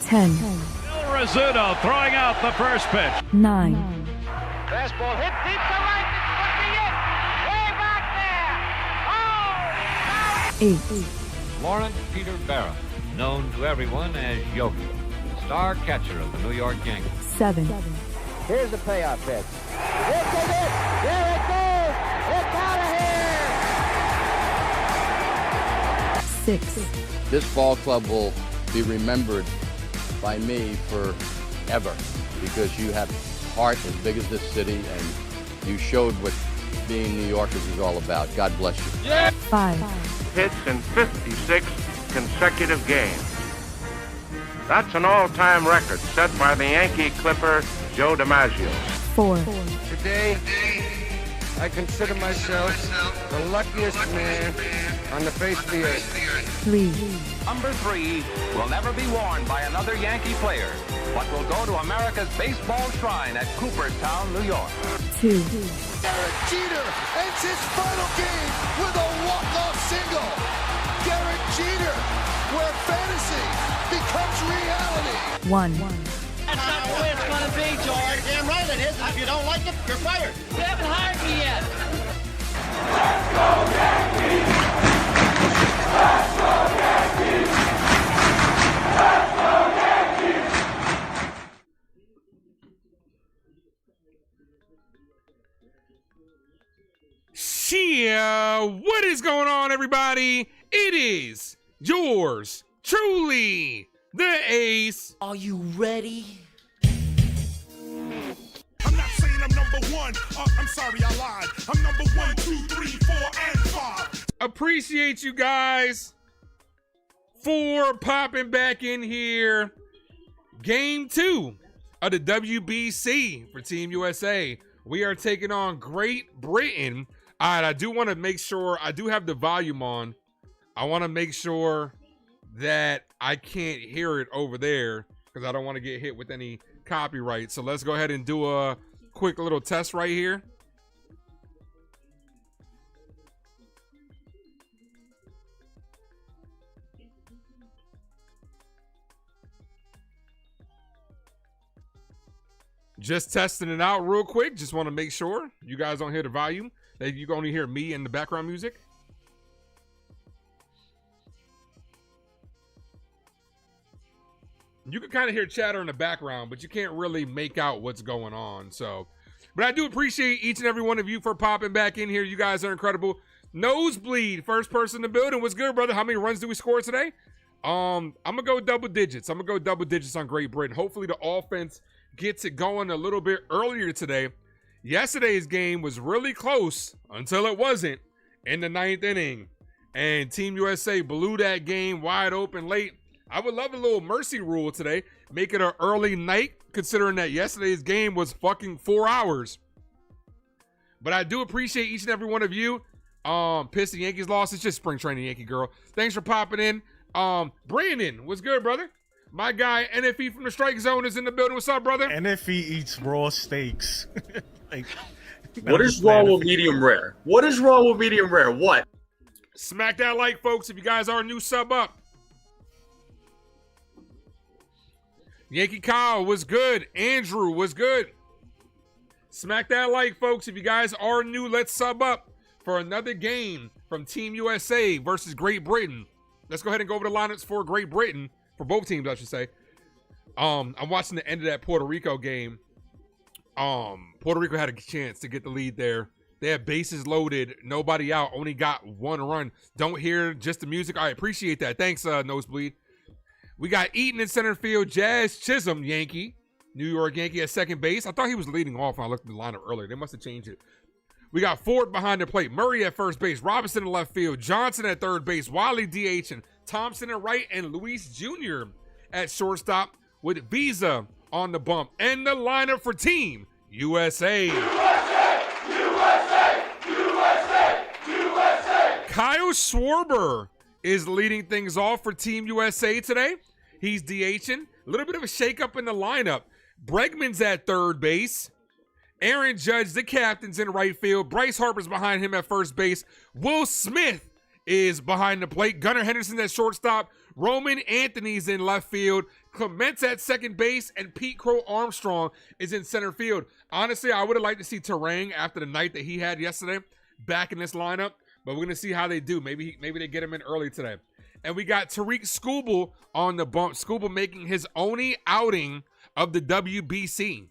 10. Bill Rizzuto throwing out the first pitch. 9. Fastball hit deep to right. This could be it. Way back there. Oh! 8. Lawrence Peter Barra, known to everyone as Yogi, star catcher of the New York Yankees. 7. Here's the payoff pitch. This is it. There it goes. It's out of here. 6. This ball club will be remembered by me forever because you have heart as big as this city and you showed what being New Yorkers is all about. God bless you. Yeah. 5. Hits in 56 consecutive games. That's an all-time record set by the Yankee Clipper Joe DiMaggio. 4. Today, I consider myself the luckiest man on the face of the earth. 3. Number 3 will never be worn by another Yankee player, but will go to America's baseball shrine at Cooperstown, New York. 2. Derek Jeter ends his final game with a walk-off single. Derek Jeter, where fantasy becomes reality. 1. That's not the way it's going to be, George. Damn right it is. If you don't like it, you're fired. You haven't hired me yet. Let's go Yankees! Let's go Yankees! Let's go Yankees! Chyeaaa, what is going on, everybody? It is yours truly, the Ace. Are you ready? I'm not saying I'm number 1. I'm sorry, I lied. I'm number 1, 2, 3, 4, and 5. Appreciate you guys for popping back in here. Game 2 of the WBC for Team USA. We are taking on Great Britain. All right, I do want to make sure I do have the volume on. I want to make sure that I can't hear it over there because I don't want to get hit with any copyright. So let's go ahead and do a quick little test right here. Just testing it out real quick. Just want to make sure you guys don't hear the volume. That you can only hear me and the background music. You can kind of hear chatter in the background, but you can't really make out what's going on. So, but I do appreciate each and every one of you for popping back in here. You guys are incredible. Nosebleed, first person in the building. What's good, brother? How many runs do we score today? I'm gonna go double digits. I'm gonna go double digits on Great Britain. Hopefully the offense gets it going a little bit earlier today. Yesterday's game was really close until it wasn't in the 9th inning. And Team USA blew that game wide open late. I would love a little mercy rule today. Make it an early night, considering that yesterday's game was fucking 4 hours. But I do appreciate each and every one of you. Pissed the Yankees lost. It's just spring training, Yankee girl. Thanks for popping in. Brandon, what's good, brother? My guy, NFE from the strike zone, is in the building. What's up, brother? NFE eats raw steaks. What is wrong with medium rare? What is wrong with medium rare? What? Smack that like, folks. If you guys are new, sub up. Yankee Kyle, what's good? Andrew, what's good? Smack that like, folks. If you guys are new, let's sub up for another game from Team USA versus Great Britain. Let's go ahead and go over the lineups for Great Britain, for both teams, I should say. I'm watching the end of that Puerto Rico game. Puerto Rico had a chance to get the lead there. They had bases loaded, nobody out, only got 1 run. Don't hear just the music. I appreciate that. Thanks, Nosebleed. We got Eaton in center field, Jazz Chisholm, Yankee, New York Yankee at second base. I thought he was leading off when I looked at the lineup earlier. They must have changed it. We got Ford behind the plate, Murray at first base, Robinson in left field, Johnson at third base, Wiley DH, and Thompson at right, and Luis Jr. at shortstop with Visa on the bump. And the lineup for Team USA. USA! USA! USA! USA! Kyle Schwarber is leading things off for Team USA today. He's DHing. A little bit of a shakeup in the lineup. Bregman's at third base. Aaron Judge, the captain's in right field. Bryce Harper's behind him at first base. Will Smith is behind the plate. Gunnar Henderson at shortstop. Roman Anthony's in left field. Clement's at second base, and Pete Crow Armstrong is in center field. Honestly, I would have liked to see Terang after the night that he had yesterday back in this lineup, but we're going to see how they do. Maybe they get him in early today. And we got Tariq Skubal on the bump. Skubal making his only outing of the WBC.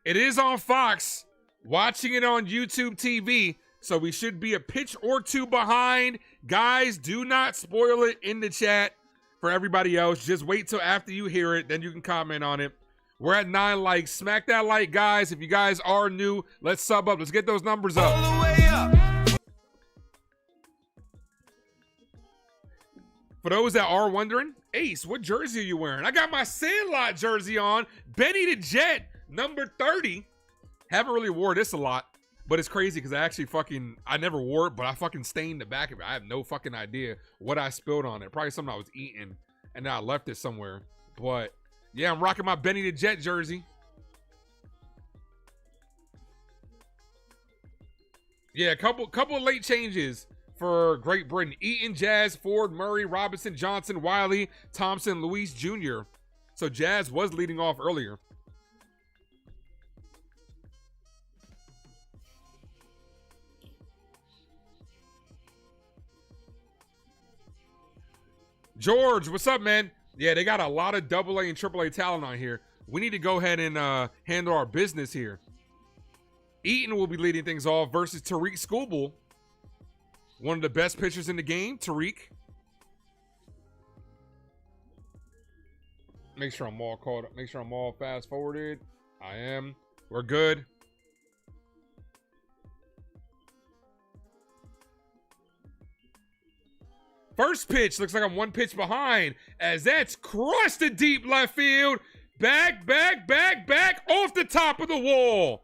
It is on Fox. Watching it on YouTube TV, so we should be a pitch or two behind. Guys, do not spoil it in the chat for everybody else. Just wait till after you hear it, then you can comment on it. We're at 9 likes. Smack that like, guys. If you guys are new, let's sub up. Let's get those numbers up. All the way up. For those that are wondering, Ace, what jersey are you wearing? I got my Sandlot jersey on. Benny the Jet, number 30. Haven't really wore this a lot, but it's crazy because I never wore it, but I fucking stained the back of it. I have no fucking idea what I spilled on it. Probably something I was eating and then I left it somewhere. But yeah, I'm rocking my Benny the Jet jersey. Yeah, a couple of late changes for Great Britain. Eaton, Jazz, Ford, Murray, Robinson, Johnson, Wiley, Thompson, Luis Jr. So Jazz was leading off earlier. George, what's up, man? Yeah, they got a lot of AA and AAA talent on here. We need to go ahead and handle our business here. Eaton will be leading things off versus Tariq Skubal. One of the best pitchers in the game, Tariq. Make sure I'm all caught up. Make sure I'm all fast forwarded. I am. We're good. First pitch, looks like I'm one pitch behind as that's crushed to deep left field. Back, off the top of the wall.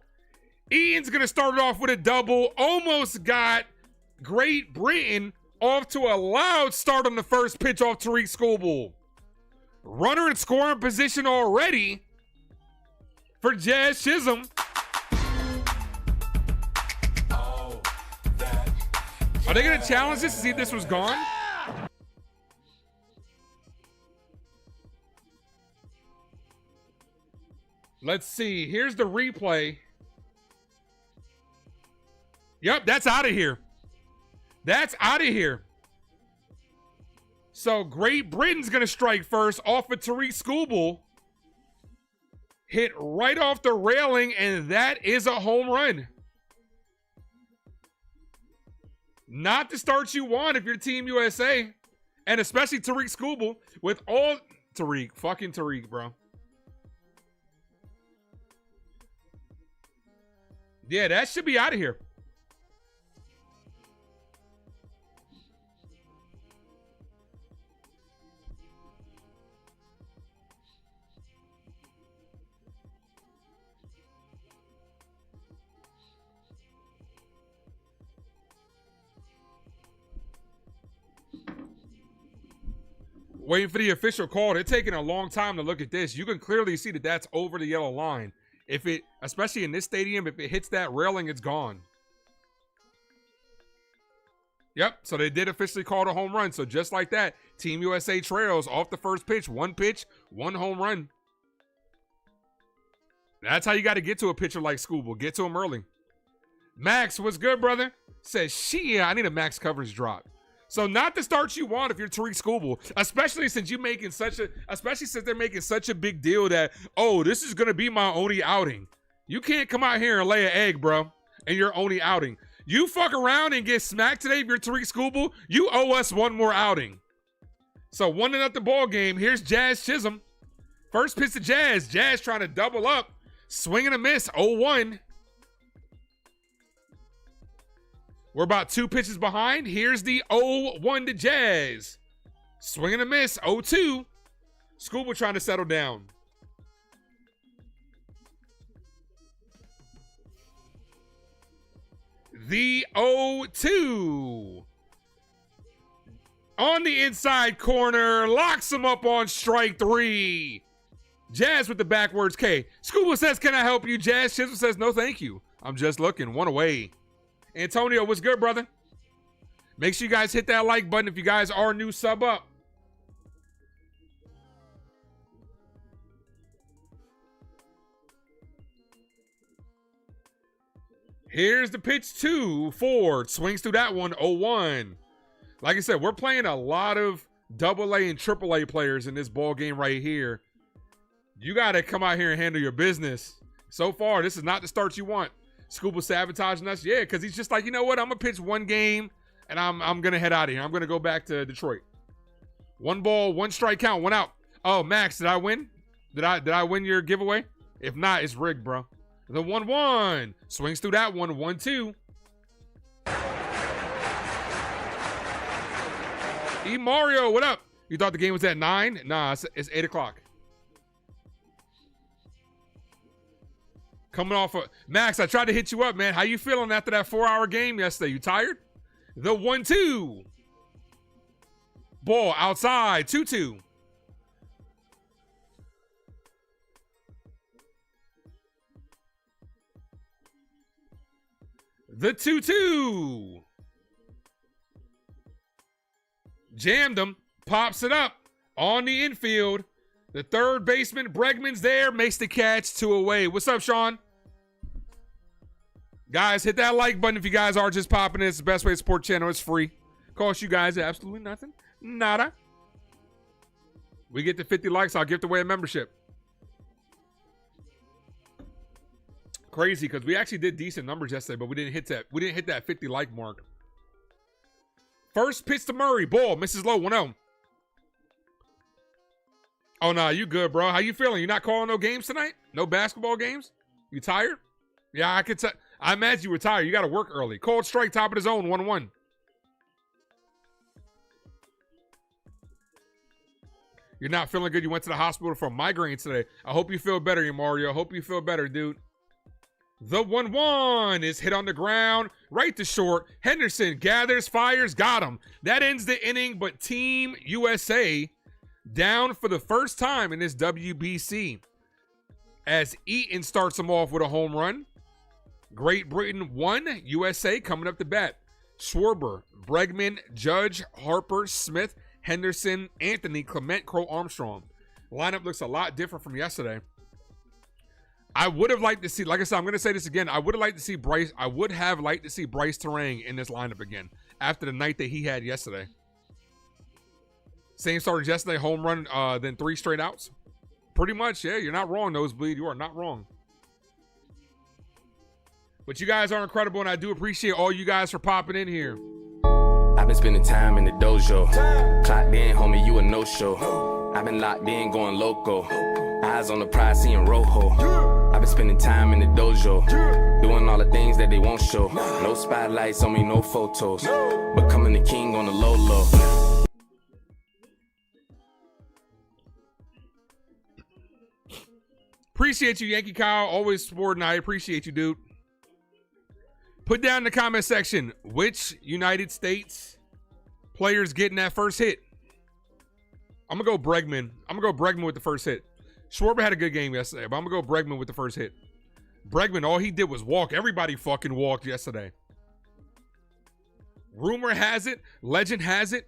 Ian's going to start it off with a double. Almost got Great Britain off to a loud start on the first pitch off Tariq Skubal. Runner in scoring position already for Jazz Chisholm. Are they going to challenge this to see if this was gone? Let's see. Here's the replay. Yep, that's out of here. That's out of here. So Great Britain's going to strike first off of Tariq Skubal. Hit right off the railing, and that is a home run. Not the start you want if you're Team USA. And especially Tariq Skubal with all... fucking Tariq, bro. Yeah, that should be out of here. Waiting for the official call. They're taking a long time to look at this. You can clearly see that that's over the yellow line. If it, especially in this stadium, if it hits that railing, it's gone. Yep, so they did officially call it a home run. So just like that, Team USA trails off the first pitch, one home run. That's how you got to get to a pitcher like Skubal. Get to him early. Max, what's good, brother? Says, Chyeaaa, I need a max coverage drop. So not the start you want if you're Tariq Skubal, especially since they're making such a big deal that, oh, this is going to be my only outing. You can't come out here and lay an egg, bro, and your only outing. You fuck around and get smacked today if you're Tariq Skubal, you owe us one more outing. So 1-0 the ball game. Here's Jazz Chisholm. First pitch to Jazz. Jazz trying to double up. Swing and a miss, 0-1. We're about 2 pitches behind. Here's the 0-1 to Jazz. Swing and a miss, 0-2. Skubal trying to settle down. The 0-2. On the inside corner, locks him up on strike 3. Jazz with the backwards K. Skubal says, can I help you? Jazz Chisholm says, no thank you. I'm just looking, one away. Antonio, what's good, brother? Make sure you guys hit that like button if you guys are new, sub up. Here's the pitch to Ford. Swings through that one, 0-1. Like I said, we're playing a lot of AA and AAA players in this ball game right here. You got to come out here and handle your business. So far, this is not the start you want. Scuba sabotaging us. Yeah, because he's just like, you know what? I'm going to pitch one game, and I'm going to head out of here. I'm going to go back to Detroit. 1 ball, 1 strike count, 1 out. Oh, Max, did I win? Did I win your giveaway? If not, it's rigged, bro. The 1-1. Swings through that one, 1-2. E. Mario, what up? You thought the game was at 9? Nah, it's 8 o'clock. Coming off of Max, I tried to hit you up, man. How you feeling after that 4-hour game yesterday? You tired? The 1-2. Ball outside, 2-2. The 2-2. Jammed him. Pops it up on the infield. The third baseman, Bregman's there. Makes the catch, 2 away. What's up, Sean? Guys, hit that like button if you guys are just popping in. It's the best way to support the channel. It's free. Costs you guys absolutely nothing. Nada. We get to 50 likes, I'll give away a membership. Crazy, because we actually did decent numbers yesterday, but we didn't hit that 50 like mark. First pitch to Murray. Ball. Misses low. 1-0. Oh, no. You good, bro. How you feeling? You not calling no games tonight? No basketball games? You tired? Yeah, I imagine you were tired. You got to work early. Cold strike, top of the zone. 1-1. You're not feeling good. You went to the hospital for migraines today. I hope you feel better, Mario. I hope you feel better, dude. The 1-1 is hit on the ground, right to short. Henderson gathers, fires, got him. That ends the inning, but Team USA down for the first time in this WBC as Eaton starts them off with a home run. Great Britain 1, USA coming up to bat. Schwarber, Bregman, Judge, Harper, Smith, Henderson, Anthony, Clement, Crow, Armstrong. Lineup looks a lot different from yesterday. I would have liked to see, like I said, I'm going to say this again. I would have liked to see Bryce Terang in this lineup again after the night that he had yesterday. Same started yesterday, home run, then 3 straight outs. Pretty much, yeah, you're not wrong, Nosebleed. You are not wrong. But you guys are incredible, and I do appreciate all you guys for popping in here. I've been spending time in the dojo. Clocked in, homie, you a no-show. I've been locked in, going loco. Eyes on the prize, seeing rojo. I've been spending time in the dojo, doing all the things that they won't show. No spotlights on me, no photos, becoming the king on the low. Appreciate you, Yankee Kyle. Always supporting. I appreciate you, dude. Put down in the comment section which United States players getting that first hit. I'm going to go Bregman. I'm going to go Bregman with the first hit. Schwarber had a good game yesterday, but I'm going to go Bregman with the first hit. Bregman, all he did was walk. Everybody fucking walked yesterday. Rumor has it, legend has it,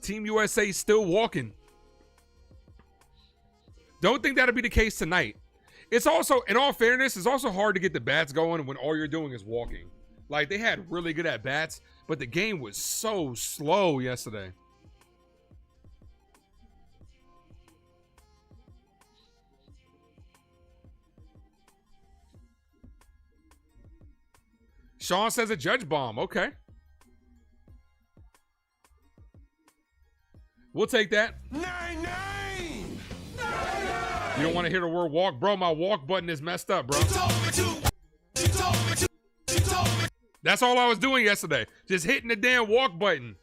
Team USA still walking. Don't think that'll be the case tonight. It's also, in all fairness, it's also hard to get the bats going when all you're doing is walking. Like, they had really good at-bats, but the game was so slow yesterday. Sean says a Judge bomb. Okay. We'll take that. Nine. You don't want to hear the word walk? Bro, my walk button is messed up, bro. That's all I was doing yesterday. Just hitting the damn walk button.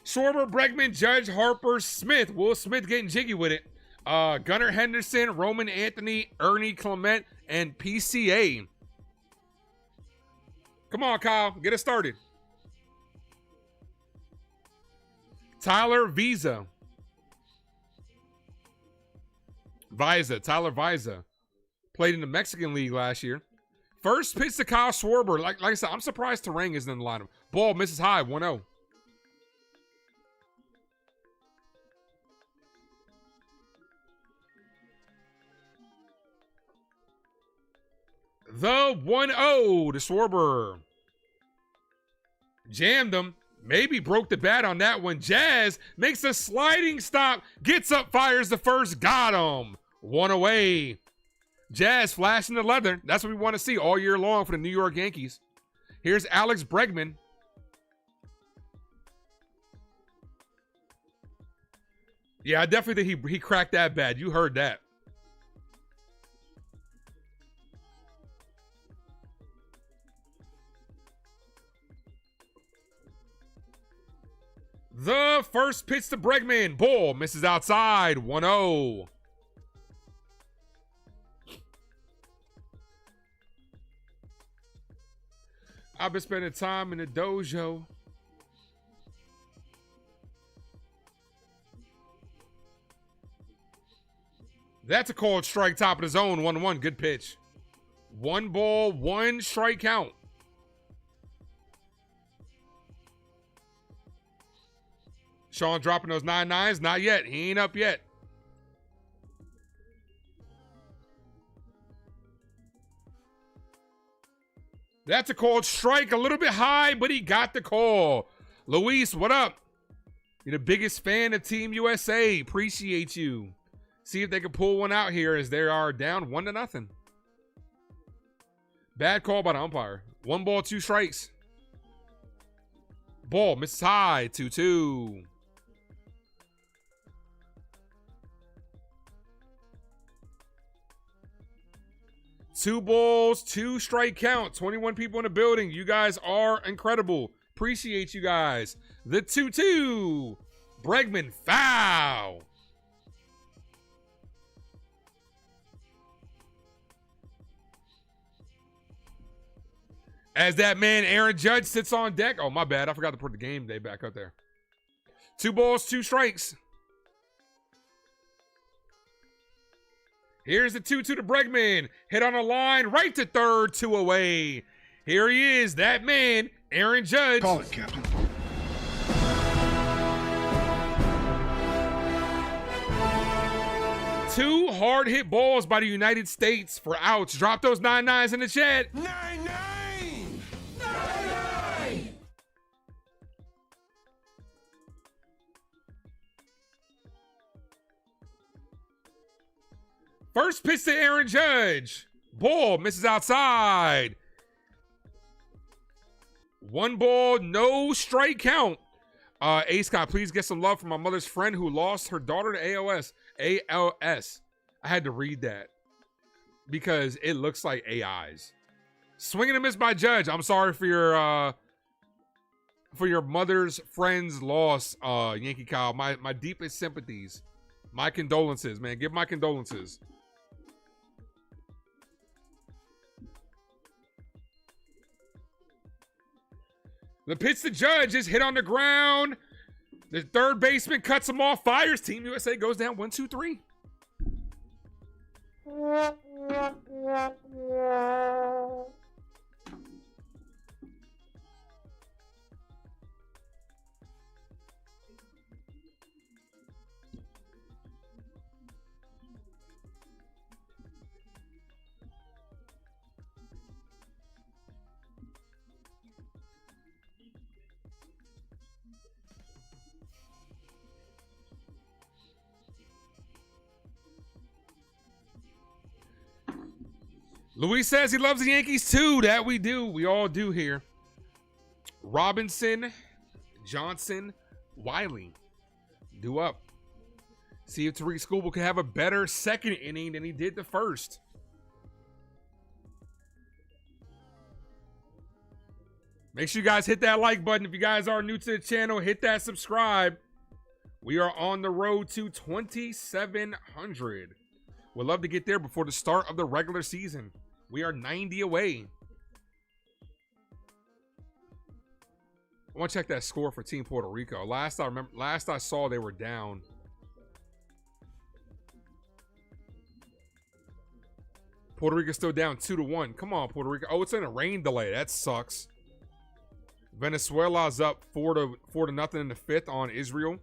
Schwarber, Bregman, Judge, Harper, Smith. Will Smith getting jiggy with it. Gunnar Henderson, Roman Anthony, Ernie Clement, and PCA. Come on, Kyle. Get us started. Tyler Visa. Tyler Visa. Played in the Mexican League last year. First pitch to Kyle Schwarber. Like I said, I'm surprised Terang isn't in the lineup. Ball misses high, 1-0. The 1-0 to Schwarber. Jammed him. Maybe broke the bat on that one. Jazz makes a sliding stop. Gets up, fires the first. Got him. 1 away. Jazz flashing the leather. That's what we want to see all year long for the New York Yankees. Here's Alex Bregman. Yeah, I definitely think he cracked that bat. You heard that. The first pitch to Bregman. Ball misses outside. 1-0. I've been spending time in the dojo. That's a called strike, top of the zone. 1-1. Good pitch. 1 ball, 1 strike count. Sean dropping those 9-9s? Not yet. He ain't up yet. That's a called strike. A little bit high, but he got the call. Luis, what up? You're the biggest fan of Team USA. Appreciate you. See if they can pull one out here as they are down 1-0. Bad call by the umpire. 1 ball, 2 strikes. Ball misses high. 2-2. Two balls, 2 strike count. 21 people in the building. You guys are incredible. Appreciate you guys. The 2-2. Bregman foul. As that man Aaron Judge sits on deck. Oh, my bad. I forgot to put the game day back up there. 2 balls, 2 strikes. Here's the 2-2 to Bregman. Hit on a line, right to third, 2 away. Here he is, that man, Aaron Judge. Call it, Captain. Two hard hit balls by the United States for outs. Drop those 9-9s in the chat. 9-9! 9-9! First pitch to Aaron Judge. Ball misses outside. 1 ball, no strike count. A Scott, please get some love from my mother's friend who lost her daughter to ALS. ALS. I had to read that because it looks like AIs. Swing and a miss by Judge. I'm sorry for your mother's friend's loss, Yankee Kyle. My deepest sympathies. My condolences, man. Give my condolences. The pitch to Judge is hit on the ground. The third baseman cuts him off, fires. Team USA goes down 1-2-3. Luis says he loves the Yankees too. That we do. We all do here. Robinson, Johnson, Wiley. Do up. See if Tariq Skubal can have a better second inning than he did the first. Make sure you guys hit that like button. If you guys are new to the channel, hit that subscribe. We are on the road to 2,700. We'd love to get there before the start of the regular season. We are 90 away. I want to check that score for Team Puerto Rico. Last I saw they were down. Puerto Rico's still down 2-1. Come on, Puerto Rico. Oh, it's in a rain delay. That sucks. Venezuela's up 4-0 in the fifth on Israel.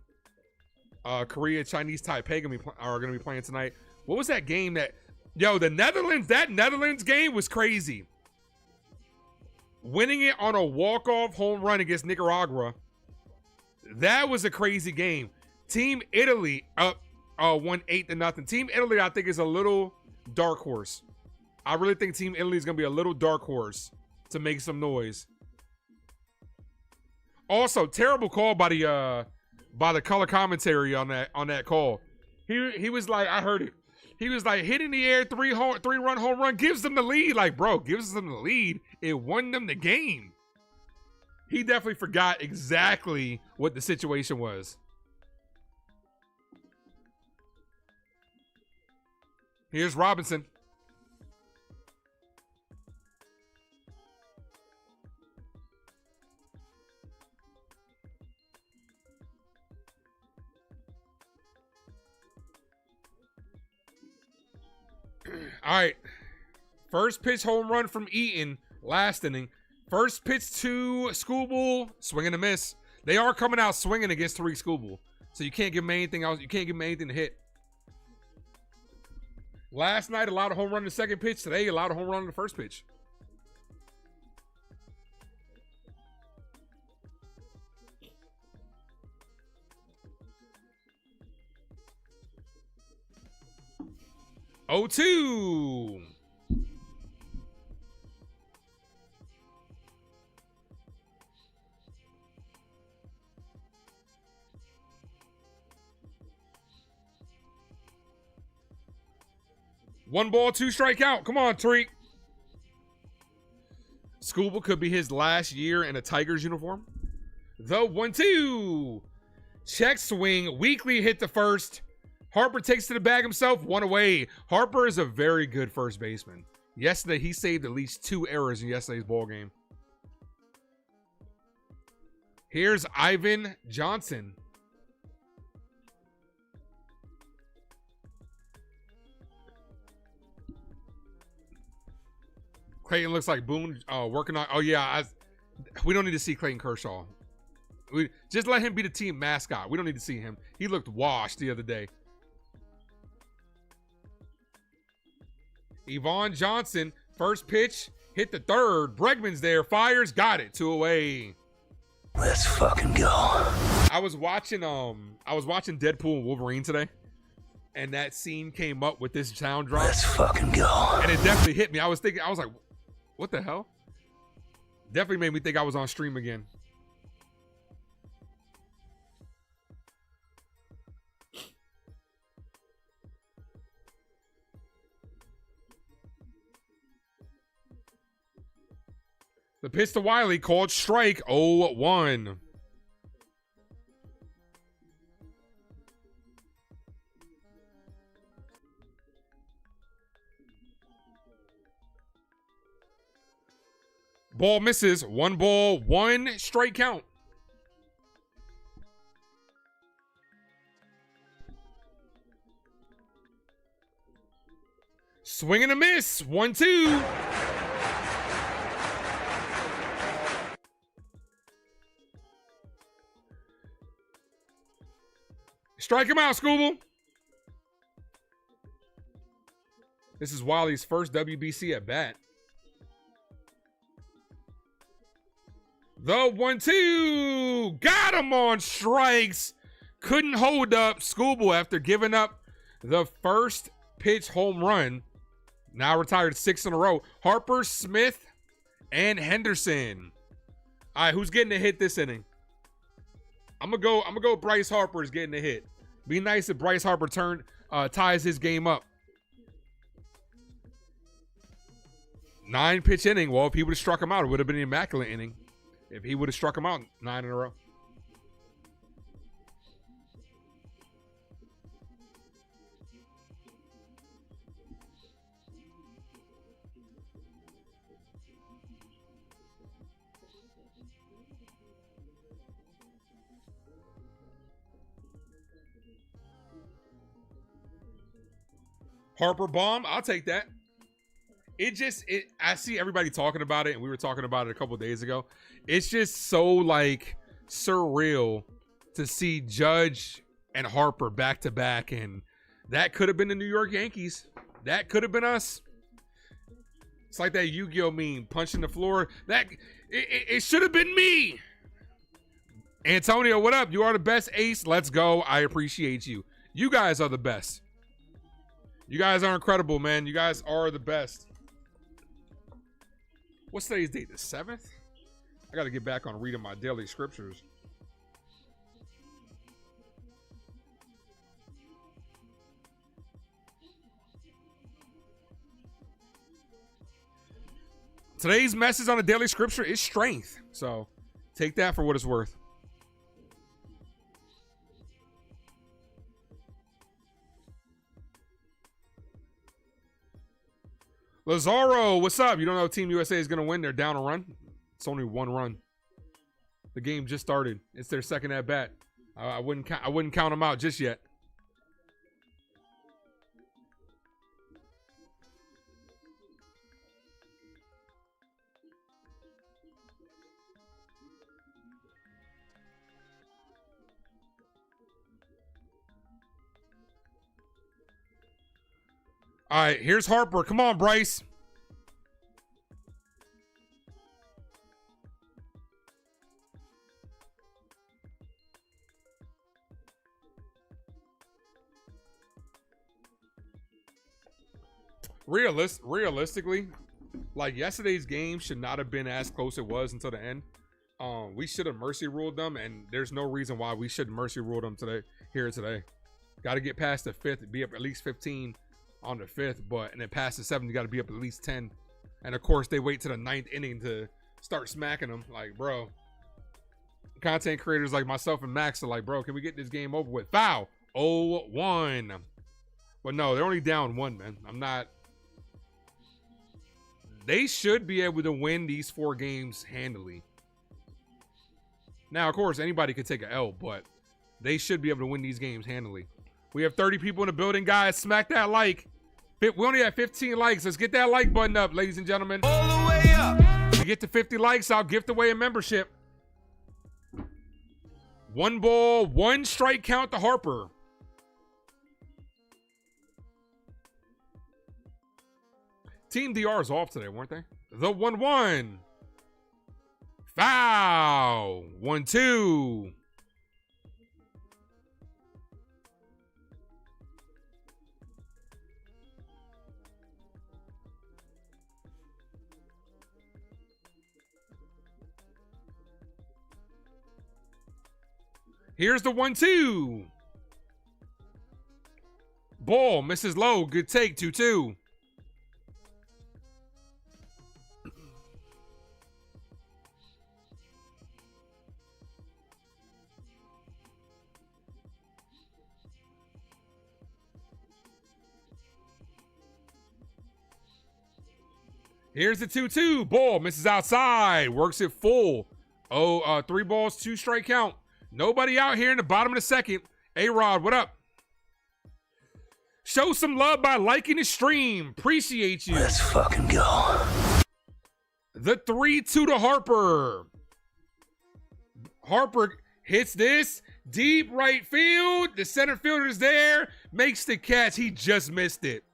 Korea, Chinese Taipei are gonna be playing tonight. What was that game that? Yo, the Netherlands. That Netherlands game was crazy. Winning it on a walk-off home run against Nicaragua. That was a crazy game. Team Italy up 1-8-0. Team Italy, I think, is a little dark horse. I really think Team Italy is gonna be a little dark horse to make some noise. Also, terrible call by the color commentary on that call. He was like, I heard it. He was like, hitting the air, three-run home run gives them the lead. Like, bro, gives them the lead. It won them the game. He definitely forgot exactly what the situation was. Here's Robinson. All right. First pitch home run from Eaton last inning. First pitch to Schoolbull, swing and a miss. They are coming out swinging against Tariq Schoolbull, so you can't give him anything else. You can't give him anything to hit. Last night, allowed a home run in the second pitch. Today, allowed a home run in the first pitch. Oh, 2. One ball, 2 strikeout. Come on, Tariq. Schoolbull could be his last year in a Tigers uniform. The 1-2. Check swing. Weekly hit the first. Harper takes to the bag himself. 1 away. Harper is a very good first baseman. Yesterday, he saved at least 2 errors in yesterday's ball game. Here's Ivan Johnson. Clayton looks like Boone working on. Oh yeah, we don't need to see Clayton Kershaw. We just let him be the team mascot. We don't need to see him. He looked washed the other day. Yvonne Johnson, first pitch, hit the third. Bregman's there, fires, got it, 2 away. Let's fucking go. I was watching Deadpool and Wolverine today, and that scene came up with this sound drop. Let's fucking go. And it definitely hit me. I was like, what the hell? Definitely made me think I was on stream again. The pitch to Wiley, called strike, 0-1. Ball misses. 1 ball, 1 strike count. Swing and a miss. 1-2. Strike him out, Schoolbull. This is Wiley's first WBC at bat. The 1-2. Got him on strikes. Couldn't hold up. Schoolbull, after giving up the first pitch home run, now retired 6 in a row. Harper, Smith, and Henderson. All right, who's getting a hit this inning? I'm gonna go Bryce Harper is getting a hit. Be nice if Bryce Harper ties his game up. 9-pitch inning. Well, if he would have struck him out, it would have been an immaculate inning. If he would have struck him out 9 in a row. Harper bomb, I'll take that. I see everybody talking about it, and we were talking about it a couple days ago. It's just so like surreal to see Judge and Harper back to back, and that could have been the New York Yankees. That could have been us. It's like that Yu-Gi-Oh meme, punching the floor. It should have been me. Antonio, what up? You are the best, Ace. Let's go. I appreciate you. You guys are the best. You guys are incredible, man. You guys are the best. What's today's date? The 7th? I got to get back on reading my daily scriptures. Today's message on the daily scripture is strength. So take that for what it's worth. Lazaro, what's up? You don't know Team USA is going to win. They're down a run. It's only one run. The game just started. It's their second at bat. I wouldn't count them out just yet. All right, here's Harper. Come on, Bryce. Realistically, like yesterday's game should not have been as close it was until the end. We should have mercy ruled them, and there's no reason why we shouldn't mercy rule them today. Got to get past the 5th, be up at least 15 on the 5th, and then past the 7th, you got to be up at least 10. And of course, they wait to the 9th inning to start smacking them. Like, bro, content creators like myself and Max are like, bro, can we get this game over with? Foul. 0-1. But no, they're only down 1, man. They should be able to win these 4 games handily. Now, of course, anybody could take an L, but they should be able to win these games handily. We have 30 people in the building, guys. Smack that like. We only have 15 likes. Let's get that like button up, ladies and gentlemen. All the way up. If we get to 50 likes, I'll gift away a membership. 1 ball, 1 strike count to Harper. Team DR is off today, weren't they? The 1-1. Foul. 1-2. Here's the 1-2. Ball misses low. Good take. 2-2. Here's the 2-2. Ball misses outside. Works it full. 3 balls, 2 strike count. Nobody out here in the bottom of the 2nd. A-Rod, what up? Show some love by liking the stream. Appreciate you. Let's fucking go. The 3-2 to Harper. Harper hits this. Deep right field. The center fielder's there. Makes the catch. He just missed it.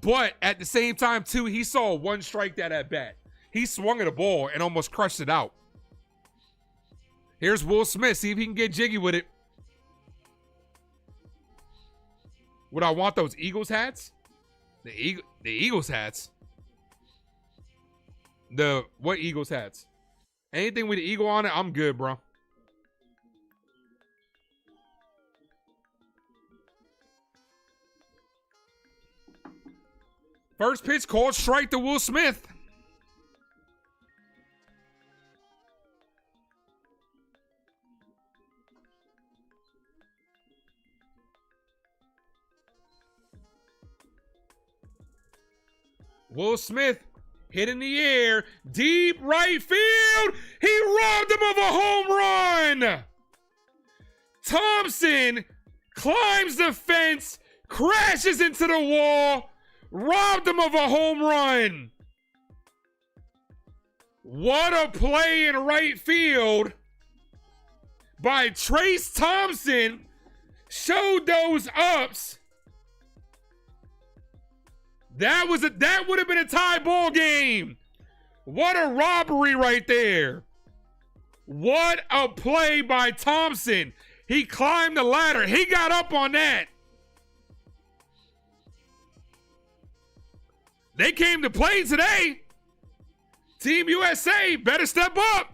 But at the same time, too, he saw 1 strike that at bat. He swung at a ball and almost crushed it out. Here's Will Smith. See if he can get jiggy with it. Would I want those Eagles hats? The Eagles hats? What Eagles hats? Anything with the eagle on it, I'm good, bro. First pitch called strike to Will Smith. Will Smith hit in the air, deep right field. He robbed him of a home run. Thompson climbs the fence, crashes into the wall, Robbed him of a home run. What a play in right field by Trace Thompson. Showed those ups. That would have been a tie ball game. What a robbery right there. What a play by Thompson. He climbed the ladder. He got up on that. They came to play today. Team USA better step up.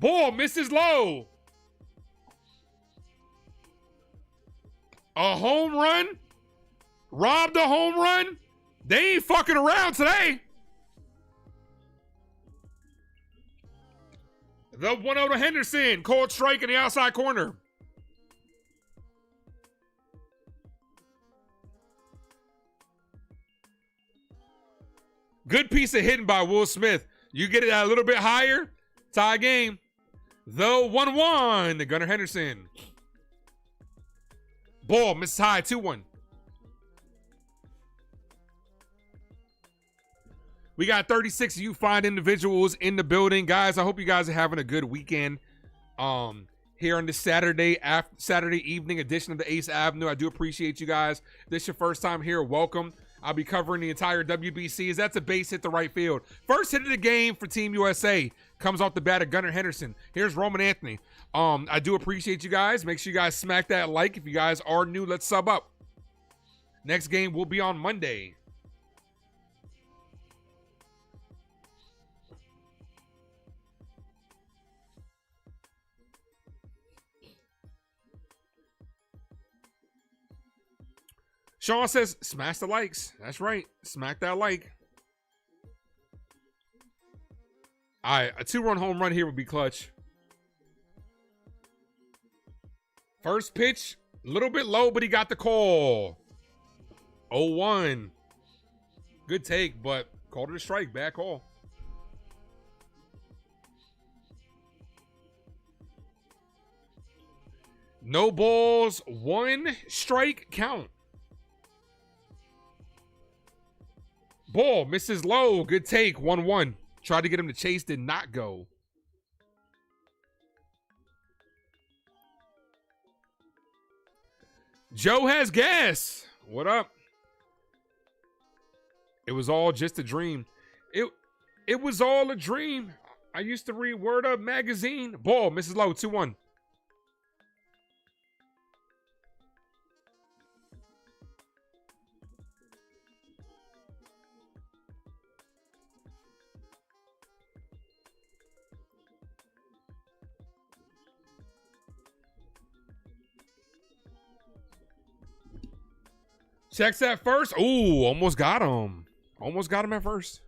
Ball misses low. A home run? Robbed a home run? They ain't fucking around today. The 1-0 to Henderson. Cold strike in the outside corner. Good piece of hitting by Will Smith. You get it a little bit higher, tie game. The 1-1 to Gunnar Henderson. Ball misses high, 2-1. We got 36 of you fine individuals in the building. Guys, I hope you guys are having a good weekend. Here on this Saturday evening edition of the Ace Avenue. I do appreciate you guys. If this is your first time here, welcome. I'll be covering the entire WBCs. That's a base hit to right field. First hit of the game for Team USA comes off the bat of Gunnar Henderson. Here's Roman Anthony. I do appreciate you guys. Make sure you guys smack that like. If you guys are new, let's sub up. Next game will be on Monday. Sean says, smash the likes. That's right. Smack that like. All right, a 2-run home run here would be clutch. First pitch, a little bit low, but he got the call. 0-1. Good take, but called it a strike. Bad call. No balls, 1 strike count. Ball misses low. Good take. 1-1. Tried to get him to chase. Did not go. Joe has gas. What up? It was all just a dream. It was all a dream. I used to read Word Up magazine. Ball misses low. 2-1. Checks at first. Ooh, almost got him. Almost got him at first.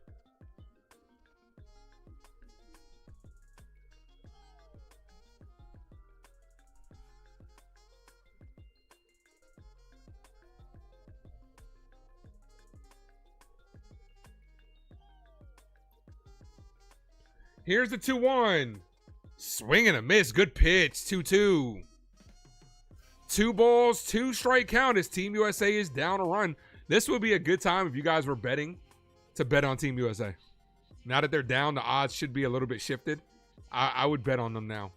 Here's the 2-1. Swing and a miss. Good pitch. 2-2. 2 balls, 2 strike count as Team USA is down a run. This would be a good time if you guys were betting to bet on Team USA. Now that they're down, the odds should be a little bit shifted. I would bet on them now.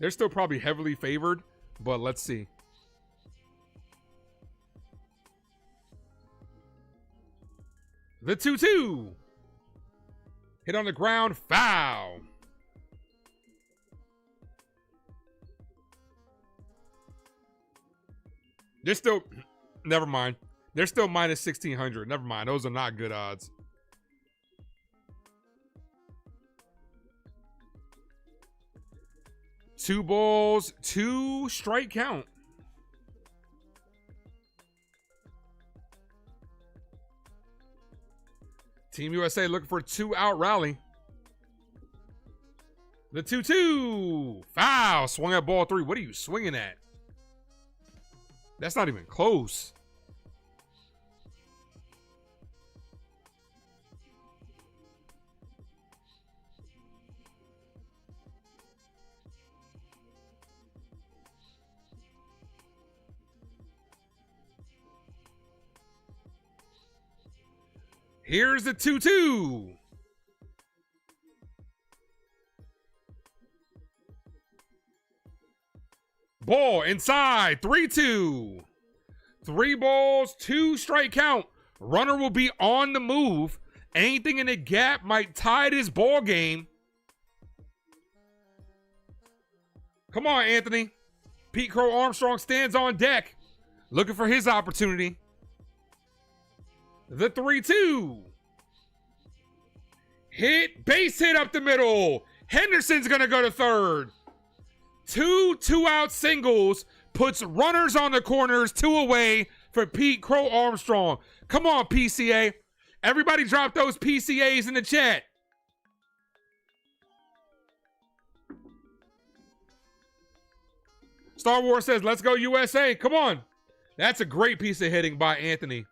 They're still probably heavily favored, but let's see. The 2-2. Hit on the ground, foul. They're still, never mind. They're still minus 1,600. Never mind. Those are not good odds. Two balls, 2 strike count. Team USA looking for a 2-out rally. The 2-2. Foul. Swung at ball 3. What are you swinging at? That's not even close. Here's the 2-2. Ball inside, 3-2. 3 balls, 2 strike count. Runner will be on the move. Anything in the gap might tie this ball game. Come on, Anthony. Pete Crow Armstrong stands on deck, looking for his opportunity. The 3-2. Hit, base hit up the middle. Henderson's going to go to third. 2 2-out singles puts runners on the corners, 2 away for Pete Crow Armstrong. Come on, PCA. Everybody drop those PCAs in the chat. Star Wars says, let's go USA. Come on. That's a great piece of hitting by Anthony.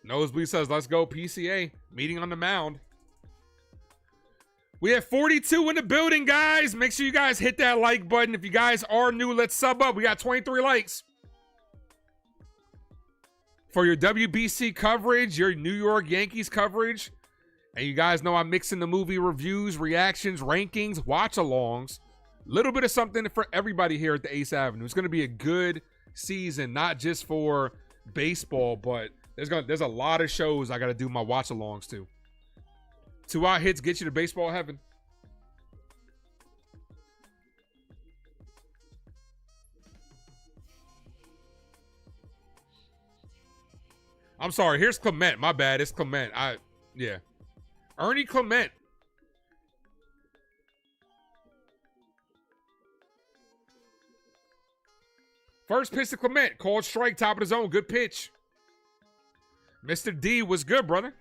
Nosebleed says, let's go PCA. Meeting on the mound. We have 42 in the building, guys. Make sure you guys hit that like button. If you guys are new, let's sub up. We got 23 likes. For your WBC coverage, your New York Yankees coverage. And you guys know I'm mixing the movie reviews, reactions, rankings, watch-alongs. Little bit of something for everybody here at the Ace Avenue. It's going to be a good season, not just for baseball, but there's a lot of shows I got to do my watch-alongs to. 2-out hits get you to baseball heaven. I'm sorry. Here's Clement. My bad. It's Clement. Yeah. Ernie Clement. First pitch to Clement. Called strike, top of the zone. Good pitch. Mr. D was good, brother.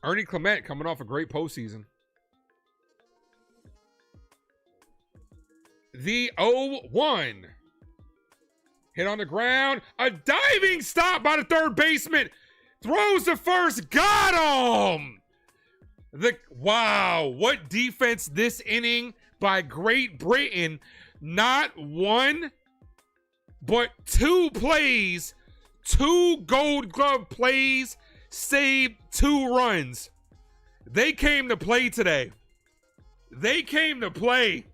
Ernie Clement coming off a great postseason. The 0-1. Hit on the ground. A diving stop by the third baseman. Throws the first. Got him. Wow. What defense this inning by Great Britain. Not one, but 2 plays. 2 Gold Glove plays. Saved 2 runs. They came to play today. They came to play.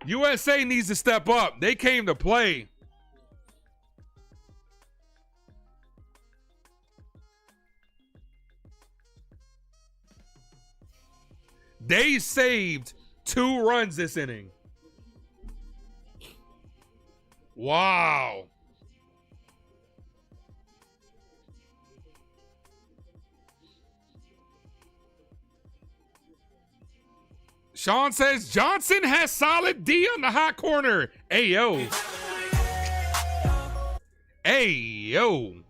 USA needs to step up. They came to play. They saved 2 runs this inning. Wow. Sean says Johnson has solid D on the hot corner. Ayo. Ayo.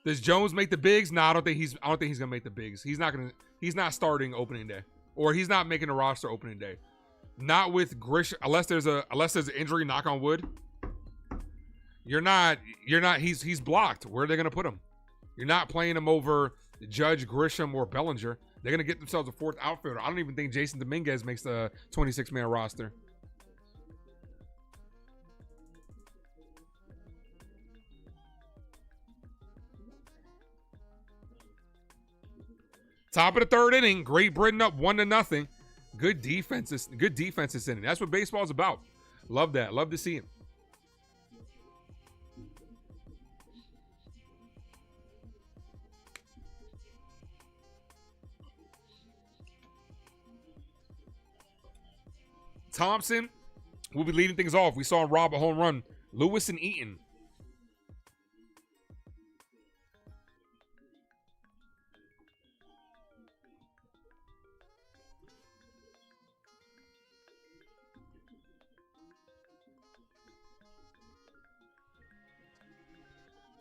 Does Jones make the bigs? No, I don't think he's gonna make the bigs. He's not starting opening day. Or he's not making the roster opening day. Not with Grisham, unless there's an injury, knock on wood. He's blocked. Where are they gonna put him? You're not playing him over Judge, Grisham, or Bellinger. They're gonna get themselves a 4th outfielder. I don't even think Jason Dominguez makes the 26-man roster. Top of the 3rd inning, Great Britain up 1-0. Good defense this inning. That's what baseball's about. Love that. Love to see him. Thompson will be leading things off. We saw him rob a home run. Lewis and Eaton.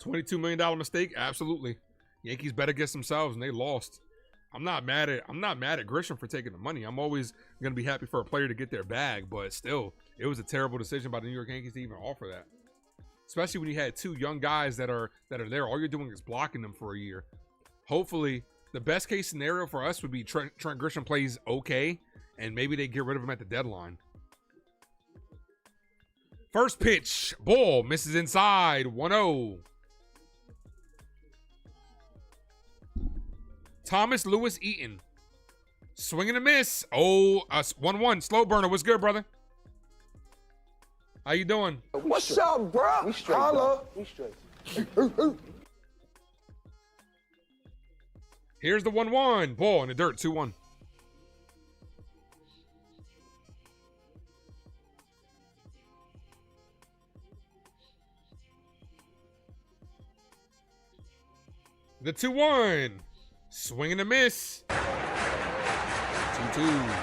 $22 million mistake? Absolutely. Yankees bet against themselves and they lost. I'm not mad at Grisham for taking the money. I'm always gonna be happy for a player to get their bag, but still, it was a terrible decision by the New York Yankees to even offer that. especially when you had two young guys that are there. All you're doing is blocking them for a year. Hopefully, the best case scenario for us would be Trent Grisham plays okay, and maybe they get rid of him at the deadline. First pitch, ball misses inside, 1-0. Thomas Lewis Eaton, swing and a miss. Oh, 1-1, slow burner. What's good, brother? How you doing? What's up, bro? We straight, bro. We straight. Here's the 1-1, ball in the dirt, 2-1. The 2-1. Swing and a miss. 2-2.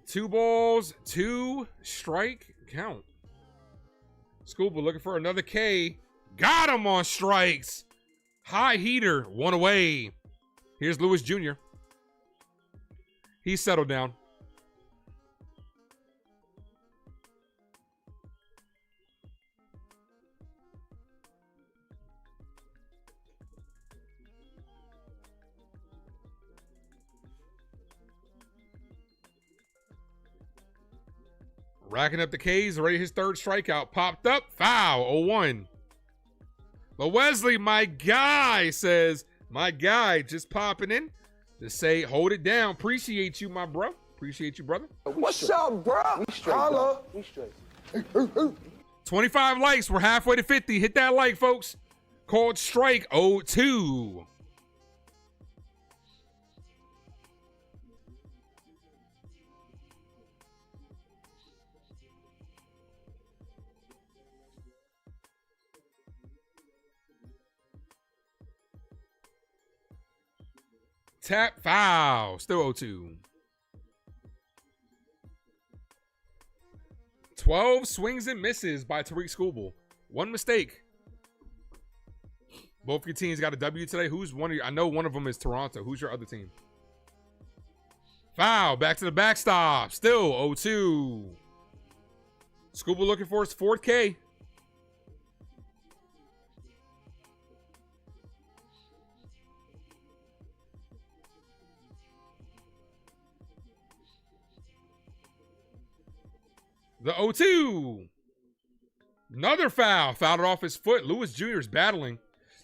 2 balls, 2 strike count. Schoolboy looking for another K. Got him on strikes. High heater, 1 away. Here's Lewis Jr. He's settled down. Racking up the K's, already his 3rd strikeout. Popped up, foul, 0-1. But Wesley, my guy, says, my guy just popping in to say, hold it down. Appreciate you, my bro. Appreciate you, brother. What's up, bro? We straight, bro. We straight. 25 likes. We're halfway to 50. Hit that like, folks. Called strike 0-2. Tap, foul, still 0-2. 12 swings and misses by Tariq Schoolboy. 1 mistake. Both your teams got a W today. Who's one of you? I know one of them is Toronto. Who's your other team? Foul, back to the backstop. Still 0-2. Schoolboy looking for his 4th K. The 0-2. Another foul. Fouled it off his foot. Lewis Jr. is battling.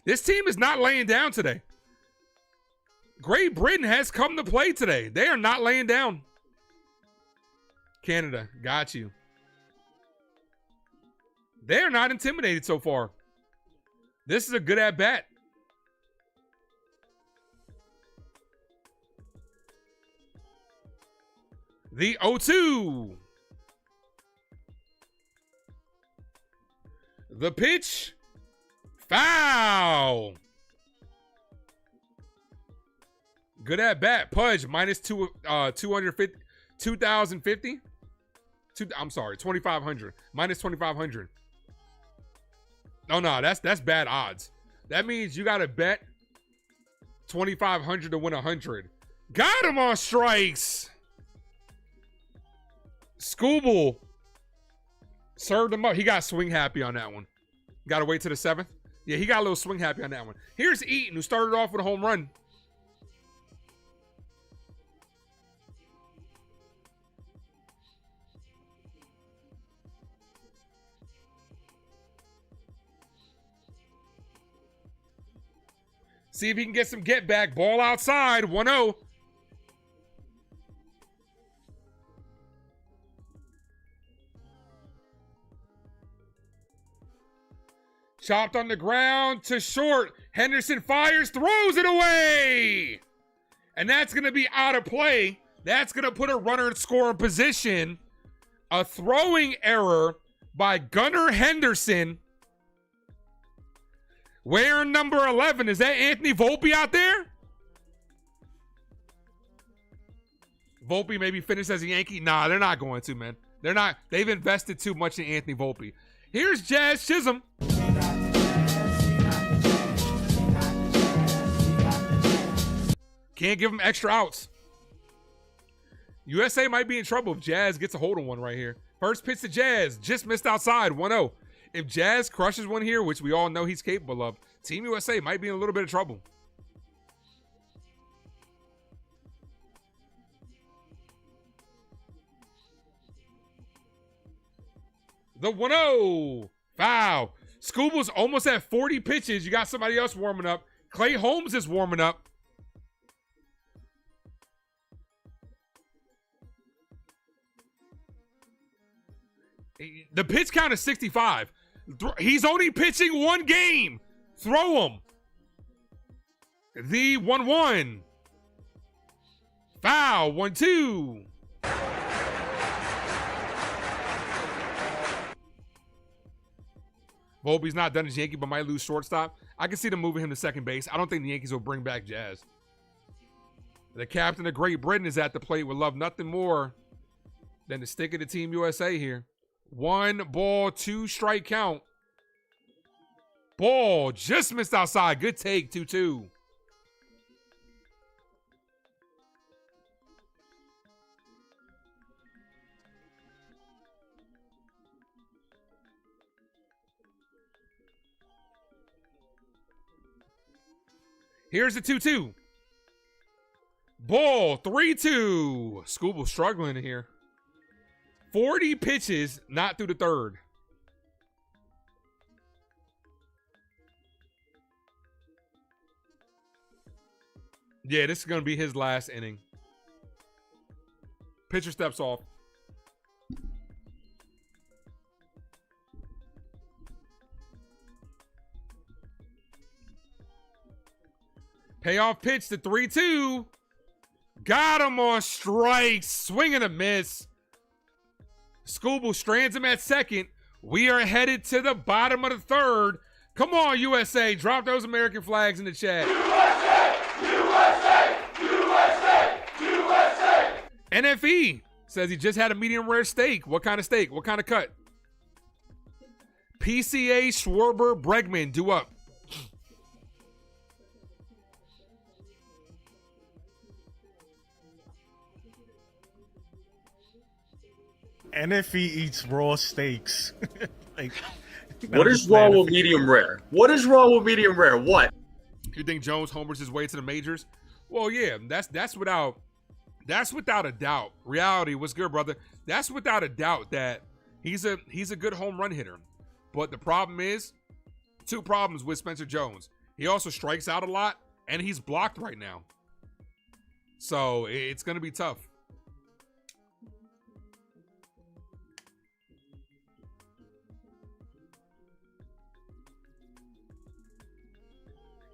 This team is not laying down today. Great Britain has come to play today. They are not laying down. Canada, got you. They are not intimidated so far. This is a good at-bat. The 0-2. The pitch, foul. Good at bat. Pudge minus 250, 2,050. I'm sorry, 2,500 minus 2,500. Oh no, that's bad odds. That means you got to bet 2,500 to win 100. Got him on strikes. Schoolboy served him up. He got swing happy on that one. Got to wait to the 7th. Yeah, he got a little swing happy on that one. Here's Eaton, who started off with a home run. See if he can get some get back. Ball outside, 1-0. Chopped on the ground to short. Henderson fires, throws it away. And that's going to be out of play. That's going to put a runner in scoring position. A throwing error by Gunnar Henderson. Wearing number 11. Is that Anthony Volpe out there? Volpe maybe finish as a Yankee? Nah, they're not going to, man. They're not. They've invested too much in Anthony Volpe. Here's Jazz Chisholm. Can't give him extra outs. USA might be in trouble if Jazz gets a hold on one right here. First pitch to Jazz. Just missed outside. 1-0. If Jazz crushes one here, which we all know he's capable of, Team USA might be in a little bit of trouble. The 1-0. Foul. Scuba's almost at 40 pitches. You got somebody else warming up. Clay Holmes is warming up. The pitch count is 65. He's only pitching one game. Throw him. The 1-1. Foul. 1-2. Volpe's not done as Yankee, but might lose shortstop. I can see them moving him to second base. I don't think the Yankees will bring back Jazz. The captain of Great Britain is at the plate. Would love nothing more than to stick it to Team USA here. 1 ball, 2 strike count. Ball just missed outside. Good take, 2-2. Here's the 2-2. Ball, 3-2. Scooble struggling here. 40 pitches, not through the third. Yeah, this is going to be his last inning. Pitcher steps off. Payoff pitch to 3-2. Got him on strikes. Swing and a miss. Scooble strands him at second. We are headed to the bottom of the third. Come on, USA. Drop those American flags in the chat. USA! NFE says he just had a medium rare steak. What kind of steak? What kind of cut? PCA Schwarber Bregman, due up. NFE eats raw steaks. Like, what is wrong with medium rare? What is wrong with medium rare? What? You think Jones homers his way to the majors? Well, yeah, that's without a doubt. Reality, what's good, brother? That's without a doubt that he's a good home run hitter. But the problem is, 2 problems with Spencer Jones. He also strikes out a lot, and he's blocked right now. So it's going to be tough.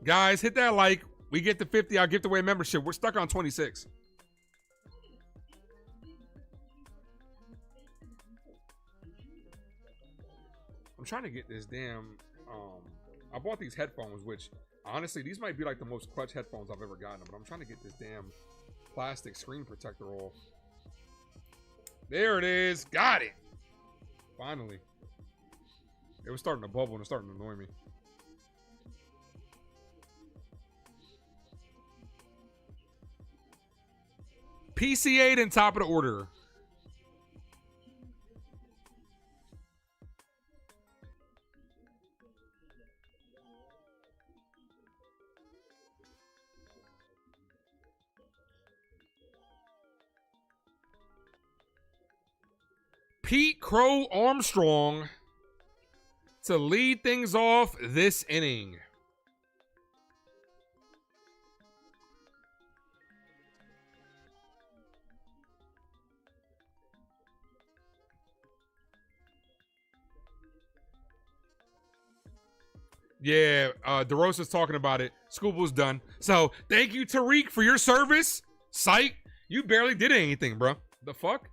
Guys, hit that like. We get to 50. I'll give away a membership. We're stuck on 26. I'm trying to get this damn. I bought these headphones, which honestly, these might be like the most clutch headphones I've ever gotten. But I'm trying to get this damn plastic screen protector off. There it is. Got it. Finally. It was starting to bubble and it's starting to annoy me. PCA'd in top of the order. Pete Crow Armstrong to lead things off this inning. Yeah, DeRosa's talking about it. Scooble's done. So, thank you, Tariq, for your service. Psych, you barely did anything, bro. The fuck?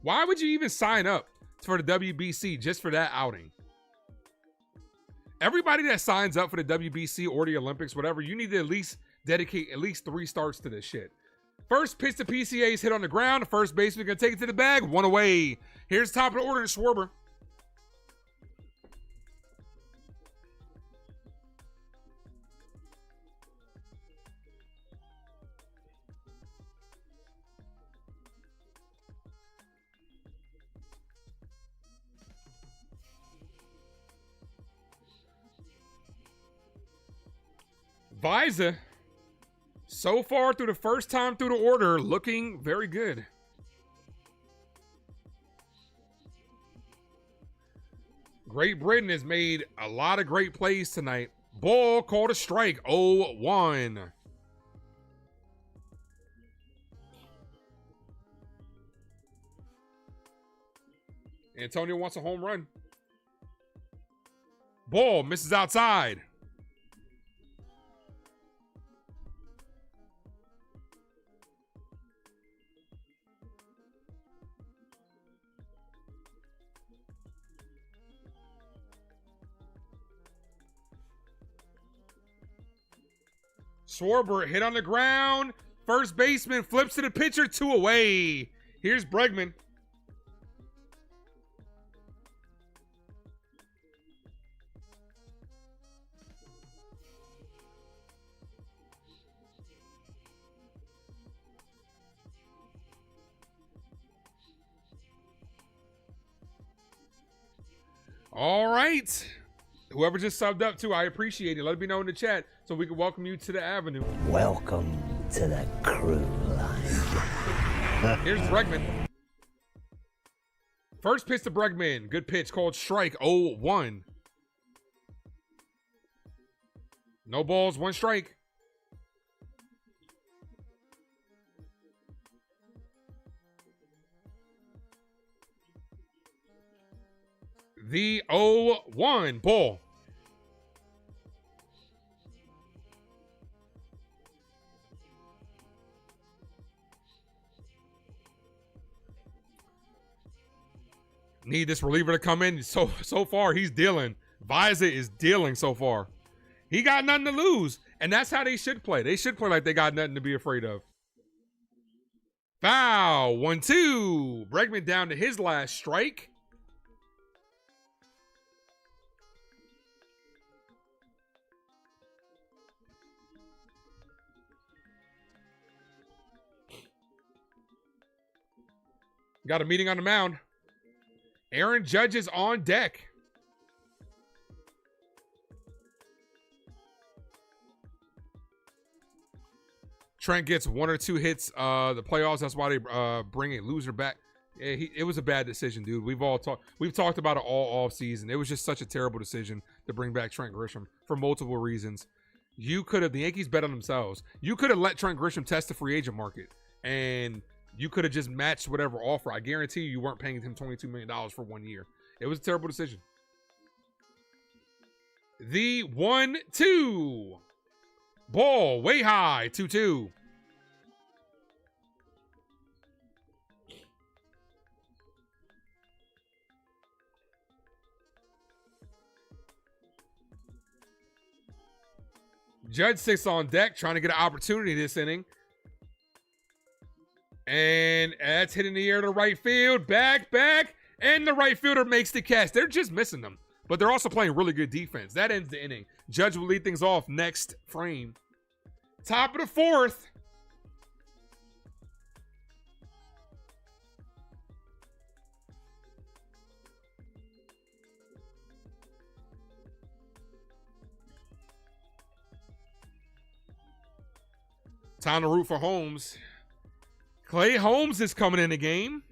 Why would you even sign up for the WBC just for that outing? Everybody that signs up for the WBC or the Olympics, whatever, you need to at least dedicate at least 3 starts to this shit. First pitch to PCA's hit on the ground. The first baseman going to take it to the bag. 1 away. Here's top of the order to Schwarber. Visa, so far through the first time through the order, looking very good. Great Britain has made a lot of great plays tonight. Ball called a strike, 0-1. Antonio wants a home run. Ball misses outside. Schwarber hit on the ground. First baseman flips to the pitcher, 2 away. Here's Bregman. All right. Whoever just subbed up too, I appreciate it. Let me know in the chat so we can welcome you to the Avenue. Welcome to the crew line. Here's Bregman. First pitch to Bregman. Good pitch called strike, 0-1. No balls, 1 strike. The 0-1 ball. Need this reliever to come in. So far, he's dealing. Visa is dealing so far. He got nothing to lose. And that's how they should play. They should play like they got nothing to be afraid of. Foul. 1-2. Bregman down to his last strike. Got a meeting on the mound. Aaron Judge is on deck. Trent gets 1 or 2 hits. The playoffs. That's why they bring a loser back. Yeah, it was a bad decision, dude. We've talked about it all off season. It was just such a terrible decision to bring back Trent Grisham for multiple reasons. The Yankees bet on themselves. You could have let Trent Grisham test the free agent market, and you could have just matched whatever offer. I guarantee you weren't paying him $22 million for 1 year. It was a terrible decision. The 1-2. Ball way high, 2-2. Judge 6 on deck, trying to get an opportunity this inning. And that's hit in the air to right field. Back. And the right fielder makes the catch. They're just missing them. But they're also playing really good defense. That ends the inning. Judge will lead things off next frame. Top of the 4th. Time to root for Holmes. Clay Holmes is coming in the game.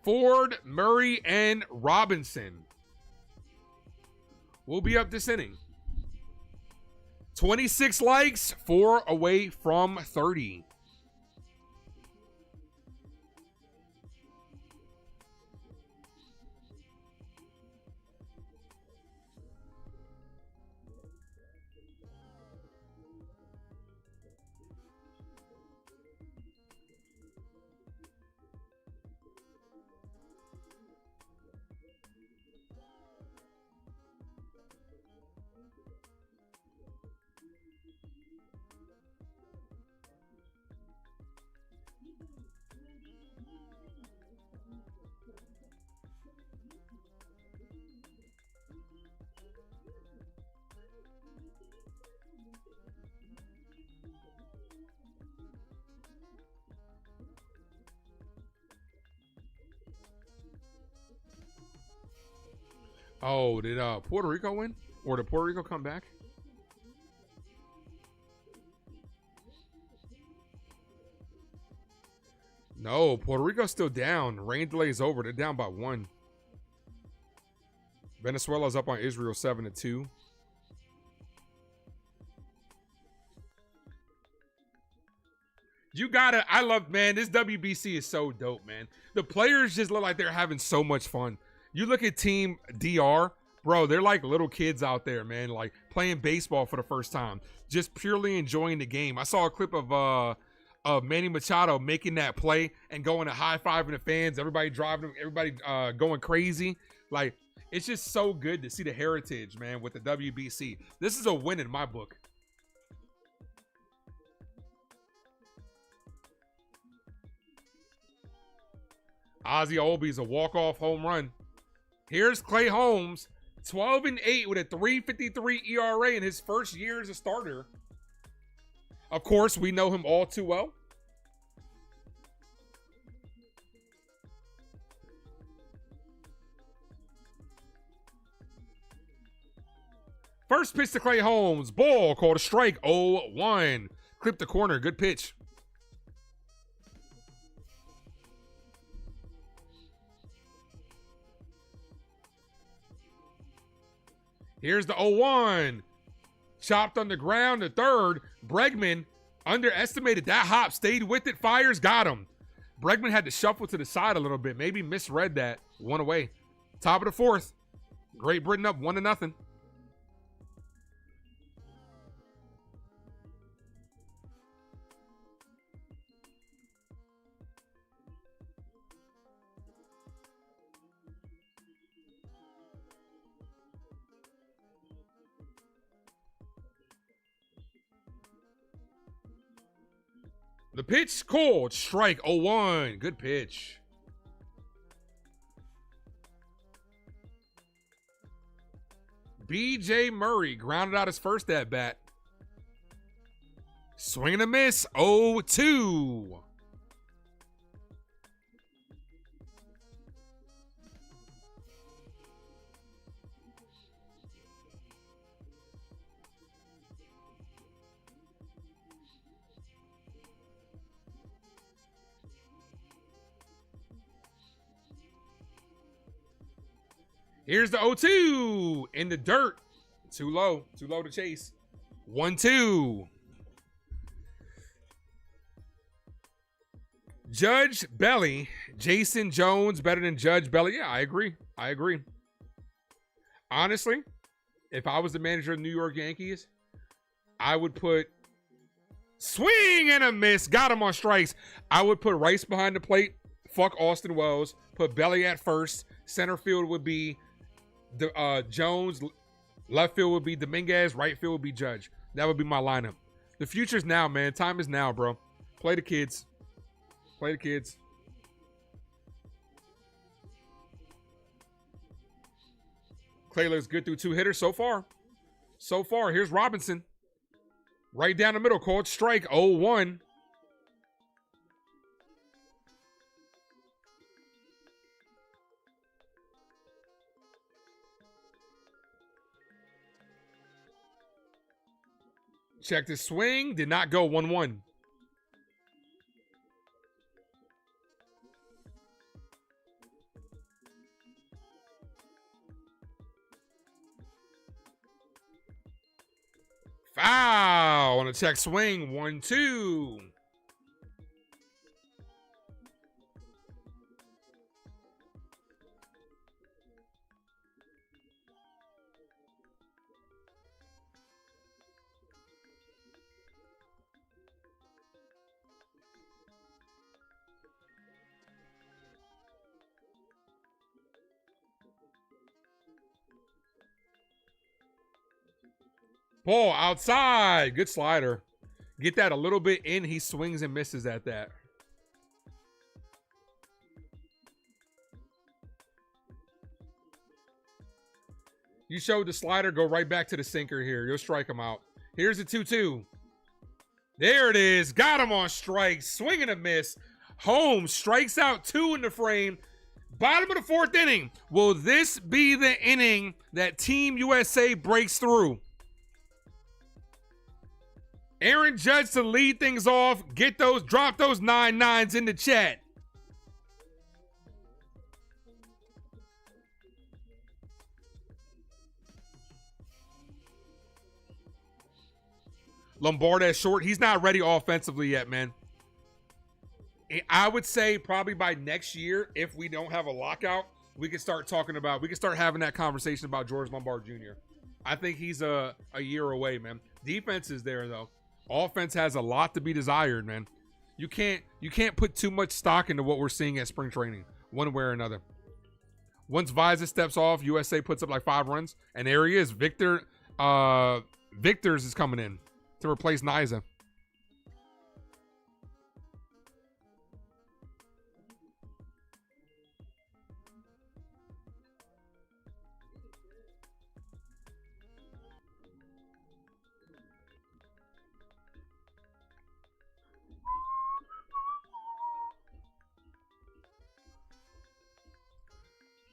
Ford, Murray, and Robinson will be up this inning. 26 likes, 4 away from 30. Oh, did Puerto Rico win? Or did Puerto Rico come back? No, Puerto Rico's still down. Rain delay is over. They're down by 1. Venezuela's up on Israel 7-2. You gotta, I love, man, this WBC is so dope, man. The players just look like they're having so much fun. You look at Team DR, bro, they're like little kids out there, man, like playing baseball for the first time, just purely enjoying the game. I saw a clip of Manny Machado making that play and going to high-fiving the fans, everybody driving, everybody going crazy. Like, it's just so good to see the heritage, man, with the WBC. This is a win in my book. Ozzie Albies a walk-off home run. Here's Clay Holmes, 12-8 with a 3.53 ERA in his first year as a starter. Of course, we know him all too well. First pitch to Clay Holmes. Ball called a strike. 0-1. Clip the corner. Good pitch. Here's the 0-1. Chopped on the ground. The third. Bregman underestimated that hop. Stayed with it. Fires. Got him. Bregman had to shuffle to the side a little bit. Maybe misread that. 1 away. Top of the 4th. Great Britain up 1-0. The pitch called strike. 0-1. Good pitch. B.J. Murray grounded out his first at bat. Swing and a miss. 0-2. Here's the 0-2 in the dirt. Too low to chase. 1-2. Judge Belly. Jason Jones better than Judge Belly. Yeah, I agree. Honestly, if I was the manager of the New York Yankees, I would put swing and a miss. Got him on strikes. I would put Rice behind the plate. Fuck Austin Wells. Put Belly at first. Center field would be Jones. Left field would be Dominguez. Right field would be Judge. That would be my lineup. The future's now, man. Time is now, bro. Play the kids. Play the kids. Clay looks good through 2 hitters so far. Here's Robinson. Right down the middle. Called strike. 0-1. Check the swing. Did not go. 1-1. Foul on a check swing. 1-2. Ball outside. Good slider. Get that a little bit in. He swings and misses at that. You showed the slider. Go right back to the sinker here. You'll strike him out. Here's the 2-2. There it is. Got him on strike. Swing and a miss. Holmes strikes out 2 in the frame. Bottom of the fourth inning. Will this be the inning that Team USA breaks through? Aaron Judge to lead things off. Drop those 9-9s in the chat. Lombard at short. He's not ready offensively yet, man. I would say probably by next year, if we don't have a lockout, we can start having that conversation about George Lombard Jr. I think he's a year away, man. Defense is there, though. Offense has a lot to be desired, man. You can't put too much stock into what we're seeing at spring training, one way or another. Once Visa steps off, USA puts up like 5 runs, and there he is. Victors is coming in to replace Niza.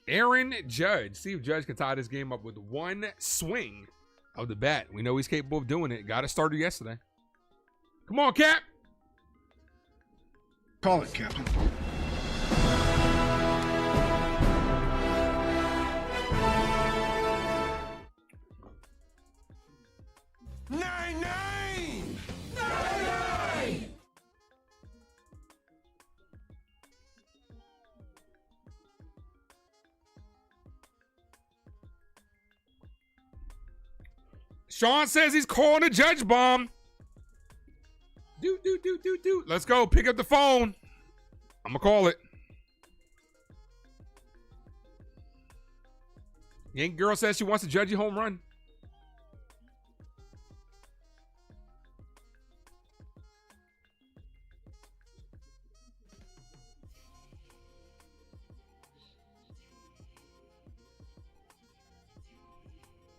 Aaron Judge. See if Judge can tie this game up with one swing of the bat. We know he's capable of doing it. Got it started yesterday. Come on, Cap. Call it, Captain. Nine. Sean says he's calling a Judge bomb. Do. Let's go. Pick up the phone. I'm going to call it. Yankee girl says she wants to Judge a home run.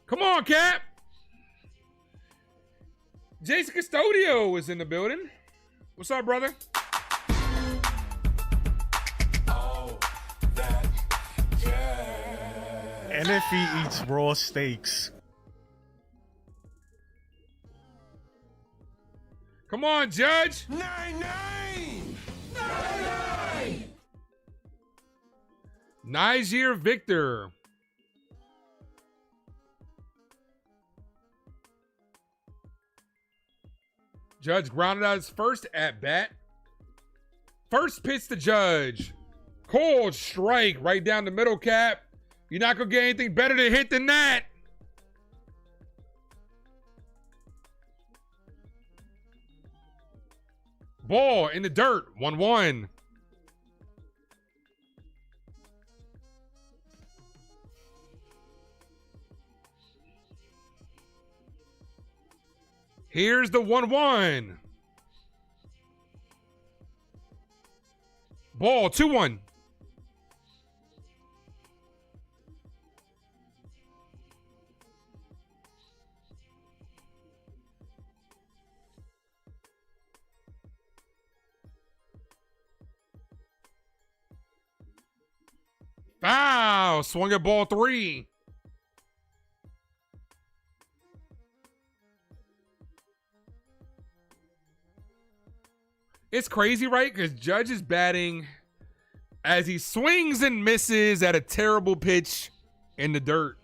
Come on, Cap. Jason Custodio is in the building. What's up, brother? And if he eats raw steaks. Come on, Judge. Nine. Nizier Victor. Judge grounded out his first at bat. First pitch to Judge. Cold strike right down the middle, Cap. You're not going to get anything better to hit than that. Ball in the dirt. 1-1. Here's the 1-1. Ball, 2-1. Foul. Swung at ball 3. It's crazy, right? Because Judge is batting as he swings and misses at a terrible pitch in the dirt.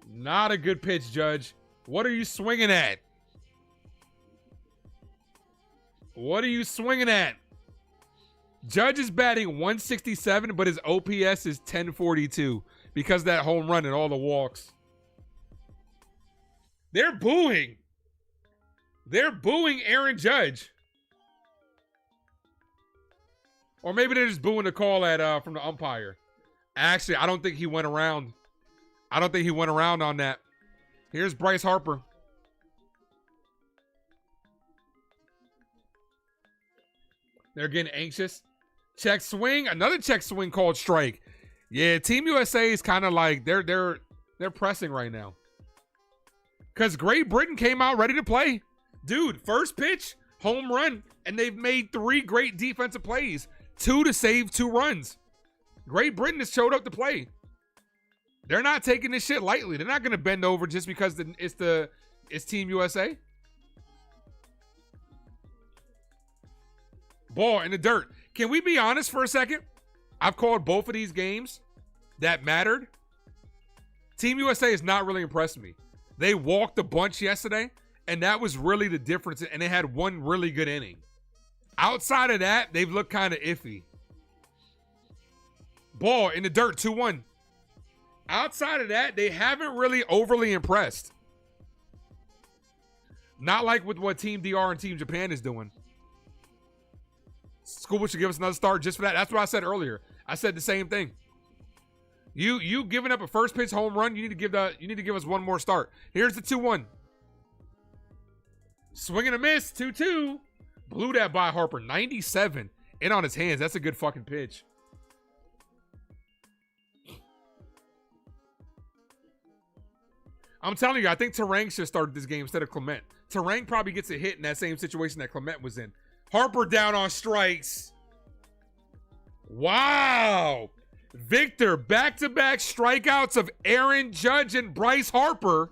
Not a good pitch, Judge. What are you swinging at? What are you swinging at? Judge is batting 167, but his OPS is 1042 because of that home run and all the walks. They're booing. They're booing Aaron Judge. Or maybe they're just booing the call at from the umpire. Actually, I don't think he went around. I don't think he went around on that. Here's Bryce Harper. They're getting anxious. Check swing. Another check swing called strike. Yeah, Team USA is kind of like they're pressing right now. Because Great Britain came out ready to play. Dude, first pitch, home run, and they've made 3 great defensive plays. 2 to save 2 runs. Great Britain has showed up to play. They're not taking this shit lightly. They're not going to bend over just because it's Team USA. Ball in the dirt. Can we be honest for a second? I've called both of these games that mattered. Team USA has not really impressed me. They walked a bunch yesterday, and that was really the difference, and they had one really good inning. Outside of that, they've looked kind of iffy. Ball in the dirt, 2-1. Outside of that, they haven't really overly impressed. Not like with what Team DR and Team Japan is doing. School should give us another start just for that. That's what I said earlier. I said the same thing. You giving up a first pitch home run, you need to give us one more start. Here's the 2-1. Swing and a miss, 2-2. Blew that by Harper, 97. In on his hands. That's a good fucking pitch. I'm telling you, I think Terang should have started this game instead of Clement. Terang probably gets a hit in that same situation that Clement was in. Harper down on strikes. Wow. Victor, back-to-back strikeouts of Aaron Judge and Bryce Harper.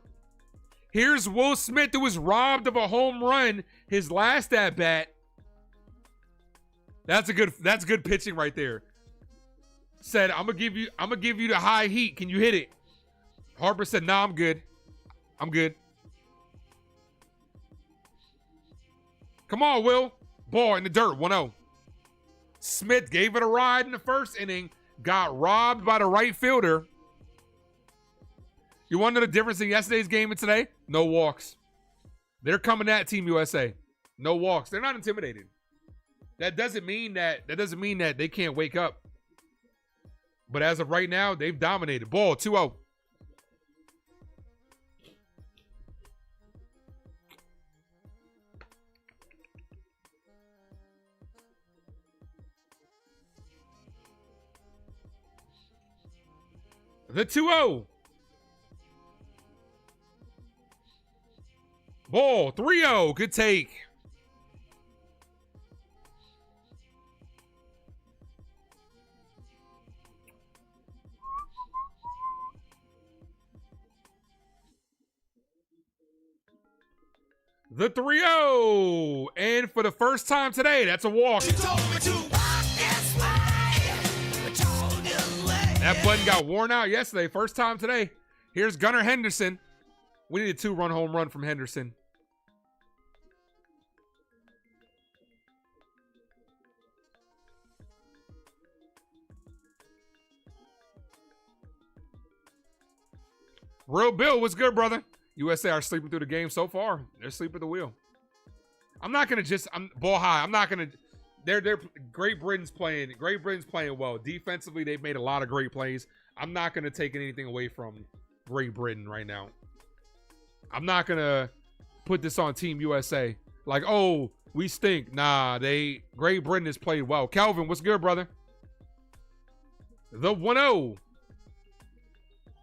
Here's Will Smith, who was robbed of a home run his last at-bat. That's good pitching right there. Said, I'm gonna give you the high heat. Can you hit it? Harper said, nah, I'm good. I'm good. Come on, Will. Ball in the dirt, 1-0. Smith gave it a ride in the first inning. Got robbed by the right fielder. You want to know the difference in yesterday's game and today? No walks. They're coming at Team USA. No walks. They're not intimidated. That doesn't mean that they can't wake up. But as of right now, they've dominated. Ball, 2-0. The 2-0. Ball, 3-0. Good take. The 3-0. And for the first time today, that's a walk. That button got worn out yesterday. First time today. Here's Gunnar Henderson. We need a 2-run home run from Henderson. Real Bill, what's good, brother? USA are sleeping through the game so far. They're sleeping at the wheel. I'm ball high. I'm not gonna. They're Great Britain's playing. Great Britain's playing well. Defensively, they've made a lot of great plays. I'm not gonna take anything away from Great Britain right now. I'm not gonna put this on Team USA. Like, oh, we stink. Nah, Great Britain has played well. Calvin, what's good, brother? The 1-0.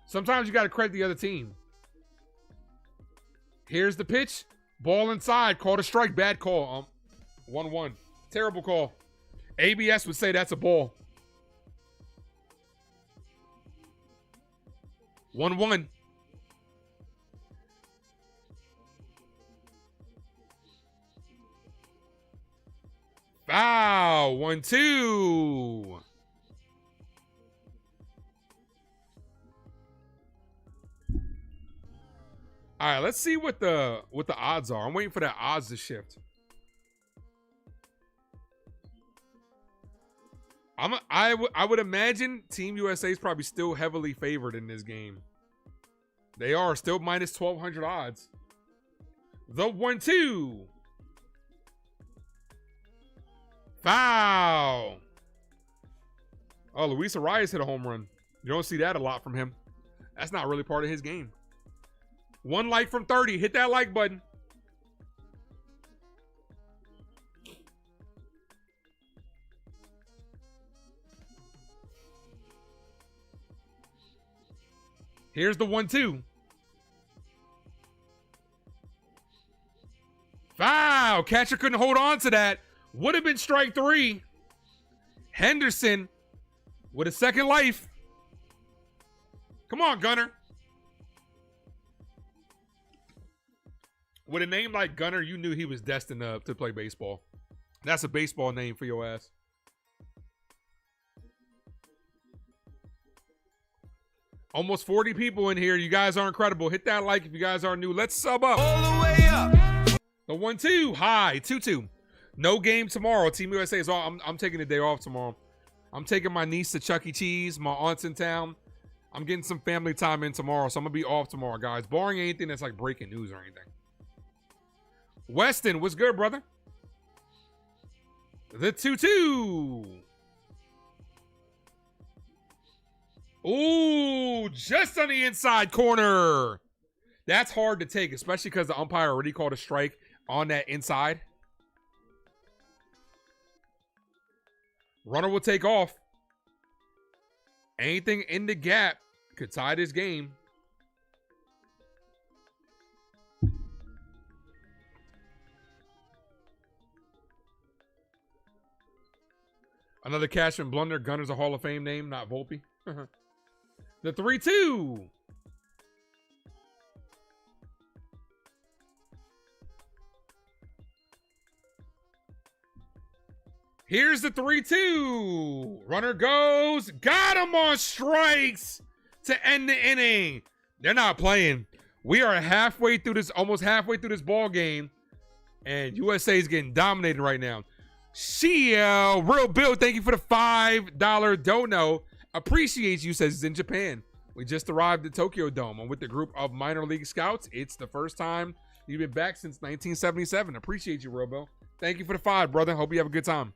Sometimes you got to credit the other team. Here's the pitch. Ball inside. Called a strike. Bad call. 1-1. Terrible call. ABS would say that's a ball. 1-1. Foul. 1-2. All right, let's see what the odds are. I'm waiting for that odds to shift. I would imagine Team USA is probably still heavily favored in this game. They are still minus 1,200 odds. The 1-2. Foul. Oh, Luis Arias hit a home run. You don't see that a lot from him. That's not really part of his game. 1 like from 30. Hit that like button. Here's the 1-2. Foul. Catcher couldn't hold on to that. Would have been strike 3. Henderson with a second life. Come on, Gunner. With a name like Gunner, you knew he was destined to play baseball. That's a baseball name for your ass. Almost 40 people in here. You guys are incredible. Hit that like if you guys are new. Let's sub up. All the way up. The 1-2. Hi. 2-2. No game tomorrow. Team USA is all. I'm taking the day off tomorrow. I'm taking my niece to Chuck E. Cheese. My aunt's in town. I'm getting some family time in tomorrow, so I'm going to be off tomorrow, guys. Barring anything that's like breaking news or anything. Weston, what's good, brother? The 2-2. Ooh, just on the inside corner. That's hard to take, especially because the umpire already called a strike on that inside. Runner will take off. Anything in the gap could tie this game. Another Cashman blunder. Gunner's a Hall of Fame name, not Volpe. The 3-2. Here's the 3-2. Runner goes. Got him on strikes to end the inning. They're not playing. We are halfway through this, almost halfway through this ball game, and USA is getting dominated right now. Chyeaaa, Real Bill, thank you for the $5 dono. Appreciate you, says he's in Japan. We just arrived at Tokyo Dome. I'm with the group of minor league scouts. It's the first time you've been back since 1977. Appreciate you, Real Bill. Thank you for the 5, brother. Hope you have a good time.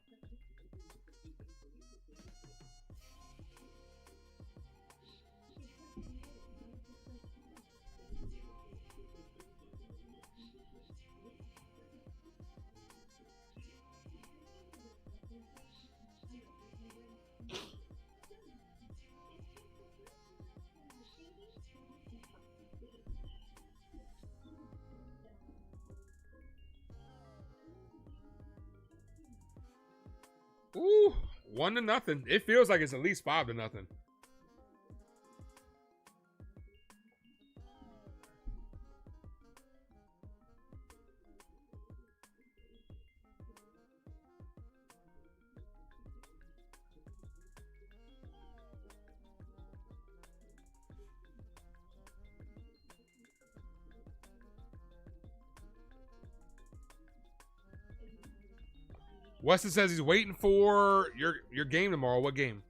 Ooh, 1-0. It feels like it's at least 5-0. Weston says he's waiting for your game tomorrow. What game?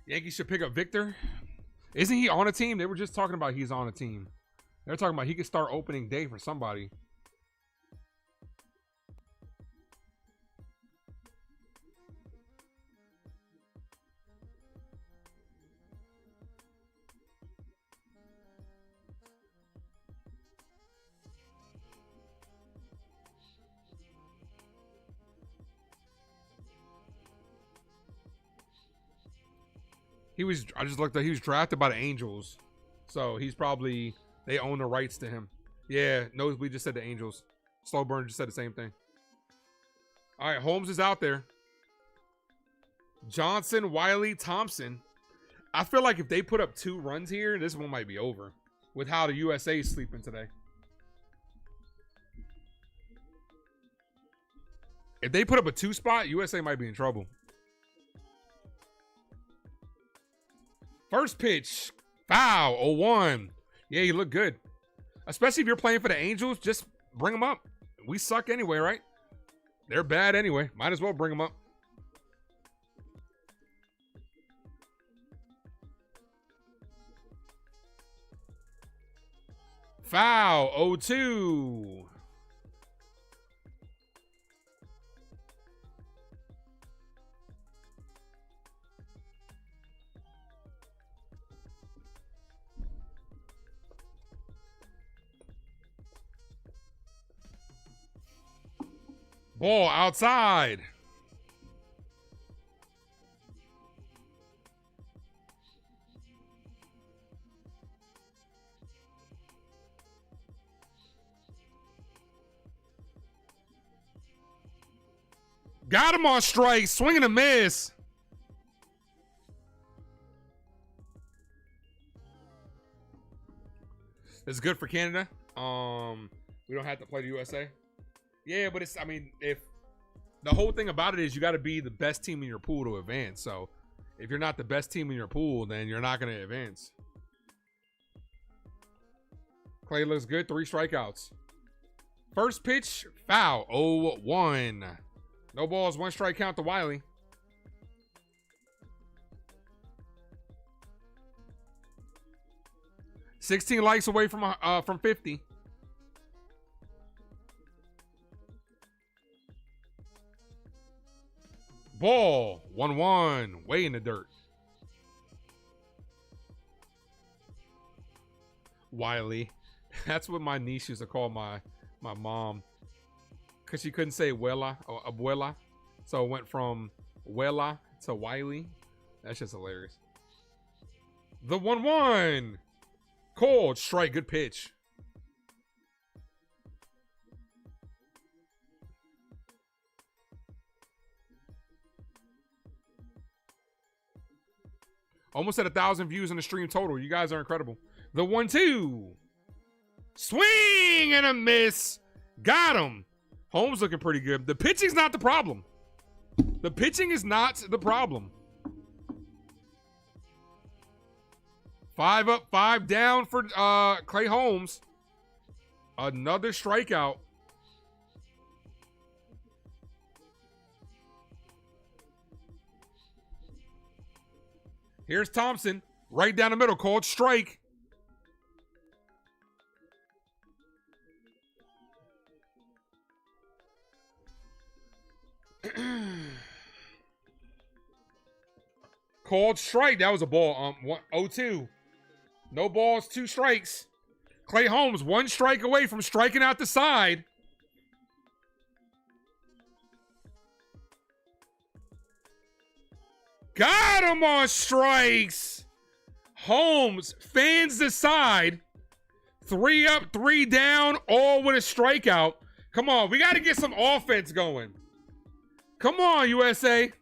Yankees should pick up Victor. Isn't he on a team? They were just talking about he's on a team. They're talking about he could start opening day for somebody. I just looked at, he was drafted by the Angels. So he's probably, they own the rights to him. Yeah, Nosebleed just said the Angels. Slow Burn just said the same thing. All right, Holmes is out there. Johnson, Wiley, Thompson. I feel like if they put up 2 runs here, this one might be over with how the USA is sleeping today. If they put up a 2 spot, USA might be in trouble. First pitch, foul, 0-1. Yeah, you look good. Especially if you're playing for the Angels, just bring them up. We suck anyway, right? They're bad anyway. Might as well bring them up. Foul, 0-2. Ball outside. Got him on strike. Swing and a miss. It's good for Canada. We don't have to play the USA. Yeah, but it's, I mean, if the whole thing about it is you got to be the best team in your pool to advance. So if you're not the best team in your pool, then you're not going to advance. Clay looks good. 3 strikeouts. First pitch, foul. 0-1. No balls, 1 strike count to Wiley. $16 likes away from 50. Ball, 1-1, way in the dirt. Wiley. That's what my niece used to call my mom. Because she couldn't say Wella or Abuela. So it went from Wella to Wiley. That's just hilarious. The 1-1. Cold strike, good pitch. Almost at 1,000 views in the stream total. You guys are incredible. The 1-2. Swing and a miss. Got him. Holmes looking pretty good. The pitching's not the problem. The pitching is not the problem. 5 up, 5 down for Clay Holmes. Another strikeout. Here's Thompson. Right down the middle. Called strike. Called strike. That was a ball. 0-2. No balls, 2 strikes. Clay Holmes 1 strike away from striking out the side. Got him on strikes. Holmes fans the side. 3 up, 3 down, all with a strikeout. Come on, we got to get some offense going. Come on, USA.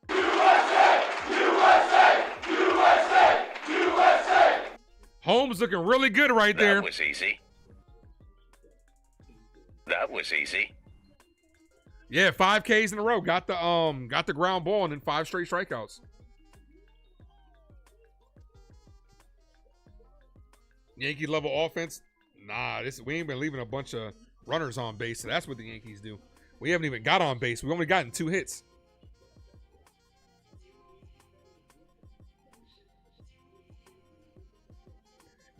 USA, USA, USA, USA. Holmes looking really good right there. That was easy. That was easy. Yeah, 5 Ks in a row. Got the ground ball and then 5 straight strikeouts. Yankee level offense. Nah, we ain't been leaving a bunch of runners on base. So that's what the Yankees do. We haven't even got on base. We've only gotten 2 hits.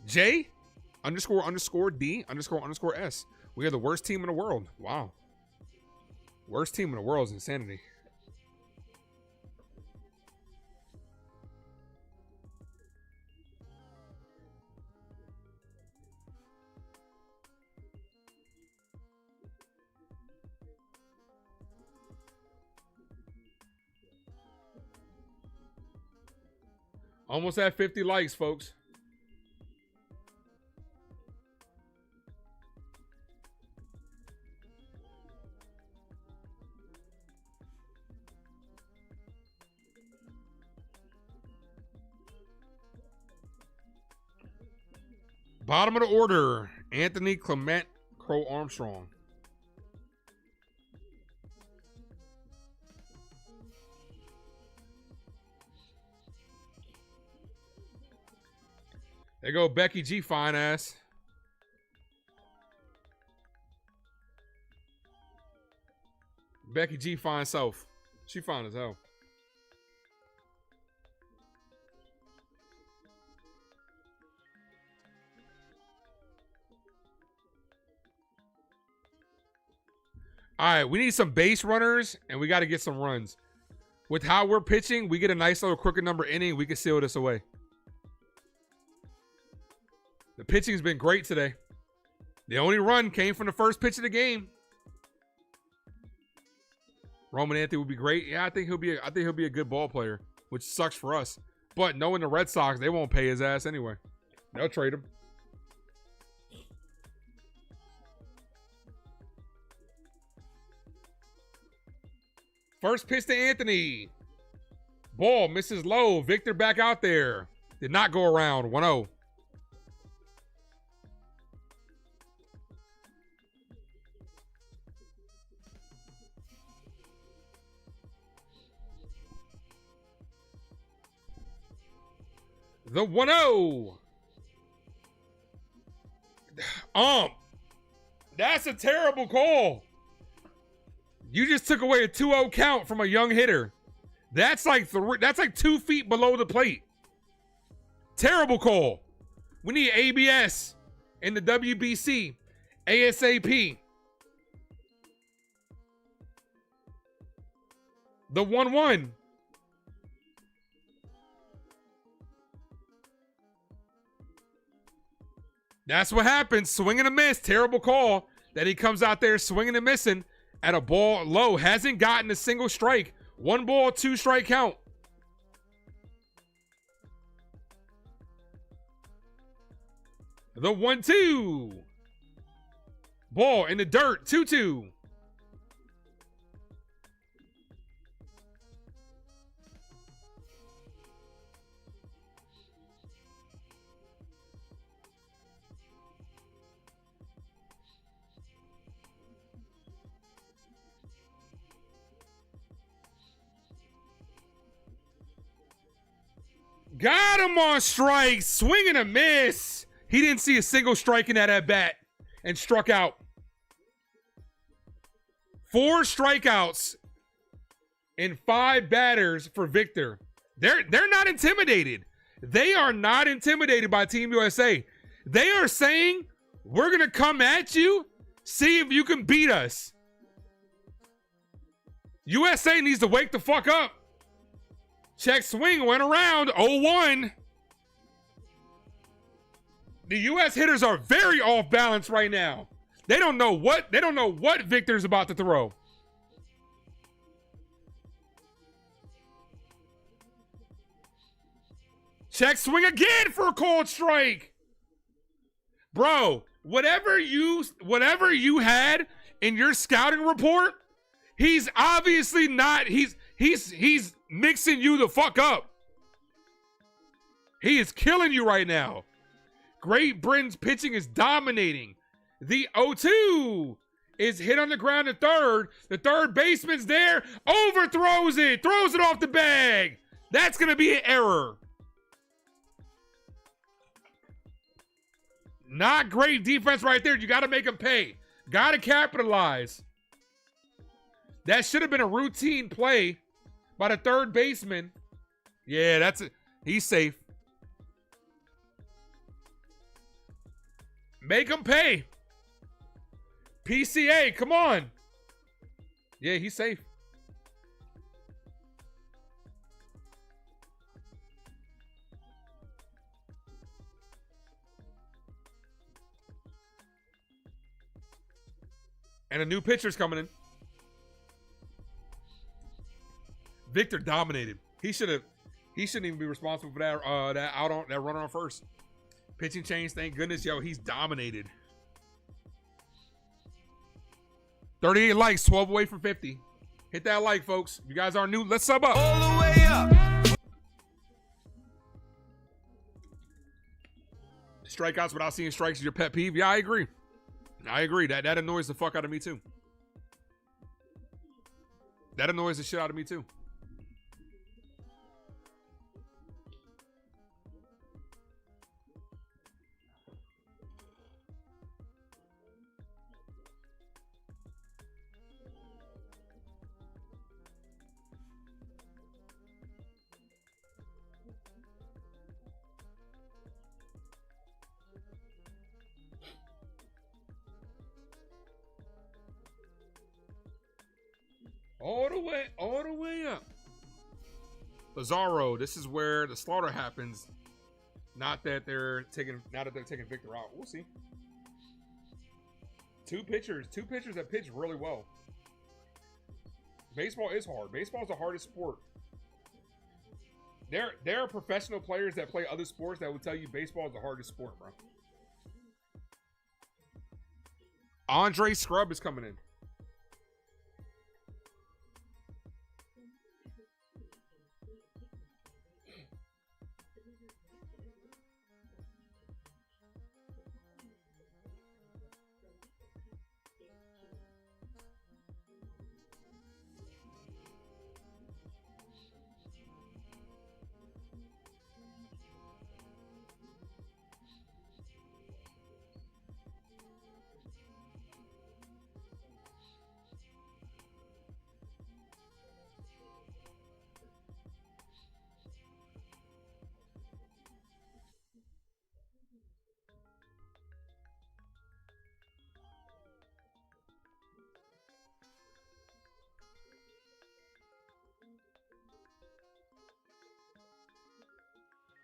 J __D _ S. We are the worst team in the world. Wow. Worst team in the world is insanity. Almost at 50 likes, folks. Bottom of the order, Anthony Clement, Crow Armstrong. There go Becky G, fine ass. Becky G, fine self. She fine as hell. All right, we need some base runners, and we got to get some runs. With how we're pitching, we get a nice little crooked number inning, we can seal this away. The pitching's been great today. The only run came from the first pitch of the game. Roman Anthony would be great. Yeah, I think he'll be a good ball player, which sucks for us. But knowing the Red Sox, they won't pay his ass anyway. They'll trade him. First pitch to Anthony. Ball misses low. Victor back out there. Did not go around. 1-0. The 1-0. That's a terrible call. You just took away a 2-0 count from a young hitter. That's like 2 feet below the plate. Terrible call. We need ABS in the WBC ASAP. The 1-1. That's what happens. Swing and a miss. Terrible call that he comes out there swinging and missing at a ball low. Hasn't gotten a single strike. 1 ball, 2 strike count. The 1-2. Ball in the dirt. 2-2. Got him on strike. Swing and a miss. He didn't see a single strike in that at bat and struck out. 4 strikeouts in 5 batters for Victor. They're not intimidated. They are not intimidated by Team USA. They are saying, we're going to come at you, see if you can beat us. USA needs to wake the fuck up. Check swing, went around, 0-1. The U.S. hitters are very off balance right now. They don't know what Victor's about to throw. Check swing again for a cold strike. Bro, whatever you had in your scouting report, he's obviously not, he's mixing you the fuck up. He is killing you right now. Great Britain's pitching is dominating. The 0-2 is hit on the ground at third. The third baseman's there, overthrows it, throws it off the bag. That's going to be an error. Not great defense right there. You got to make him pay. Got to capitalize. That should have been a routine play by the third baseman. Yeah, that's it. He's safe. Make him pay. PCA, come on. Yeah, he's safe. And a new pitcher's coming in. Victor dominated. He shouldn't even be responsible for that runner on first. Pitching change, thank goodness, yo, he's dominated. 38 likes, 12 away from 50. Hit that like, folks. If you guys are new, let's sub up. All the way up. Strikeouts without seeing strikes is your pet peeve. Yeah, I agree. I agree. That annoys the fuck out of me too. That annoys the shit out of me too. All the way up. Lazaro, this is where the slaughter happens. Not that they're taking Victor out. We'll see. Two pitchers that pitch really well. Baseball is hard. Baseball is the hardest sport. There are professional players that play other sports that will tell you baseball is the hardest sport, bro. Andre Scrub is coming in.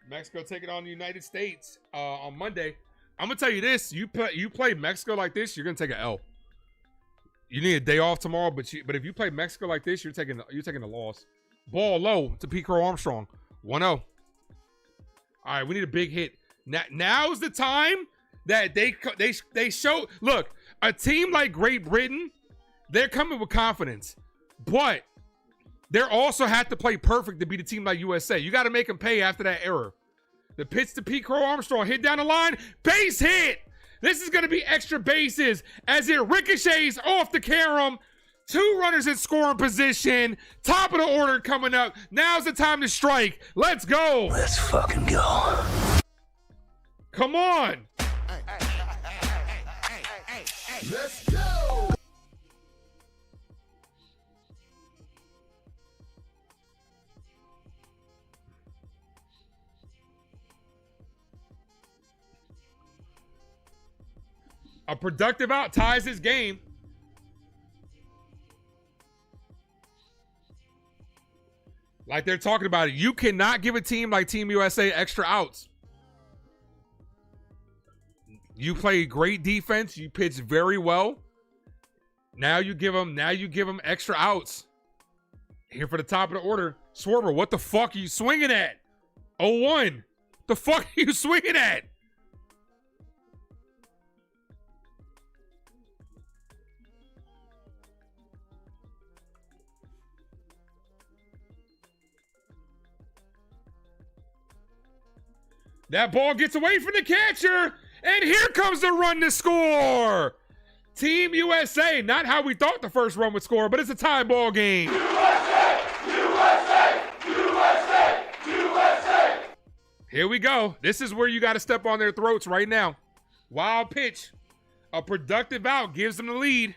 Mexico taking on the United States on Monday. I'm gonna tell you this: you play Mexico like this, you're gonna take an L. You need a day off tomorrow, but if you play Mexico like this, you're taking the loss. Ball low to Pete Crow Armstrong, 1-0. All right, we need a big hit. Now's the time that they show. Look, a team like Great Britain, they're coming with confidence, but they also have to play perfect to beat a team like USA. You got to make them pay after that error. The pitch to Pete Crow Armstrong, hit down the line, base hit. This is going to be extra bases as it ricochets off the carom. 2 runners in scoring position. Top of the order coming up. Now's the time to strike. Let's go. Let's fucking go. Come on. Let's go. A productive out ties this game. Like they're talking about it. You cannot give a team like Team USA extra outs. You play great defense. You pitch very well. Now you give them extra outs. Here for the top of the order. Schwarber, what the fuck are you swinging at? 0-1. The fuck are you swinging at? That ball gets away from the catcher, and here comes the run to score. Team USA, not how we thought the first run would score, but it's a tie ball game. USA! USA! USA! USA! Here we go. This is where you got to step on their throats right now. Wild pitch. A productive out gives them the lead.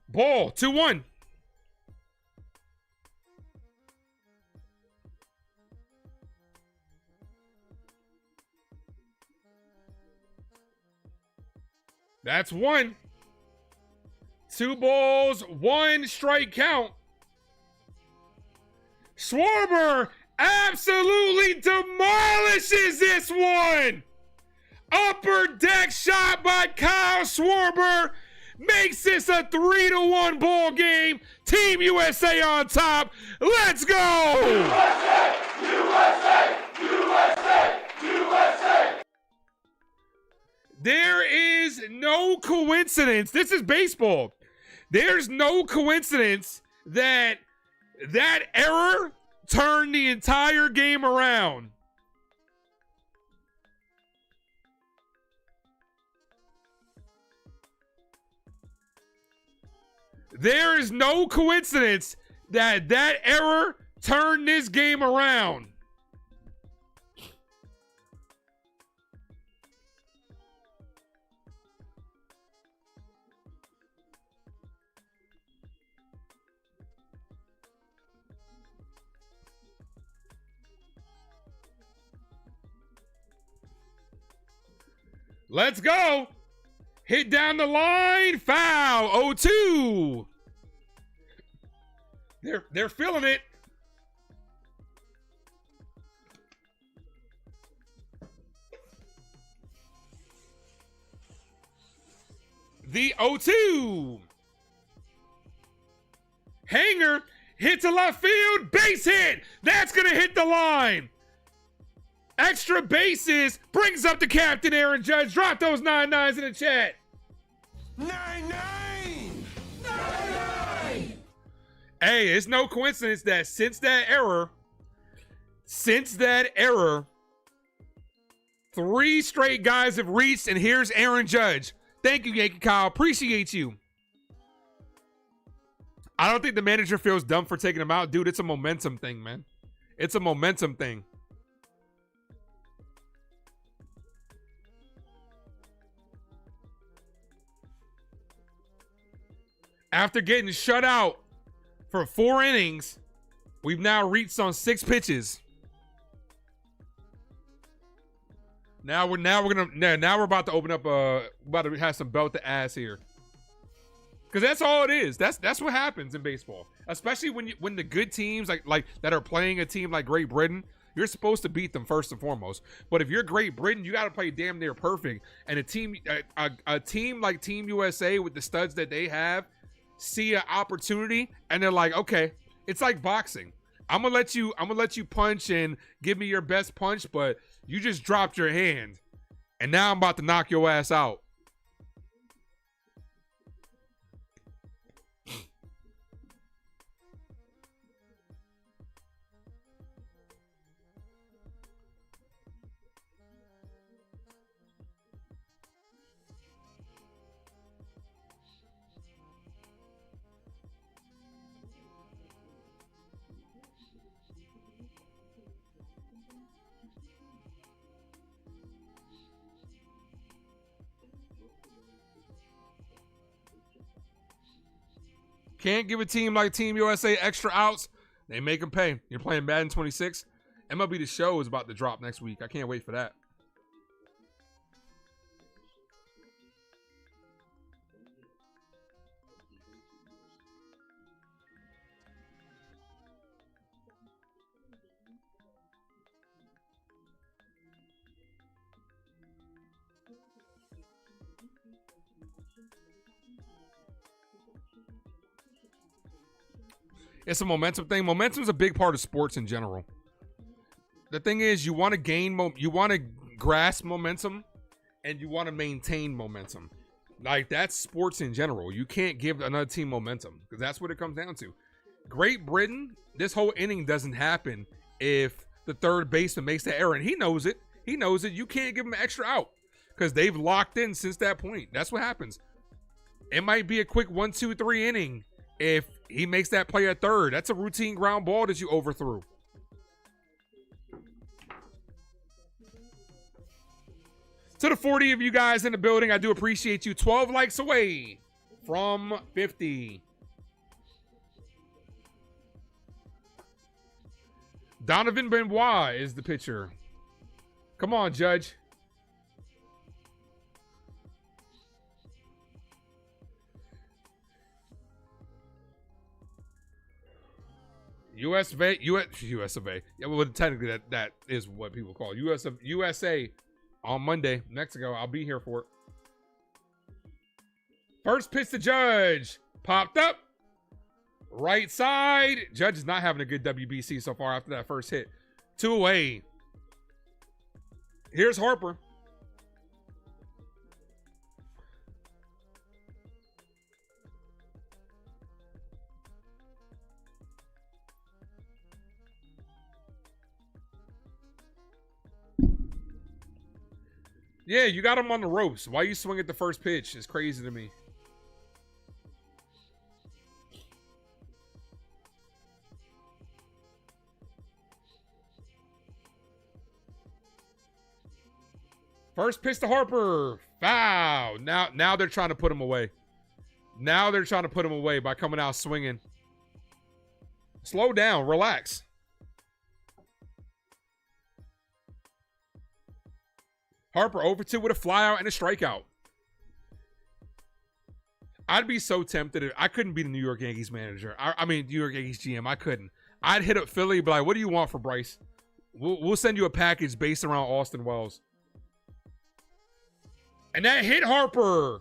Ball, 2-1. That's 1. 2 balls, 1 strike count. Schwarber absolutely demolishes this one. Upper deck shot by Kyle Schwarber makes this a 3-1 ball game. Team USA on top. Let's go! USA! USA! USA! USA! There is no coincidence. This is baseball. There's no coincidence that error turned the entire game around. There is no coincidence that error turned this game around. Let's go. Hit down the line. Foul. 0-2. They're feeling it. The 0-2. Hanger hits a left field. Base hit. That's going to hit the line. Extra bases brings up the captain, Aaron Judge. Drop those 9-9s in the chat. 9-9. Hey, it's no coincidence that since that error, 3 straight guys have reached, and here's Aaron Judge. Thank you, Yankee Kyle. Appreciate you. I don't think the manager feels dumb for taking him out. Dude, it's a momentum thing, man. It's a momentum thing. After getting shut out for 4 innings, we've now reached on 6 pitches. Now we're about to open up about to have some belt to ass here. Cause that's all it is. That's what happens in baseball. Especially when the good teams like that are playing a team like Great Britain, you're supposed to beat them first and foremost. But if you're Great Britain, you gotta play damn near perfect. And a team like Team USA with the studs that they have see an opportunity and they're like, okay, it's like boxing. I'm gonna let you punch and give me your best punch, but you just dropped your hand, and now I'm about to knock your ass out. Can't give a team like Team USA extra outs. They make them pay. You're playing Madden 26. MLB The Show is about to drop next week. I can't wait for that. It's a momentum thing. Momentum is a big part of sports in general. The thing is, you want to you want to grasp momentum, and you want to maintain momentum. Like, that's sports in general. You can't give another team momentum because that's what it comes down to. Great Britain, this whole inning doesn't happen if the third baseman makes the error, and he knows it. He knows it. You can't give him an extra out because they've locked in since that point. That's what happens. It might be a quick 1-2-3 inning. If he makes that play at third, that's a routine ground ball that you overthrew. To the 40 of you guys in the building, I do appreciate you. 12 likes away from 50. Donovan Benoit is the pitcher. Come on, Judge. US of A. Yeah, well, technically that is what people call USA on Monday. Mexico. I'll be here for it. First pitch to Judge. Popped up. Right side. Judge is not having a good WBC so far after that first hit. 2 away. Here's Harper. Yeah, you got him on the ropes. Why you swing at the first pitch? It's crazy to me. First pitch to Harper. Foul. Now they're trying to put him away. Now they're trying to put him away by coming out swinging. Slow down. Relax. Harper over 2 with a flyout and a strikeout. I'd be so tempted. I couldn't be the New York Yankees manager. I mean, New York Yankees GM. I couldn't. I'd hit up Philly, be like, what do you want for Bryce? We'll send you a package based around Austin Wells. And that hit Harper.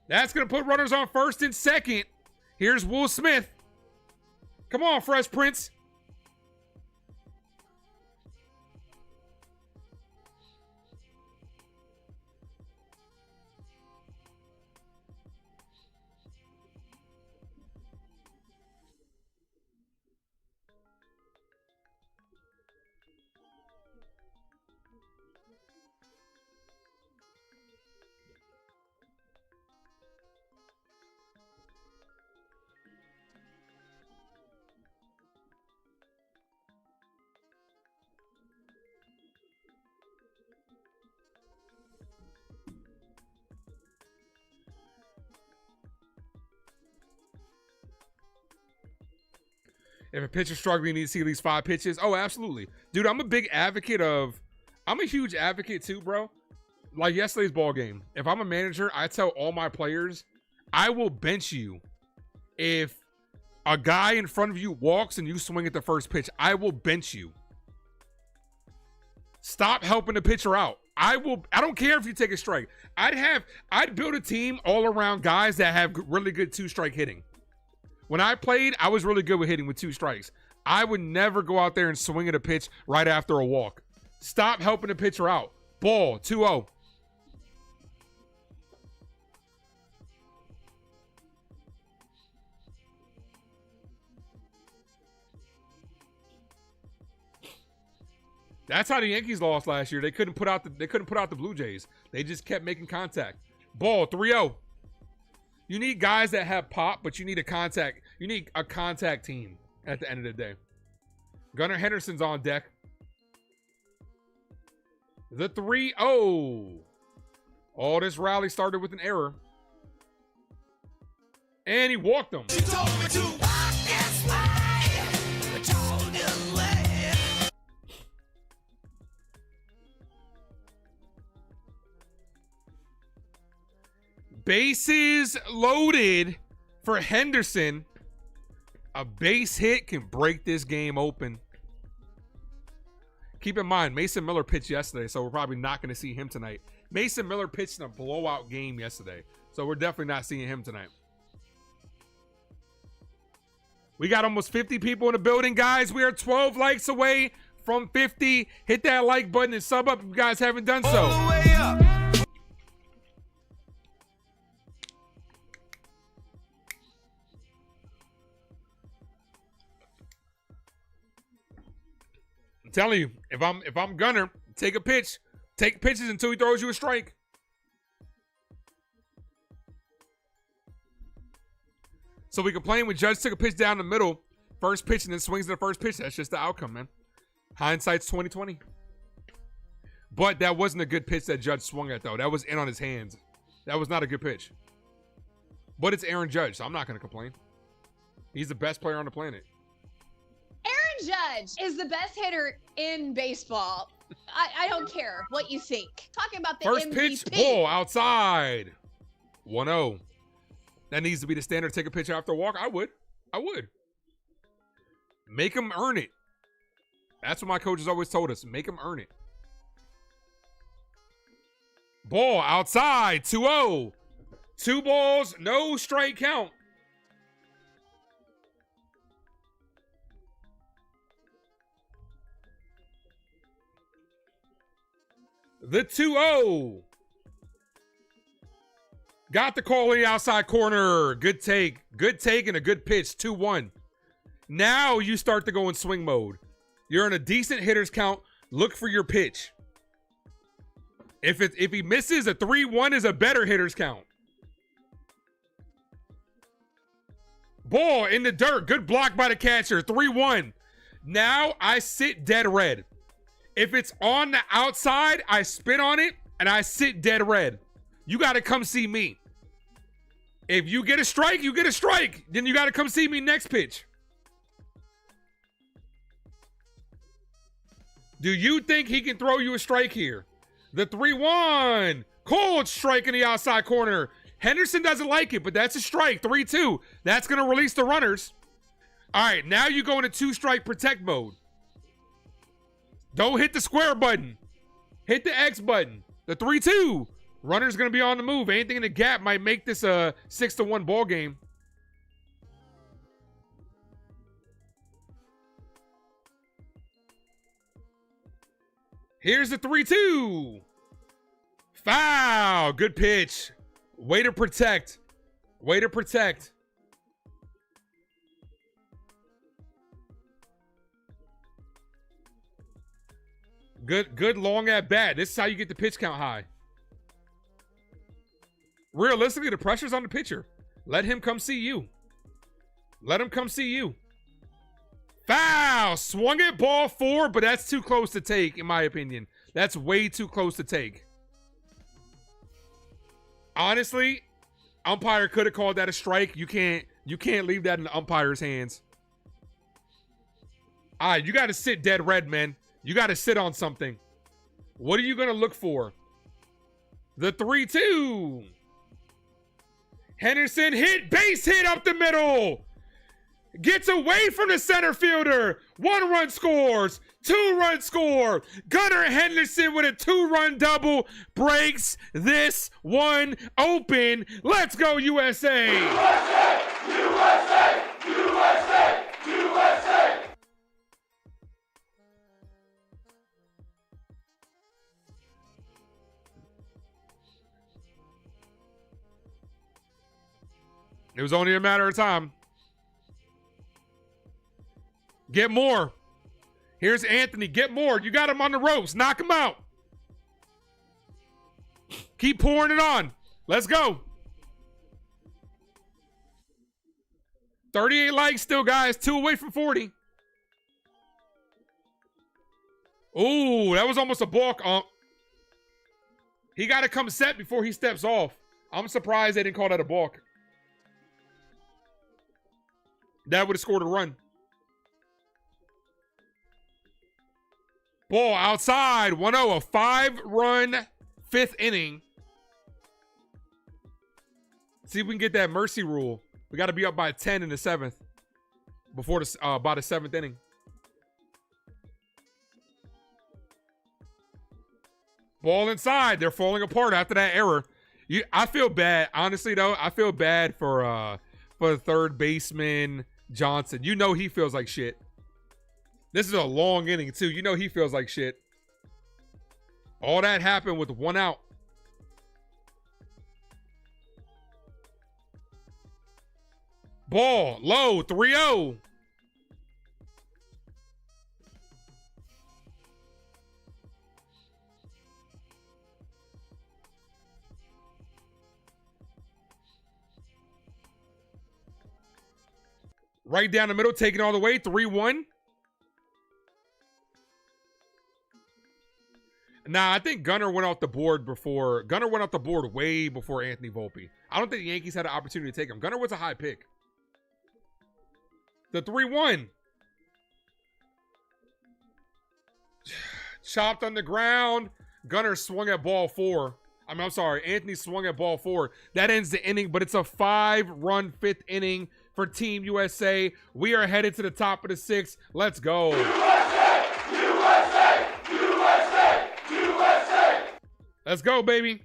That's going to put runners on first and second. Here's Will Smith. Come on, Fresh Prince. If a pitcher's struggling, you need to see at least 5 pitches. Oh, absolutely. Dude, I'm a big advocate of... I'm a huge advocate too, bro. Like yesterday's ball game. If I'm a manager, I tell all my players, I will bench you if a guy in front of you walks and you swing at the first pitch. I will bench you. Stop helping the pitcher out. I don't care if you take a strike. I'd build a team all around guys that have really good 2-strike hitting. When I played, I was really good with hitting with 2 strikes. I would never go out there and swing at a pitch right after a walk. Stop helping the pitcher out. Ball, 2-0. That's how the Yankees lost last year. They couldn't put out the Blue Jays. They just kept making contact. Ball, 3-0. You need guys that have pop, but you need a contact. You need a contact team at the end of the day. Gunnar Henderson's on deck. The 3-0. Oh, this rally started with an error. And he walked him. She told me to walk this way. I told you way. Bases loaded for Henderson. A base hit can break this game open. Keep in mind, Mason Miller pitched yesterday, so we're probably not going to see him tonight. Mason Miller pitched in a blowout game yesterday, so we're definitely not seeing him tonight. We got almost 50 people in the building, guys. We are 12 likes away from 50. Hit that like button and sub up if you guys haven't done so. All the way up. I'm telling you, if I'm Gunner, take a pitch. Take pitches until he throws you a strike. So we complain when Judge took a pitch down the middle, first pitch, and then swings to the first pitch. That's just the outcome, man. Hindsight's 20/20. But that wasn't a good pitch that Judge swung at, though. That was in on his hands. That was not a good pitch. But it's Aaron Judge, so I'm not going to complain. He's the best player on the planet. Aaron Judge is the best hitter in baseball. I don't care what you think. Talking about the first MVP. Pitch, ball outside. 1-0. That needs to be the standard. Take a pitch after a walk. I would. Make him earn it. That's what my coaches always told us. Make him earn it. Ball outside. 2-0. 2 balls, no strike count. The 2-0. Got the call in the outside corner. Good take. Good take and a good pitch. 2-1. Now you start to go in swing mode. You're in a decent hitter's count. Look for your pitch. If he misses, a 3-1 is a better hitter's count. Ball in the dirt. Good block by the catcher. 3-1. Now I sit dead red. If it's on the outside, I spit on it and I sit dead red. You got to come see me. If you get a strike, you get a strike. Then you got to come see me next pitch. Do you think he can throw you a strike here? The 3-1. Cold strike in the outside corner. Henderson doesn't like it, but that's a strike. 3-2. That's going to release the runners. All right, now you go into 2-strike protect mode. Don't hit the square button. Hit the X button. The 3-2. Runner's going to be on the move. Anything in the gap might make this a 6-1 ball game. Here's the 3-2. Foul. Good pitch. Way to protect. Way to protect. Good long at bat. This is how you get the pitch count high. Realistically, the pressure's on the pitcher. Let him come see you. Let him come see you. Foul. Swung at ball 4, but that's too close to take, in my opinion. That's way too close to take. Honestly, umpire could have called that a strike. You can't leave that in the umpire's hands. All right, you got to sit dead red, man. You got to sit on something. What are you going to look for? The 3-2. Henderson hit, base hit up the middle. Gets away from the center fielder. 1-run scores. 2-run score. Gunnar Henderson with a 2-run double breaks this one open. Let's go, USA. USA! USA! USA! USA! It was only a matter of time. Get more. Here's Anthony. Get more. You got him on the ropes. Knock him out. Keep pouring it on. Let's go. 38 likes still, guys. 2 away from 40. Ooh, that was almost a balk. He got to come set before he steps off. I'm surprised they didn't call that a balk. That would have scored a run. Ball outside. 1-0. A 5-run 5th inning. See if we can get that mercy rule. We got to be up by 10 in the 7th. Before the by the 7th inning. Ball inside. They're falling apart after that error. I feel bad. Honestly, though, I feel bad for the third baseman Johnson. You know he feels like shit. This is a long inning, too. You know he feels like shit. All that happened with 1 out. Ball, low, 3-0. Right down the middle, taking all the way, 3-1. Nah, I think Gunnar went off the board before. Gunnar went off the board way before Anthony Volpe. I don't think the Yankees had an opportunity to take him. Gunnar was a high pick. The 3-1. Chopped on the ground. Gunnar swung at ball 4. I'm sorry. Anthony swung at ball 4. That ends the inning, but it's a 5-run 5th inning for Team USA. We are headed to the top of the 6th. Let's go. USA! USA! USA! USA! Let's go, baby.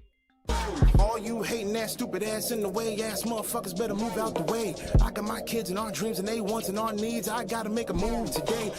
All you hating that stupid ass in the way ass motherfuckers better move out the way. I got my kids and our dreams and they wants and our needs. I gotta make a move today.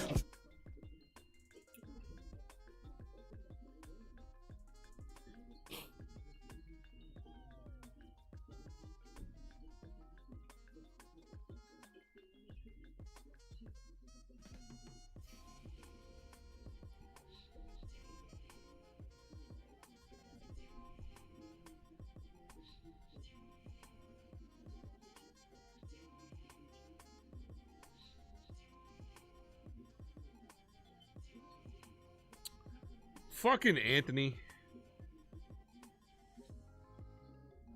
Fucking Anthony.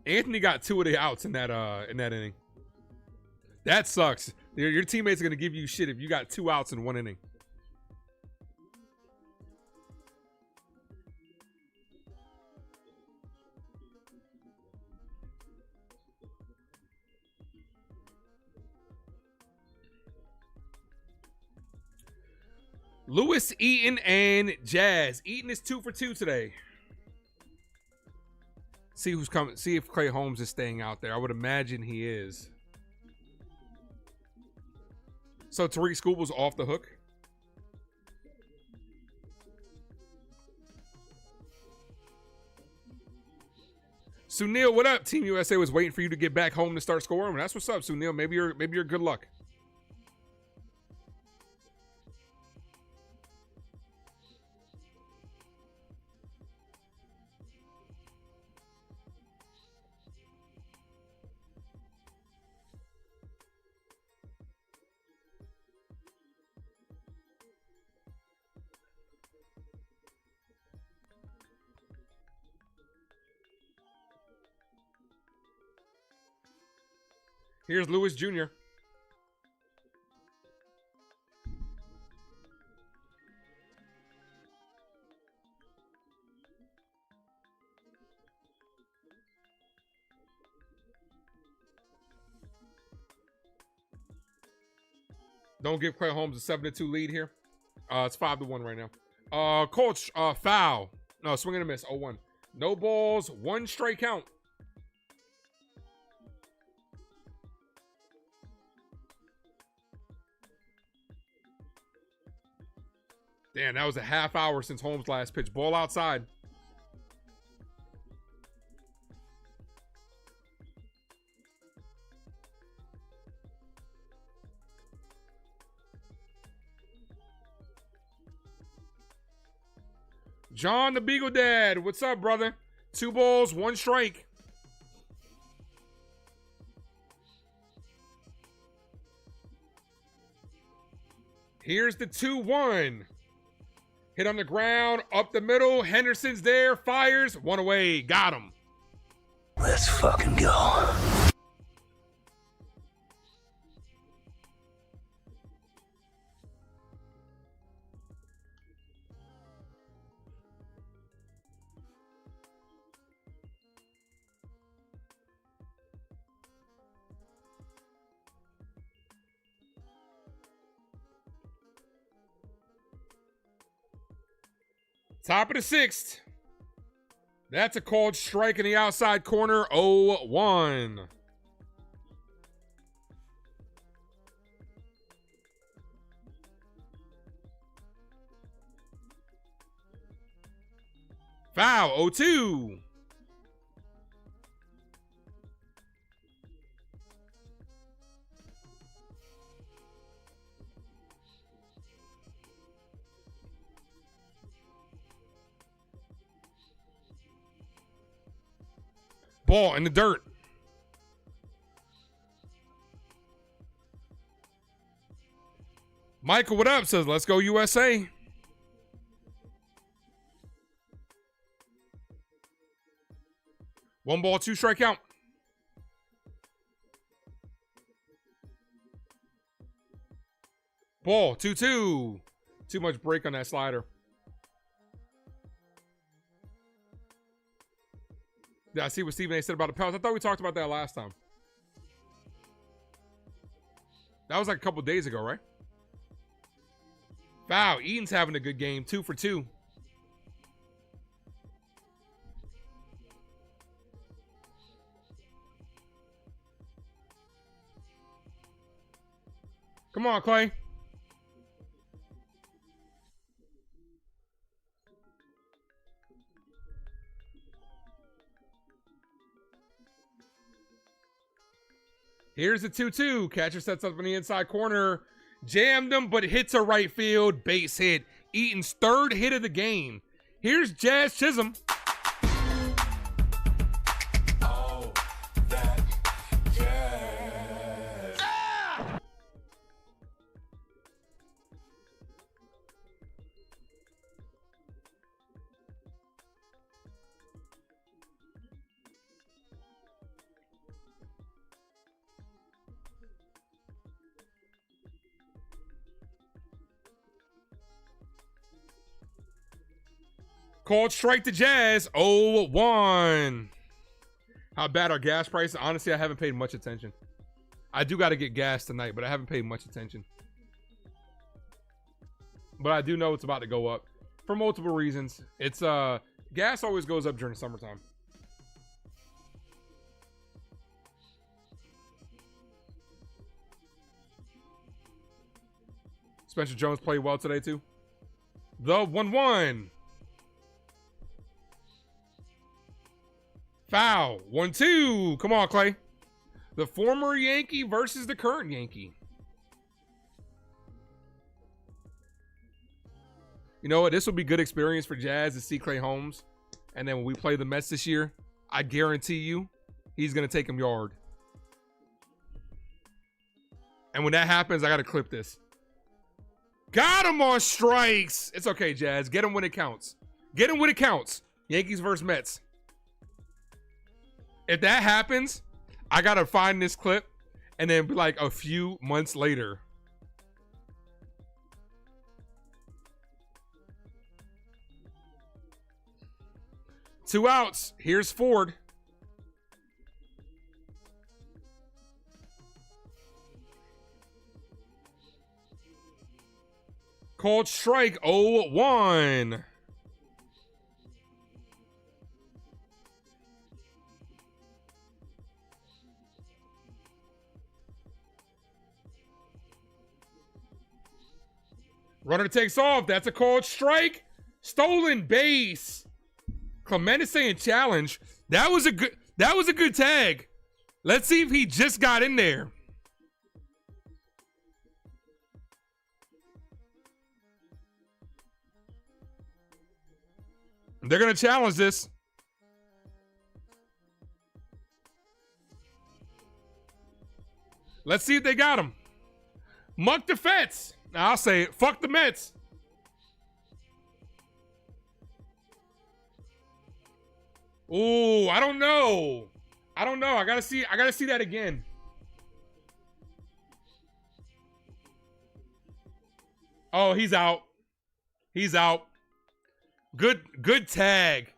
Anthony got 2 of the outs in that inning. That sucks. Your teammates are gonna give you shit if you got 2 outs in 1 inning. Lewis, Eaton, and Jazz. Eaton is 2 for 2 today. See who's coming. See if Clay Holmes is staying out there. I would imagine he is. So Tariq Scooble's off the hook. Sunil, what up? Team USA was waiting for you to get back home to start scoring. Well, that's what's up, Sunil. Maybe you're good luck. Here's Lewis Jr. Don't give Clay Holmes a 7-2 lead here. It's 5-1 right now. Coach, foul. No, swing and a miss. 0-1. No balls, 1 straight count. Damn, that was a half hour since Holmes' last pitch. Ball outside. John the Beagle Dad, what's up, brother? 2 balls, 1 strike. Here's the 2-1. Hit on the ground, up the middle. Henderson's there, fires, 1 away. Got him. Let's fucking go. Top of the 6th. That's a called strike in the outside corner. 0-1. Foul. 0-2. Ball in the dirt. Michael, what up? Says, let's go USA. One ball, 2 strike count. Ball, 2-2. Too much break on that slider. Yeah, I see what Stephen A said about the Pels. I thought we talked about that last time. That was like a couple days ago, right? Foul. Eaton's having a good game. 2 for 2. Come on, Clay. Here's the 2-2. Catcher sets up in the inside corner. Jammed him, but hits a right field. Base hit. Eaton's 3rd hit of the game. Here's Jazz Chisholm. Oh, that jazz. Ah! Called strike to Jazz. 0-1. How bad are gas prices? Honestly, I haven't paid much attention. I do got to get gas tonight, but I haven't paid much attention. but I do know it's about to go up for multiple reasons. It's gas always goes up during the summertime. Spencer Jones played well today too. The 1-1. Foul. 1-2. Come on, Clay. The former Yankee versus the current Yankee. You know what? This will be good experience for Jazz to see Clay Holmes. And then when we play the Mets this year, I guarantee you he's going to take him yard. And when that happens, I got to clip this. Got him on strikes. It's okay, Jazz. Get him when it counts. Get him when it counts. Yankees versus Mets. If that happens, I got to find this clip and then be like a few months later. Two outs. Here's Ford. Called strike 0-1. Runner takes off. That's a called strike. Stolen base. Clement is saying challenge. That was a good tag. Let's see if he just got in there. They're going to challenge this. Let's see if they got him. Muck the Fets. I'll say it. Fuck the Mets. Ooh, I don't know. I gotta see that again. Oh, he's out. He's out. Good tag.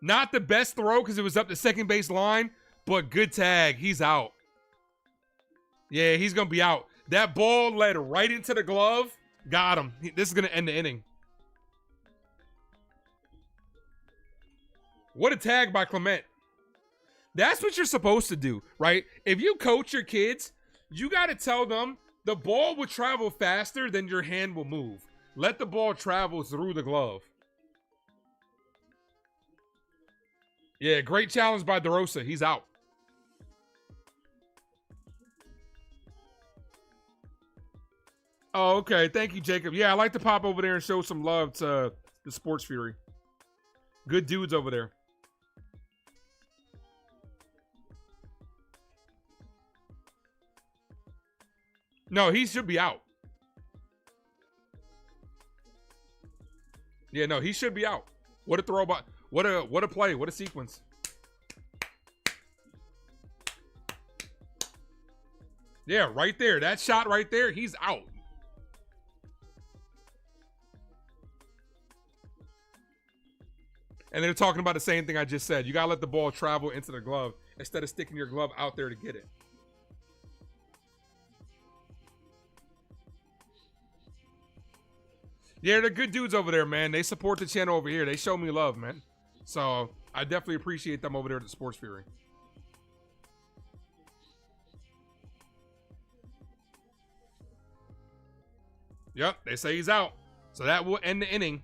Not the best throw because it was up the second base line, but good tag. He's out. Yeah, he's going to be out. That ball led right into the glove. Got him. This is going to end the inning. What a tag by Clement. That's what you're supposed to do, right? If you coach your kids, you got to tell them the ball will travel faster than your hand will move. Let the ball travel through the glove. Yeah, great challenge by DeRosa. He's out. Oh, okay. Thank you, Jacob. Yeah, I like to pop over there and show some love to the Sports Fury. Good dudes over there. No, he should be out. Yeah, no, he should be out. What a throw by... What a play. What a sequence. Yeah, right there. That shot right there, he's out. And they're talking about the same thing I just said. You got to let the ball travel into the glove instead of sticking your glove out there to get it. Yeah, they're good dudes over there, man. They support the channel over here. They show me love, man. So I definitely appreciate them over there at the Sports Fury. Yep, they say he's out. So that will end the inning.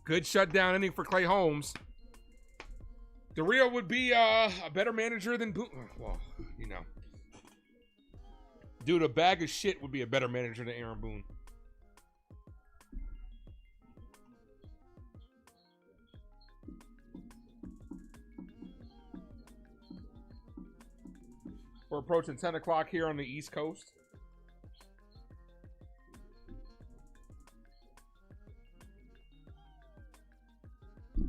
Good shutdown inning for Clay Holmes. DeRio would be a better manager than Boone. Well, you know. Dude, a bag of shit would be a better manager than Aaron Boone. We're approaching 10 o'clock here on the East Coast.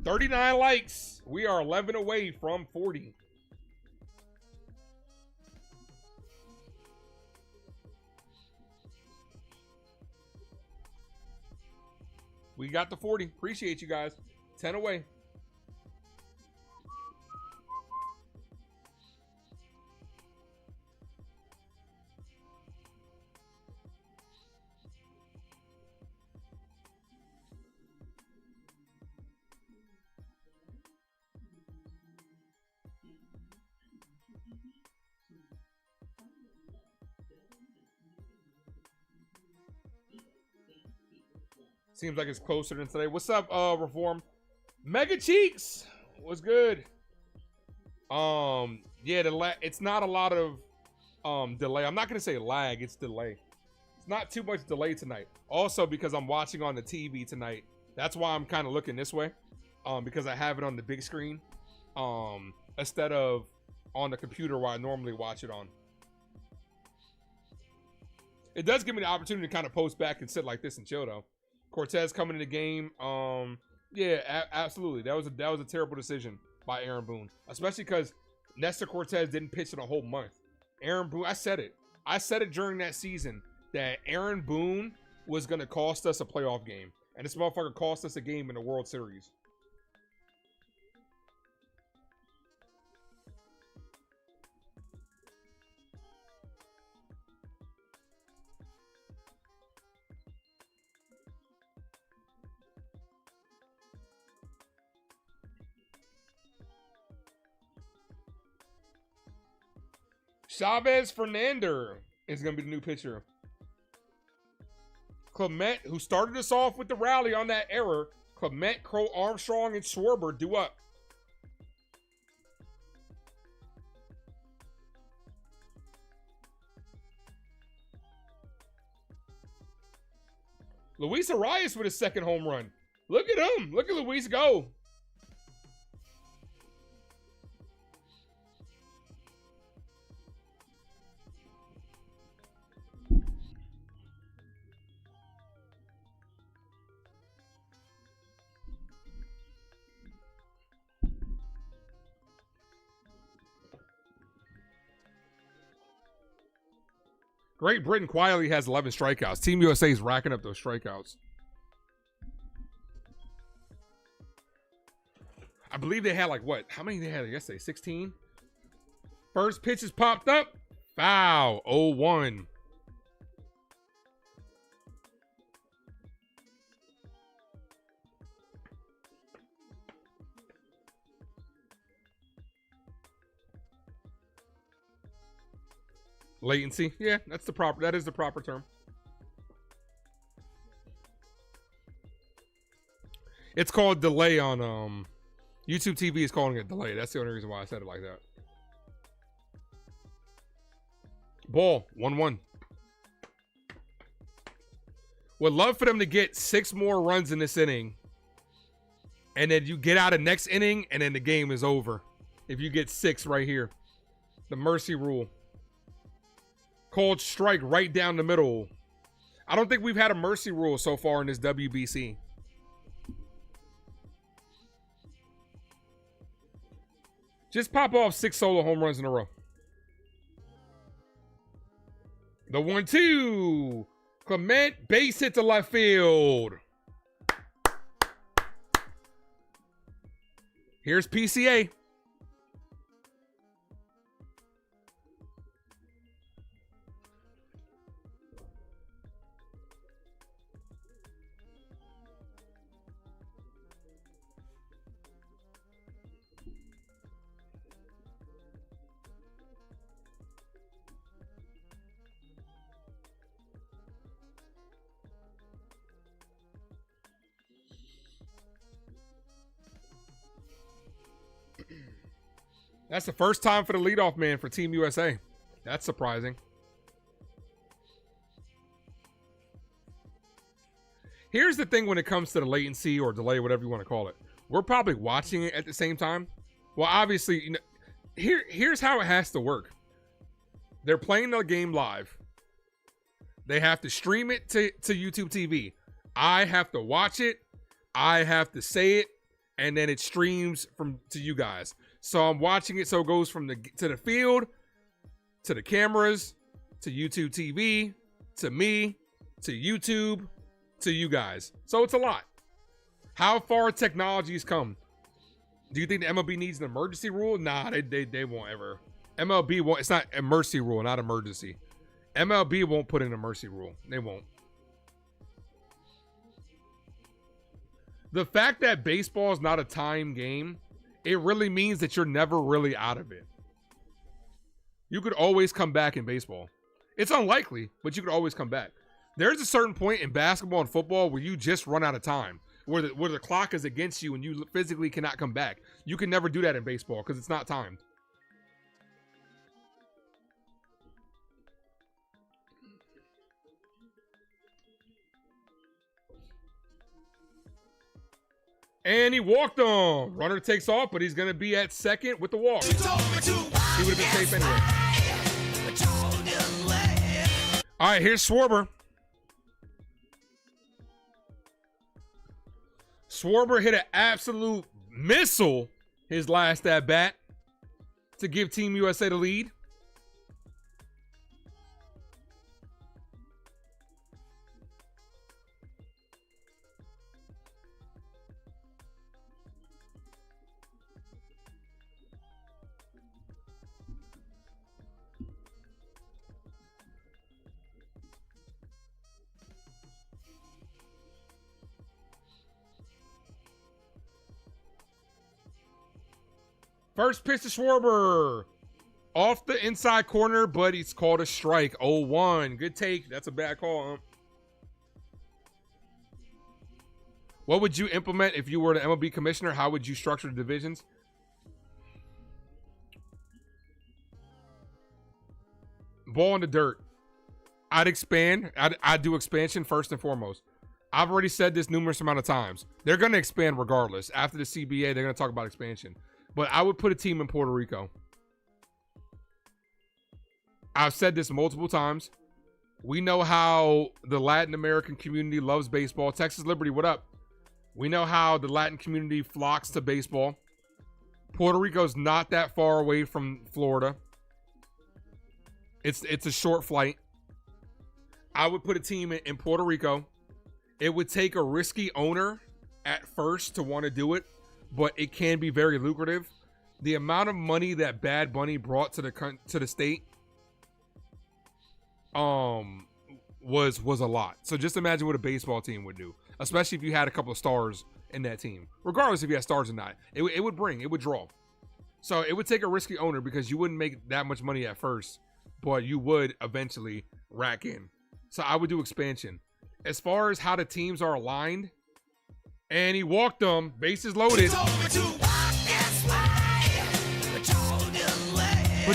$39 likes. We are 11 away from 40. We got the 40. Appreciate you guys. 10 away. Seems like it's closer than today. What's up, Reform? Mega Cheeks, what's good? Yeah, it's not a lot of delay. I'm not gonna say lag, it's delay. It's not too much delay tonight. Also, because I'm watching on the TV tonight, that's why I'm kind of looking this way. Because I have it on the big screen, instead of on the computer where I normally watch it on. It does give me the opportunity to kind of post back and sit like this and chill though. Cortez coming in the game. Yeah, absolutely. That was a terrible decision by Aaron Boone, especially because Nestor Cortez didn't pitch in a whole month. Aaron Boone, I said it during that season that Aaron Boone was gonna cost us a playoff game, and this motherfucker cost us a game in the World Series. Chavez Fernander is going to be the new pitcher. Clement, who started us off with the rally on that error. Clement, Crow, Armstrong, and Schwarber due up. Luis Arias with his second home run. Look at him. Look at Luis go. Great Britain quietly has 11 strikeouts. Team USA is racking up those strikeouts. I believe they had like what? How many they had yesterday? 16? First pitch is popped up. Foul. 0-1. Latency. Yeah, that is the proper term. It's called delay on YouTube TV is calling it delay. That's the only reason why I said it like that. Ball, 1-1. Would love for them to get 6 more runs in this inning. And then you get out of next inning and then the game is over. If you get 6 right here. The mercy rule. Called strike right down the middle. I don't think we've had a mercy rule so far in this WBC. Just pop off 6 solo home runs in a row. The 1-2. Clement, base hit to left field. Here's PCA. That's the first time for the leadoff man for Team USA. That's surprising. Here's the thing when it comes to the latency or delay, whatever you want to call it. We're probably watching it at the same time. Well, obviously, you know, here's how it has to work. They're playing the game live. They have to stream it to YouTube TV. I have to watch it. I have to say it. And then it streams to you guys. So I'm watching it, so it goes from to the field, to the cameras, to YouTube TV, to me, to YouTube, to you guys. So it's a lot. How far technology's come. Do you think the MLB needs an emergency rule? Nah, they won't ever. MLB won't. It's not a mercy rule, not emergency. MLB won't put in a mercy rule. They won't. The fact that baseball is not a time game, it really means that you're never really out of it. You could always come back in baseball. It's unlikely, but you could always come back. There's a certain point in basketball and football where you just run out of time, where the clock is against you and you physically cannot come back. You can never do that in baseball because it's not timed. And he walked on. Runner takes off, but he's going to be at second with the walk. He would have been safe anyway. All right, here's Schwarber. Schwarber hit an absolute missile his last at bat to give Team USA the lead. First pitch to Schwarber. Off the inside corner, but he's called a strike. 0-1. Good take. That's a bad call, huh? What would you implement if you were the MLB commissioner? How would you structure the divisions? Ball in the dirt. I'd expand. I'd do expansion first and foremost. I've already said this numerous amount of times. They're going to expand regardless. After the CBA, they're going to talk about expansion. But I would put a team in Puerto Rico. I've said this multiple times. We know how the Latin American community loves baseball. Texas Liberty, what up? We know how the Latin community flocks to baseball. Puerto Rico's not that far away from Florida. It's a short flight. I would put a team in Puerto Rico. It would take a risky owner at first to want to do it, but it can be very lucrative. The amount of money that Bad Bunny brought to the state was a lot. So just imagine what a baseball team would do, especially if you had a couple of stars in that team. Regardless if you had stars or not, it would draw. So it would take a risky owner because you wouldn't make that much money at first, but you would eventually rack in. So I would do expansion. As far as how the teams are aligned, and he walked them, bases loaded. Put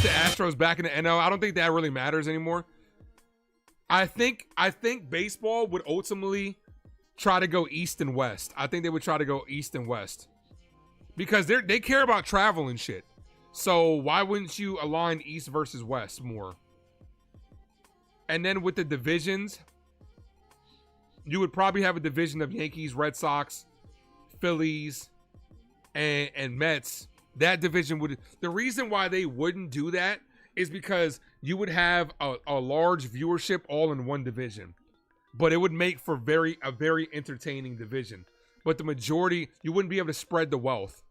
the Astros back in the NL. I don't think that really matters anymore. I think baseball would ultimately try to go east and west. I think they would try to go east and west because they care about travel and shit. So why wouldn't you align east versus west more? And then with the divisions, you would probably have a division of Yankees, Red Sox, Phillies, and Mets. That division would... The reason why they wouldn't do that is because you would have a large viewership all in one division. But it would make for a very entertaining division. But the majority, you wouldn't be able to spread the wealth.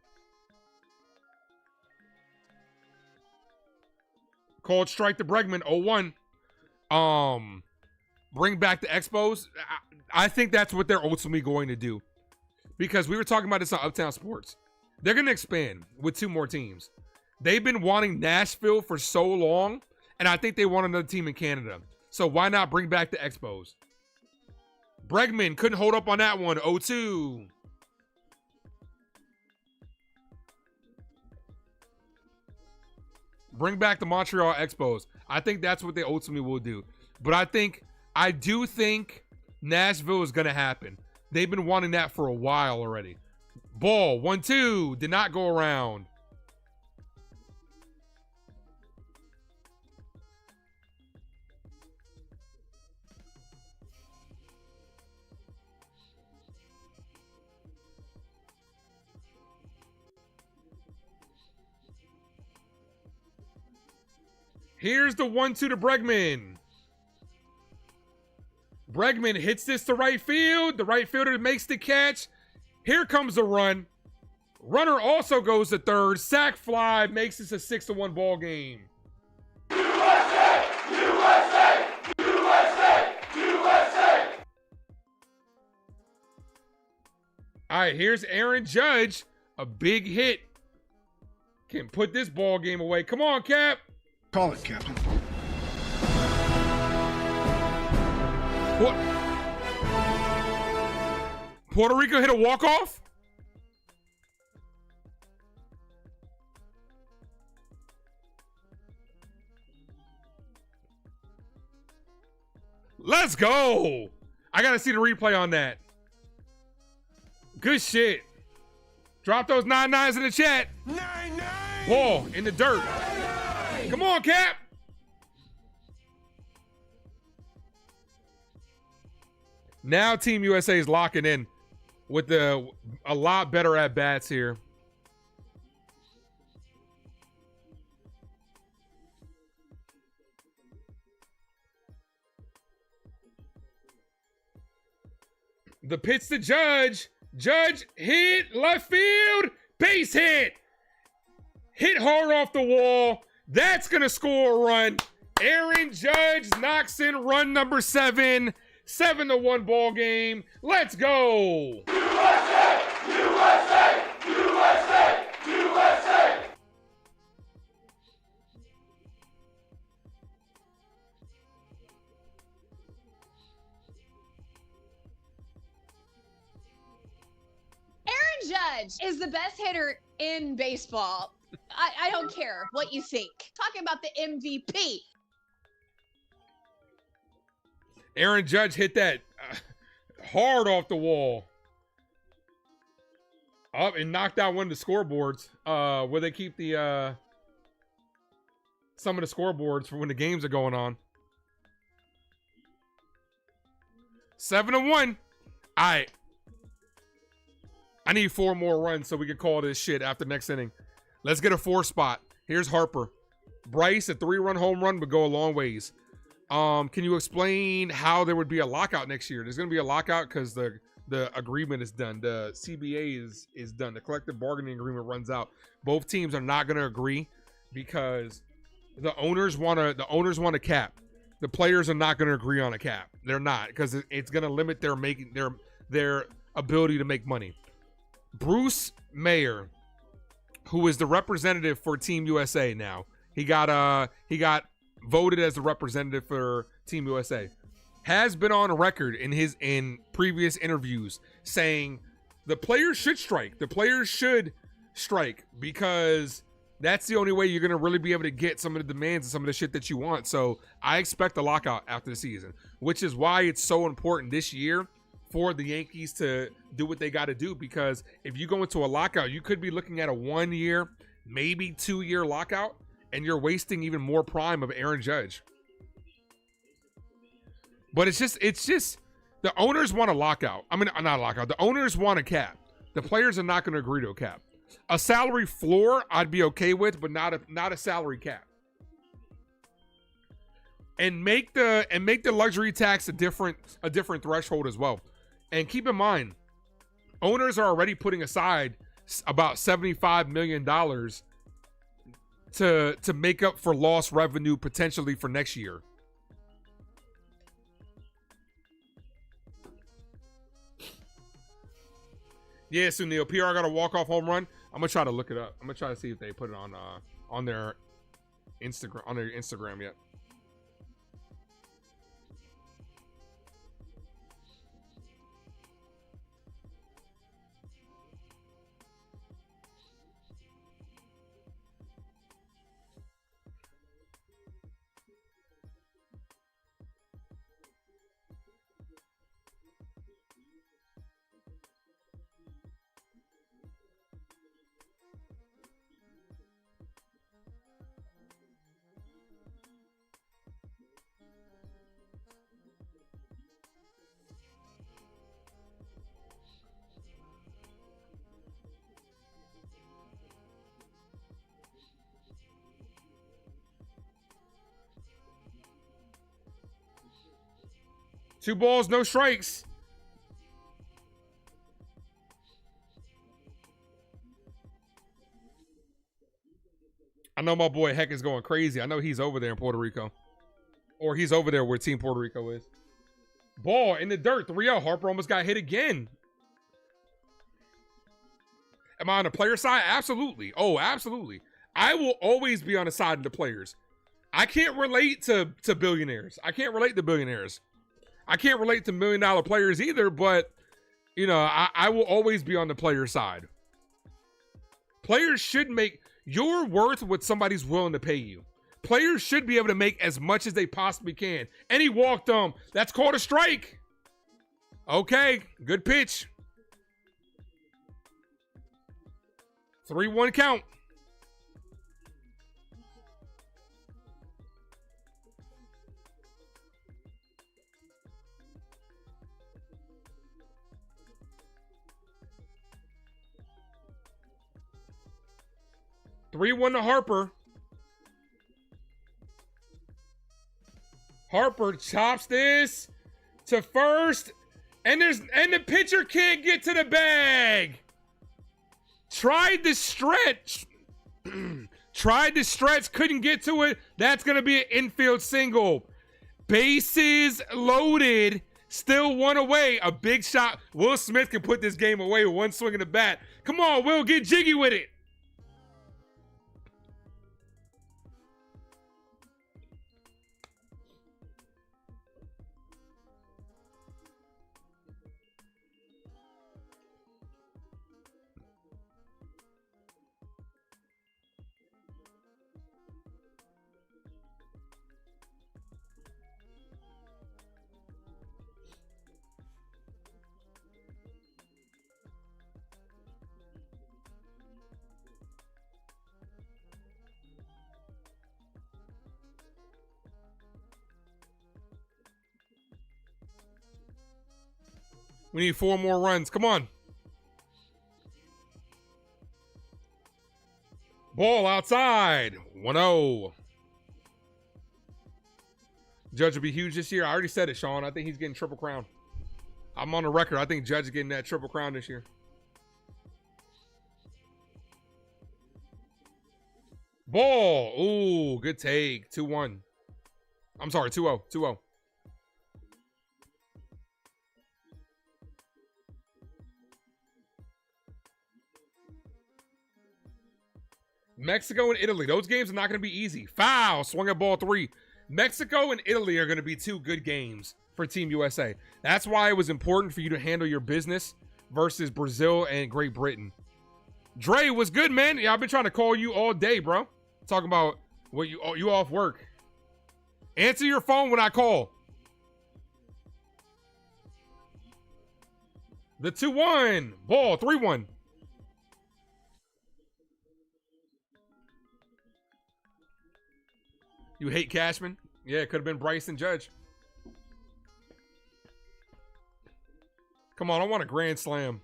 Called strike to Bregman, 0-1. Bring back the Expos. I think that's what they're ultimately going to do. Because we were talking about this on Uptown Sports. They're going to expand with 2 more teams. They've been wanting Nashville for so long, and I think they want another team in Canada. So why not bring back the Expos? Bregman couldn't hold up on that one, 0-2. Bring back the Montreal Expos. I think that's what they ultimately will do. But I do think Nashville is going to happen. They've been wanting that for a while already. Ball, 1-2, did not go around. Here's the 1-2 to Bregman. Bregman hits this to right field. The right fielder makes the catch. Here comes a run. Runner also goes to third. Sack fly makes this a 6-1 ball game. USA! USA! USA! USA! All right, here's Aaron Judge. A big hit. Can put this ball game away. Come on, Cap. Call it, Captain. What? Puerto Rico hit a walk-off? Let's go. I got to see the replay on that. Good shit. Drop those 9-9s in the chat. 9-9. Ball in the dirt. Come on, Cap. Now Team USA is locking in with a lot better at bats here. The pitch to Judge. Judge hit left field. Base hit. Hit hard off the wall. That's going to score a run. Aaron Judge knocks in run number 7. 7-1 ball game. Let's go. USA! USA! USA! USA! Aaron Judge is the best hitter in baseball. I don't care what you think. Talking about the MVP. Aaron Judge hit that hard off the wall. Up and knocked out one of the scoreboards where they keep the some of the scoreboards for when the games are going on. 7-1. All right. I need 4 more runs so we can call this shit after next inning. Let's get a 4 spot. Here's Harper. Bryce, a 3-run home run would go a long ways. Can you explain how there would be a lockout next year? There's going to be a lockout because the agreement is done. The CBA is done. The collective bargaining agreement runs out. Both teams are not going to agree because the owners want a cap. The players are not going to agree on a cap. They're not, because it's going to limit their ability to make money. Bruce Mayer, who is the representative for Team USA now, he got voted as the representative for Team USA, has been on record in previous interviews saying the players should strike. The players should strike because that's the only way you're going to really be able to get some of the demands and some of the shit that you want. So I expect a lockout after the season, which is why it's so important this year for the Yankees to do what they got to do, because if you go into a lockout, you could be looking at a 1-year, maybe 2-year lockout, and you're wasting even more prime of Aaron Judge. But it's just the owners want a lockout. I mean, not a lockout. The owners want a cap. The players are not going to agree to a cap. A salary floor I'd be okay with, but not a salary cap. And make the luxury tax a different threshold as well. And keep in mind, owners are already putting aside about $75 million to make up for lost revenue potentially for next year. Yeah, Sunil, PR got a walk-off home run. I'm gonna try to look it up. I'm gonna try to see if they put it on their Instagram yet. Two balls, no strikes. I know my boy Heck is going crazy. I know he's over there in Puerto Rico. Or he's over there where Team Puerto Rico is. Ball in the dirt. 3-0. Harper almost got hit again. Am I on the player side? Absolutely. Oh, absolutely. I will always be on the side of the players. I can't relate to billionaires. I can't relate to billionaires. I can't relate to $1 million players either, but, you know, I will always be on the player side. Players should make, you're worth what somebody's willing to pay you. Players should be able to make as much as they possibly can. And he walked them. That's called a strike. Okay, good pitch. 3-1 count. (3-1) to Harper. Harper chops this to first, and the pitcher can't get to the bag. Tried to stretch. Tried to stretch, couldn't get to it. That's going to be an infield single. Bases loaded. Still one away. A big shot. Will Smith can put this game away with one swing of the bat. Come on, Will, get jiggy with it. We need 4 more runs. Come on. Ball outside. 1-0. Judge will be huge this year. I already said it, Sean. I think he's getting Triple Crown. I'm on the record. I think Judge is getting that Triple Crown this year. Ball. Ooh, good take. 2-1. I'm sorry, 2-0. 2-0. Mexico and Italy. Those games are not going to be easy. Foul. Swung at ball 3. Mexico and Italy are going to be 2 good games for Team USA. That's why it was important for you to handle your business versus Brazil and Great Britain. Dre, was good, man? Yeah, I've been trying to call you all day, bro. Talking about what you off work. Answer your phone when I call. The 2-1. Ball. 3-1. You hate Cashman? Yeah, it could have been Bryson Judge. Come on, I want a grand slam.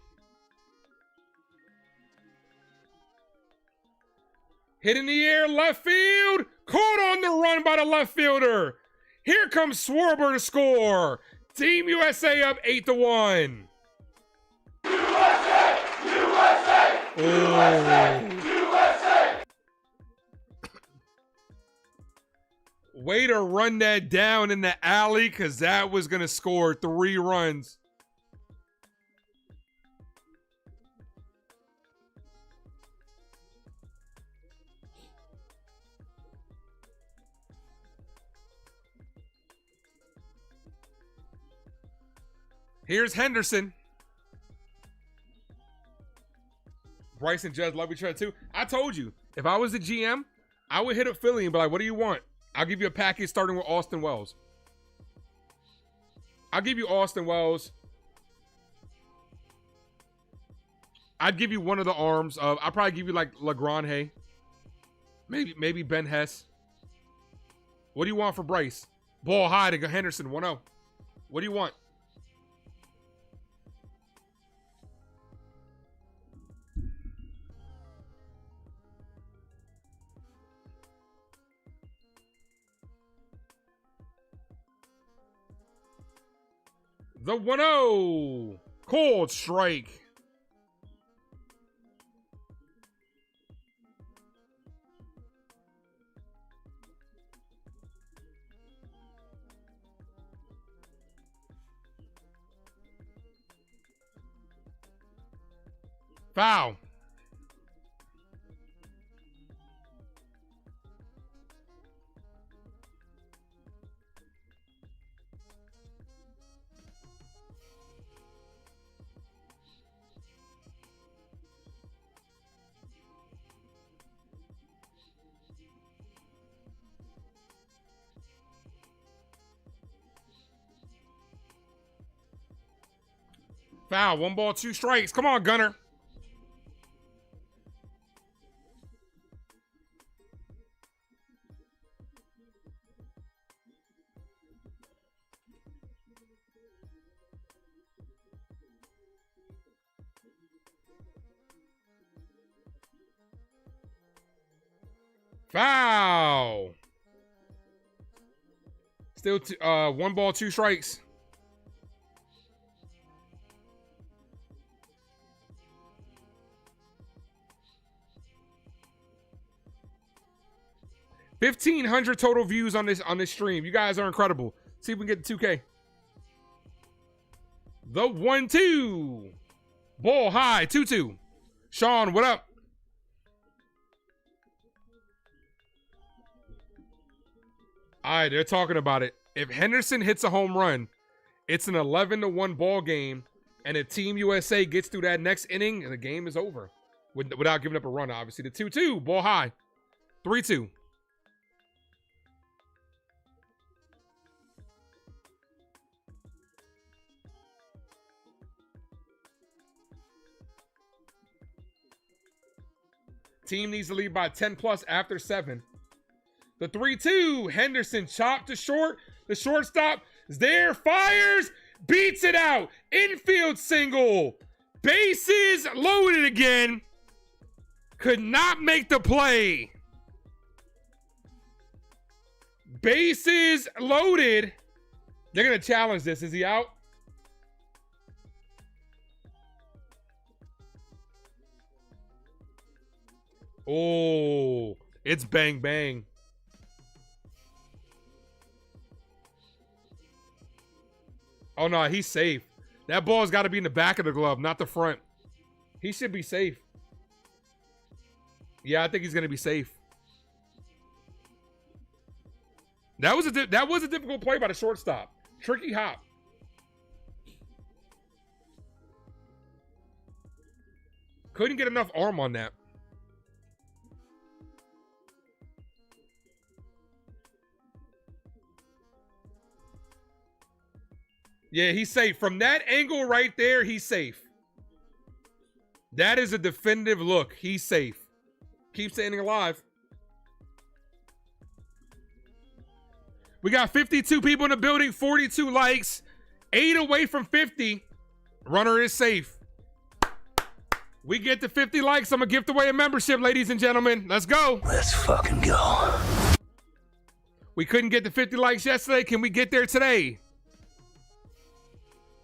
Hit in the air, left field. Caught on the run by the left fielder. Here comes Schwarber to score. Team USA up 8-1. USA! USA! USA! USA! Way to run that down in the alley, because that was going to score 3 runs. Here's Henderson. Bryson Judge love each other too. I told you, if I was the GM, I would hit up Philly and be like, what do you want? I'll give you a package starting with Austin Wells. I'll give you Austin Wells. I'd give you one of the arms. I'll probably give you like LeGrand. Maybe Ben Hess. What do you want for Bryce? Ball high to Henderson, 1-0. What do you want? The 1-0. Cold strike. Foul. Foul. 1 ball, 2 strikes. Come on, Gunner. Foul. Still 1 ball, 2 strikes. $1,500 total views on this stream. You guys are incredible. See if we can get the 2K. The 1-2. Ball high. 2-2. Sean, what up? All right, they're talking about it. If Henderson hits a home run, it's an 11-1 ball game, and if Team USA gets through that next inning, the game is over without giving up a run, obviously. The 2-2, ball high. 3-2. Team needs to lead by 10+ after 7. The 3-2, Henderson chopped to short. The shortstop is there, fires, beats it out. Infield single. Bases loaded again. Could not make the play. Bases loaded. They're going to challenge this. Is he out? Oh, it's bang bang. Oh no, he's safe. That ball's got to be in the back of the glove, not the front. He should be safe. Yeah, I think he's gonna be safe. That was a difficult play by the shortstop. Tricky hop. Couldn't get enough arm on that. Yeah, he's safe. From that angle right there, he's safe. That is a definitive look. He's safe. Keep staying alive. We got 52 people in the building, 42 likes, 8 away from 50. Runner is safe. We get to 50 likes. I'm going to gift away a membership, ladies and gentlemen. Let's go. Let's fucking go. We couldn't get to 50 likes yesterday. Can we get there today?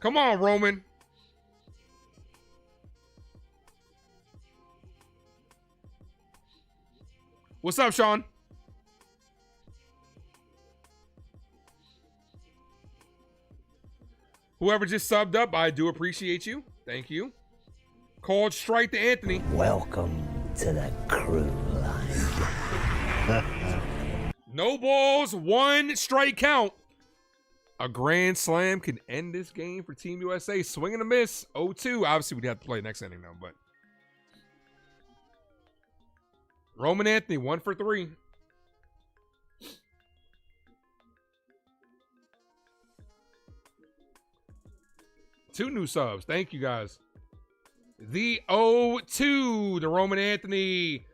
Come on, Roman. What's up, Sean? Whoever just subbed up, I do appreciate you. Thank you. Called strike to Anthony. Welcome to the crew line. No balls, 1 strike count. A grand slam can end this game for Team USA. Swing and a miss. 0-2. Obviously, we'd have to play next inning now, but. Roman Anthony, 1 for 3. Two new subs. Thank you, guys. The 0-2. The Roman Anthony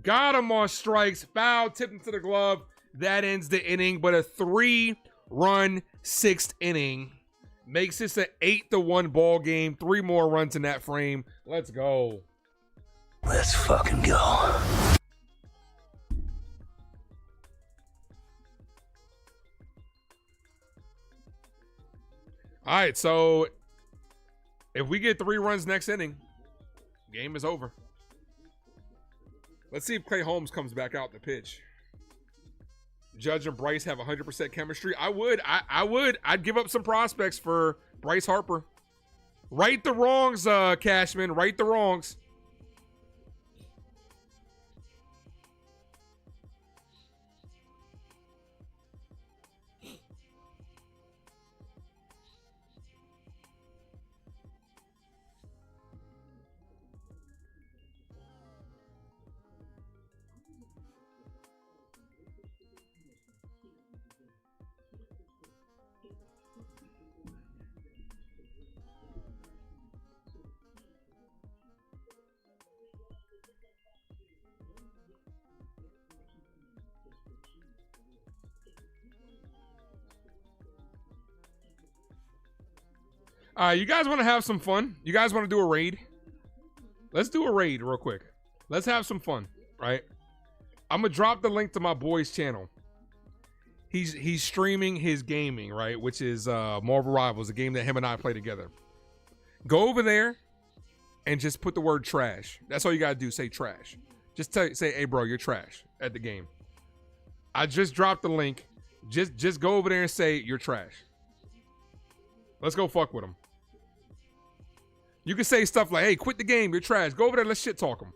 got him on strikes. Foul, tipped into the glove. That ends the inning, but a 3-run 6th inning makes this an 8-1 ball game. 3 more runs in that frame. Let's go. Let's fucking go. All right, so if we get 3 runs next inning, game is over. Let's see if Clay Holmes comes back out to pitch. Judge and Bryce have 100% chemistry. I would. I'd give up some prospects for Bryce Harper. Right the wrongs, Cashman. Right the wrongs. All right, you guys want to have some fun? You guys want to do a raid? Let's do a raid real quick. Let's have some fun, right? I'm gonna drop the link to my boy's channel. He's streaming his gaming, right? Which is Marvel Rivals, a game that him and I play together. Go over there and just put the word trash. That's all you gotta do. Say trash. Just say, hey, bro, you're trash at the game. I just dropped the link. Just go over there and say you're trash. Let's go fuck with him. You can say stuff like, hey, quit the game, you're trash. Go over there, let's shit talk him.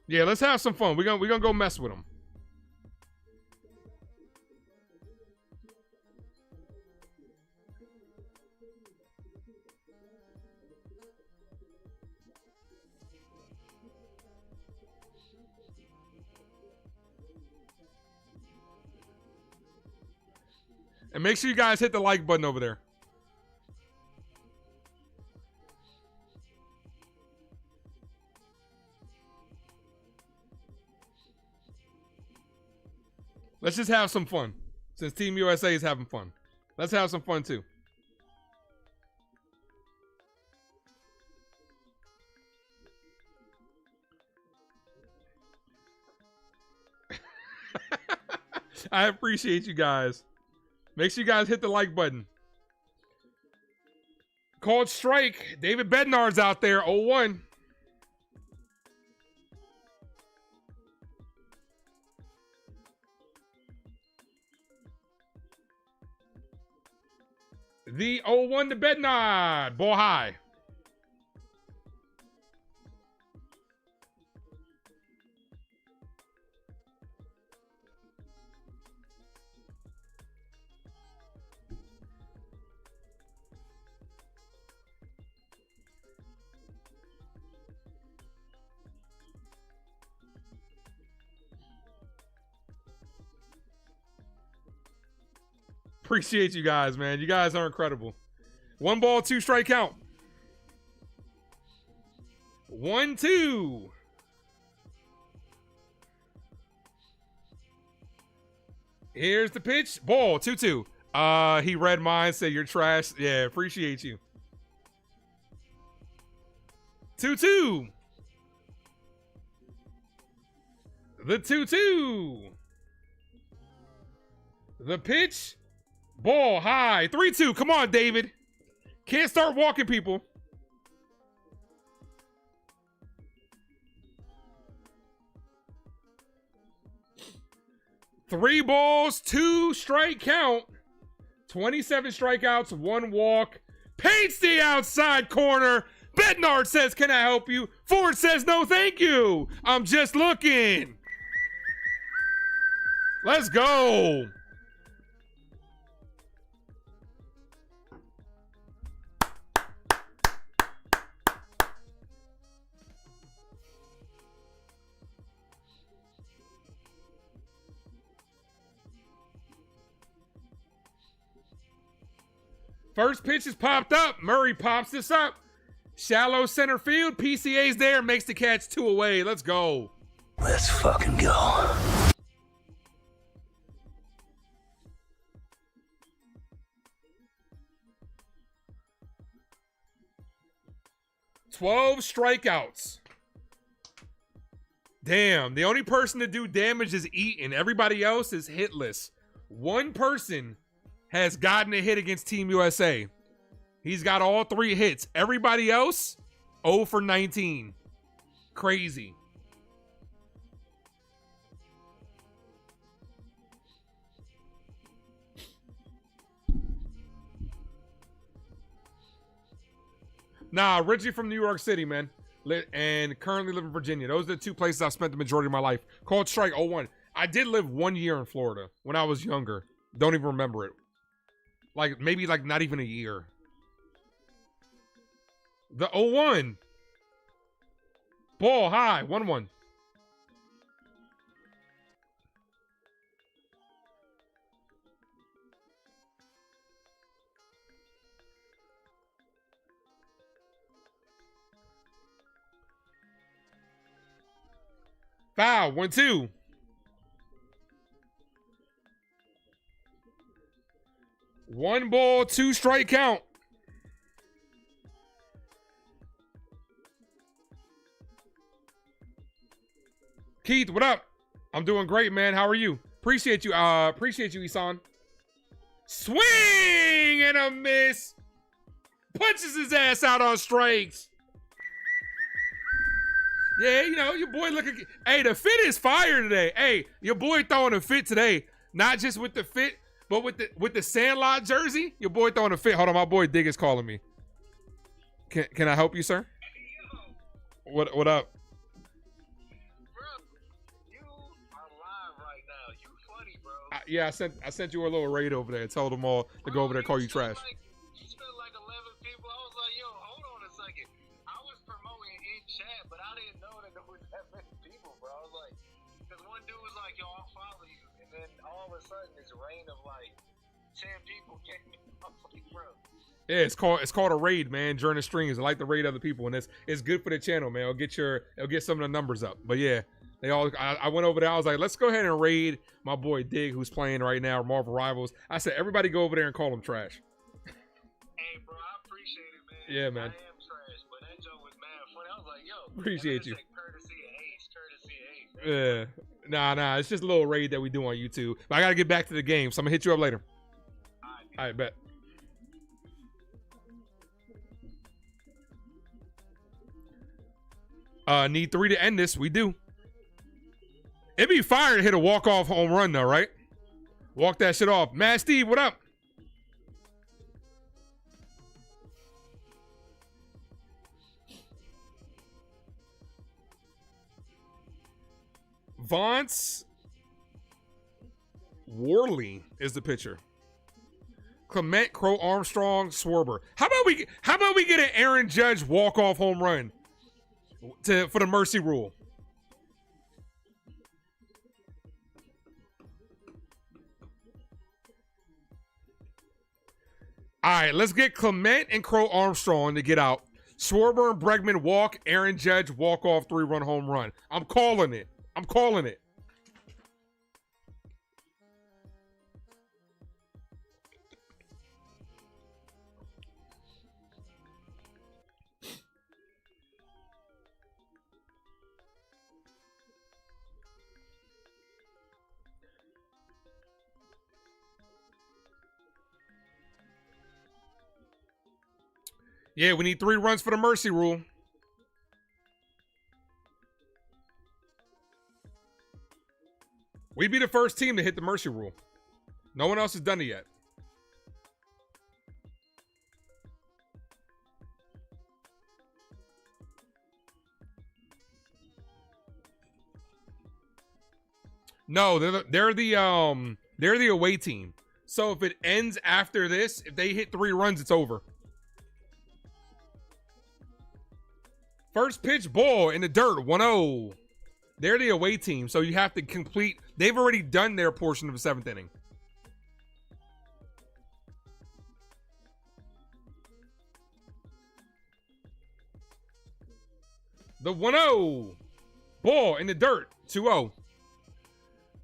Yeah, let's have some fun. We're gonna go mess with him. And make sure you guys hit the like button over there. Let's just have some fun. Since Team USA is having fun. Let's have some fun too. I appreciate you guys. Make sure you guys hit the like button. Called strike. David Bednar's out there. 0-1. The 0-1 to Bednar. Ball high. Appreciate you guys, man. You guys are incredible. 1 ball, 2 strike count. 1-2. Here's the pitch. Ball, 2-2. He read mine, said you're trash. Yeah, appreciate you. 2-2. The 2-2. The pitch. Ball high. 3-2. Come on, David. Can't start walking, people. Three balls, 2 strike count. 27 strikeouts, 1 walk. Paints the outside corner. Bednar says, can I help you? Ford says, no, thank you. I'm just looking. Let's go. First pitch is popped up. Murray pops this up. Shallow center field. PCA's there. Makes the catch 2 away. Let's go. Let's fucking go. $12 strikeouts. Damn. The only person to do damage is Eaton. Everybody else is hitless. One person has gotten a hit against Team USA. He's got all 3 hits. Everybody else, 0 for 19. Crazy. Nah, originally from New York City, man. And currently live in Virginia. Those are the 2 places I've spent the majority of my life. Called strike 0-1. I did live 1 year in Florida when I was younger. Don't even remember it. Like, maybe like not even a year. The 0-1. Ball high. 1-1. Foul. 1-2. One ball, 2 strike count. Keith, what up? I'm doing great, man. How are you? Appreciate you, Isan. Swing and a miss. Punches his ass out on strikes. Yeah, you know, your boy looking. Hey, the fit is fire today. Hey, your boy throwing a fit today. Not just with the fit, but with the Sandlot jersey. Your boy throwing a fit. Hold on, my boy Dig is calling me. Can I help you, sir? What up? Yeah, I sent you a little raid over there. Told them all to go over there and call you trash. You spent like 11 people. I was like, yo, hold on a second. I was promoting in chat, but I didn't know that there was that many people, bro. I was like, because one dude was like, yo, I'll follow you. And then all of a sudden, this rain of like 10 people came in. I was like, bro. Yeah, it's called a raid, man. During the streams, I like to raid other people, and it's good for the channel, man. It'll get some of the numbers up. But yeah. I went over there. I was like, let's go ahead and raid my boy Dig, who's playing right now, Marvel Rivals. I said, everybody go over there and call him trash. Hey, bro, I appreciate it, man. Yeah, man. I am trash, but that joke was mad funny. I was like, yo. Appreciate you. Courtesy of Ace. Yeah. Nah. It's just a little raid that we do on YouTube. But I got to get back to the game, so I'm going to hit you up later. All right, bet. Need 3 to end this. We do. It'd be fire to hit a walk-off home run, though, right? Walk that shit off. Mad Steve, what up? Vance Worley is the pitcher. Clement, Crow Armstrong, Swerber. How about we get an Aaron Judge walk-off home run for the mercy rule? All right, let's get Clement and Crow Armstrong to get out. Schwarber and Bregman walk. Aaron Judge walk-off 3-run home run. I'm calling it. Yeah, we need 3 runs for the mercy rule. We'd be the first team to hit the mercy rule. No one else has done it yet. No, they're the away team. So if it ends after this, if they hit 3 runs, it's over. First pitch ball in the dirt, 1-0. They're the away team, so you have to complete. They've already done their portion of the 7th inning. The 1-0. Ball in the dirt, 2-0.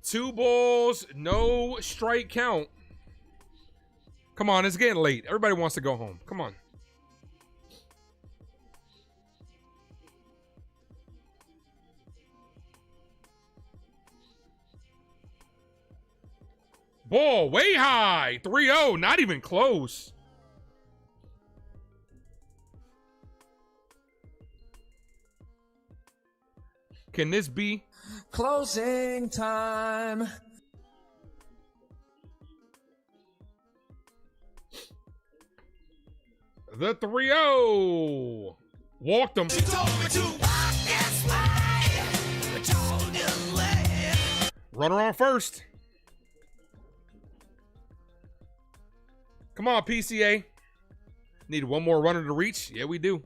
2 balls, no strike count. Come on, it's getting late. Everybody wants to go home. Come on. Ball way high. 3-0. Not even close. Can this be closing time? The 3-0. Walked him. Runner on first. Come on, PCA. Need one more runner to reach. Yeah, we do.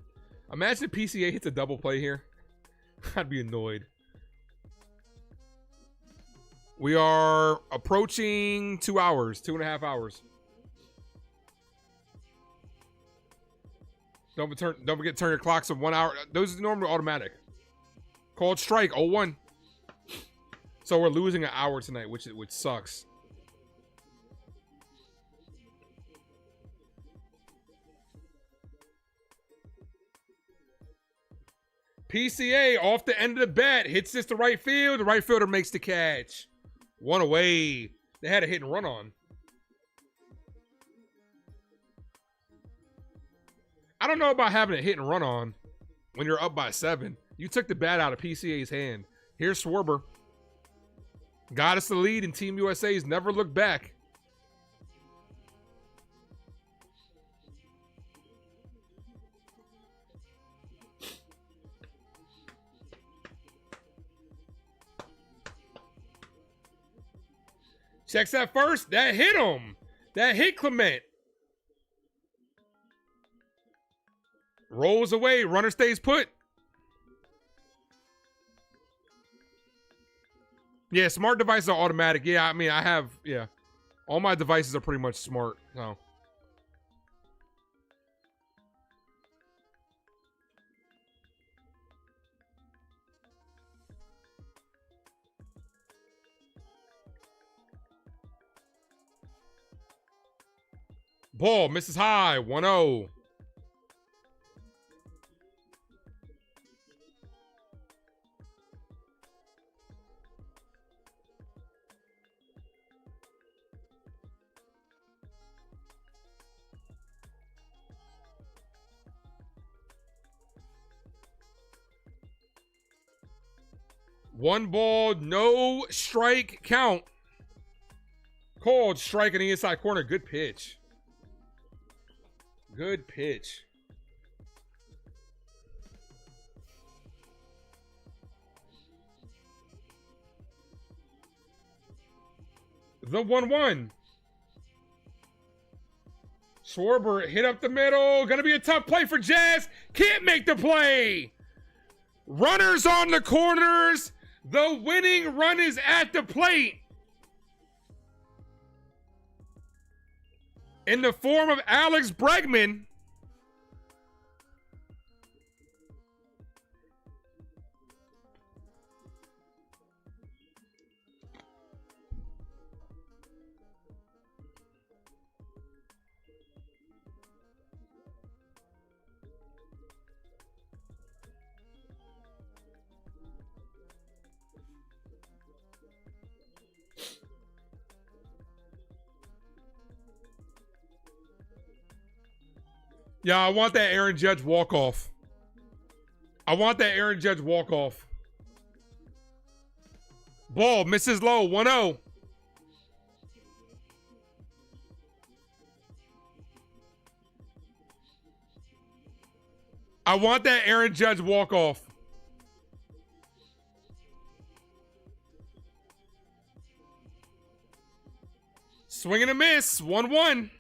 Imagine if PCA hits a double play here. I'd be annoyed. We are approaching 2 hours, 2.5 hours. Don't forget to turn your clocks of 1 hour. Those are normally automatic. Called strike, 0-1. So we're losing an hour tonight, which sucks. PCA off the end of the bat, hits this to right field. The right fielder makes the catch. One away. They had a hit and run on. I don't know about having a hit and run on when you're up by 7. You took the bat out of PCA's hand. Here's Schwarber. Got us the lead, and Team USA's never looked back. Checks that first. That hit him. That hit Clement. Rolls away. Runner stays put. Yeah, smart devices are automatic. Yeah, I mean, I have, yeah. All my devices are pretty much smart. So. Ball misses high. 1-0. One ball, no strike count. Called strike in the inside corner. Good pitch. Good pitch. The 1-1. Schwarber hit up the middle. Gonna be a tough play for Jazz. Can't make the play. Runners on the corners. The winning run is at the plate. In the form of Alex Bregman. Yeah, I want that Aaron Judge walk-off. I want that Aaron Judge walk-off. Ball misses low. 1-0. I want that Aaron Judge walk-off. Swing and a miss. 1-1.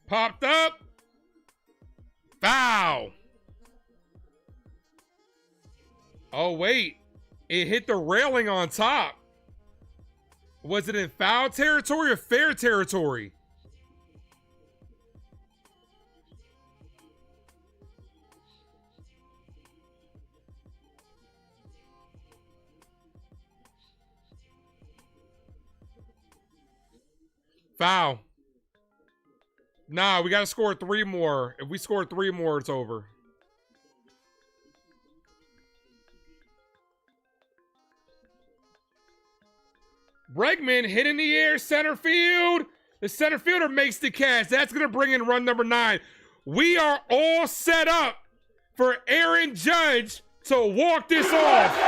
Popped up. Foul. Oh, wait. It hit the railing on top. Was it in foul territory or fair territory? Foul. Nah, we got to score 3 more. If we score 3 more, it's over. Bregman hit in the air, center field. The center fielder makes the catch. That's going to bring in run number 9. We are all set up for Aaron Judge to walk this off.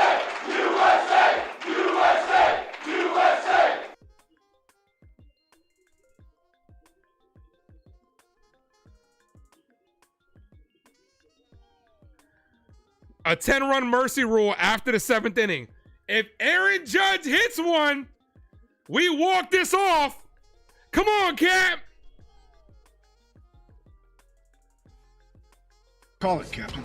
USA! USA! USA! A 10-run mercy rule after the 7th inning. If Aaron Judge hits one, we walk this off. Come on, Cap. Call it, Captain.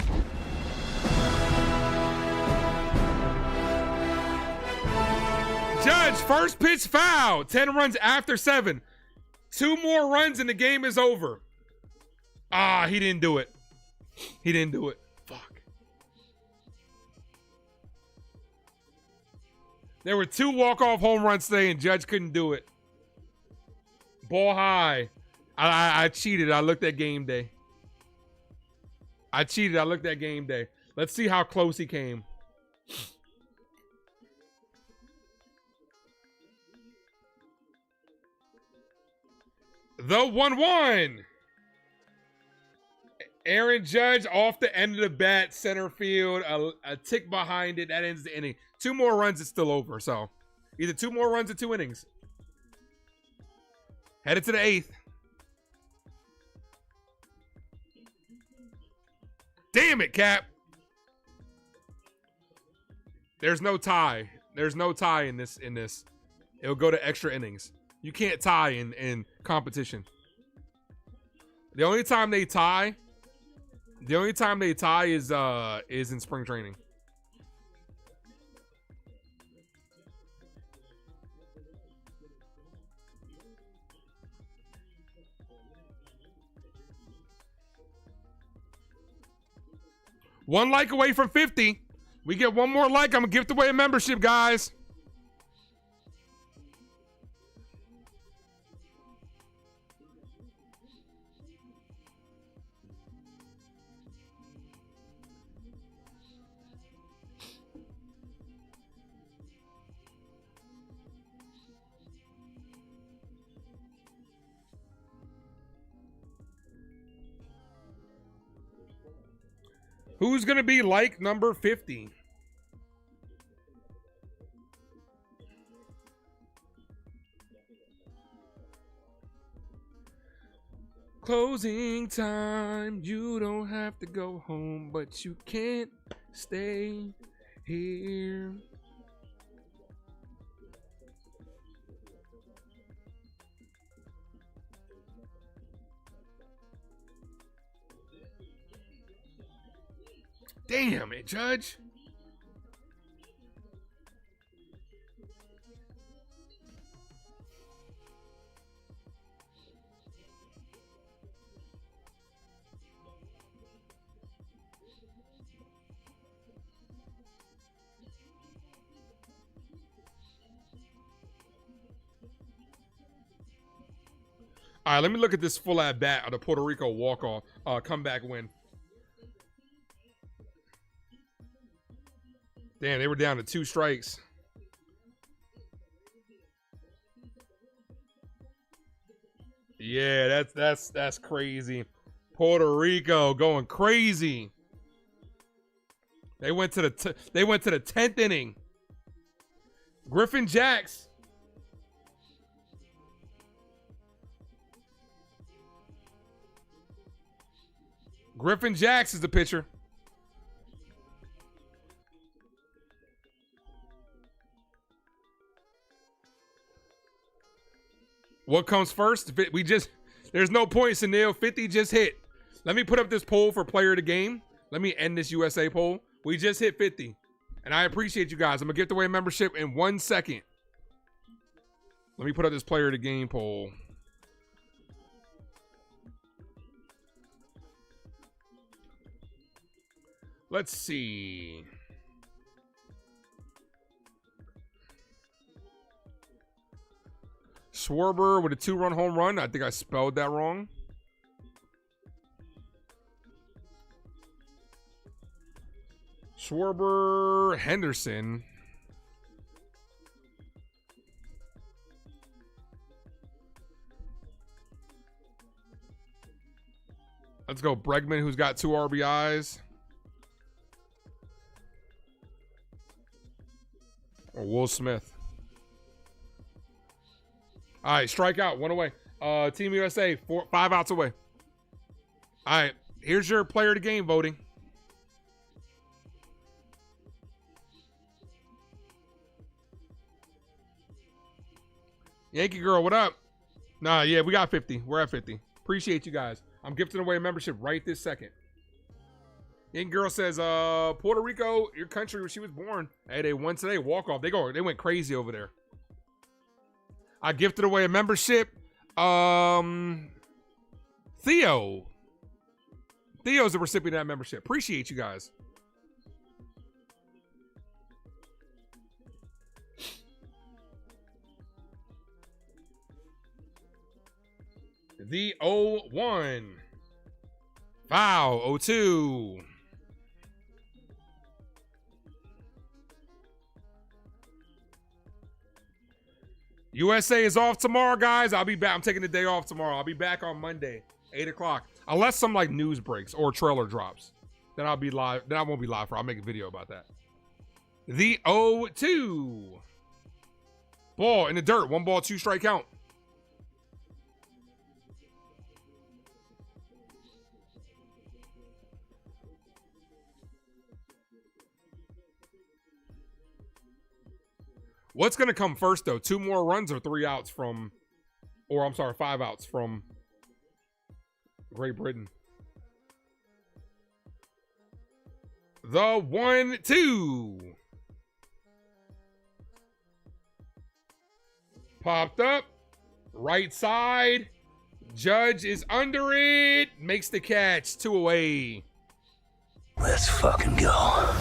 Judge, first pitch foul. 10 runs after 7. 2 more runs and the game is over. Ah, he didn't do it. He didn't do it. Fuck. There were 2 walk-off home runs today and Judge couldn't do it. Ball high. I cheated. I looked at game day. I cheated. I looked at game day. Let's see how close he came. The 1-1. Aaron Judge off the end of the bat, center field, a tick behind it. That ends the inning. 2 more runs, it's still over. So either 2 more runs or 2 innings. Headed to the 8th. Damn it, Cap. There's no tie. There's no tie in this. It'll go to extra innings. You can't tie in competition. The only time they tie is in spring training. One like away from 50. We get 1 more like. I'm gonna gift away a membership, guys. Who's going to be like number 50? Closing time. You don't have to go home, but you can't stay here. Damn it, Judge. All right, let me look at this full at bat of the Puerto Rico walk-off comeback win. Damn, they were down to 2 strikes. Yeah, that's crazy. Puerto Rico going crazy. They went to the 10th inning. Griffin Jacks. Griffin Jacks is the pitcher. What comes first? There's no point, Sunil. 50 just hit. Let me put up this poll for player of the game. Let me end this USA poll. We just hit 50. And I appreciate you guys. I'm going to give away a membership in 1 second. Let me put up this player of the game poll. Let's see. Schwarber with a 2-run home run. I think I spelled that wrong. Schwarber, Henderson. Let's go Bregman, who's got 2 RBIs. Or Will Smith. All right, strikeout, 1 away. Team USA, 5 outs away. All right, here's your player of the game voting. Yankee girl, what up? Nah, yeah, we got 50. We're at 50. Appreciate you guys. I'm gifting away a membership right this second. Yankee girl says, Puerto Rico, your country where she was born. Hey, they won today, walk off. They went crazy over there. I gifted away a membership. Theo. Theo's the recipient of that membership. Appreciate you guys. The 0-1. Foul. 0-2. USA is off tomorrow, guys. I'll be back. I'm taking the day off tomorrow. I'll be back on Monday, 8 o'clock. Unless some like news breaks or trailer drops. Then I'll be live. Then I won't be live for. I'll make a video about that. The 0-2. Ball in the dirt. 1 ball, 2 strike count. What's going to come first, though? 2 more runs or 3 outs from, or I'm sorry, 5 outs from Great Britain. The 1-2. Popped up. Right side. Judge is under it. Makes the catch. 2 away. Let's fucking go.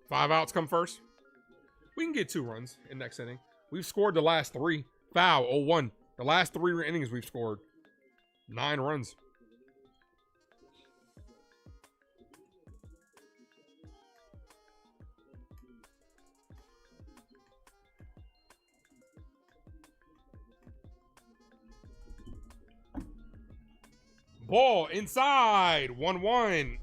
Five outs come first. We can get 2 runs in next inning. We've scored the last 3. Foul, 0-1. The last 3 innings we've scored 9 runs. Ball inside, 1-1.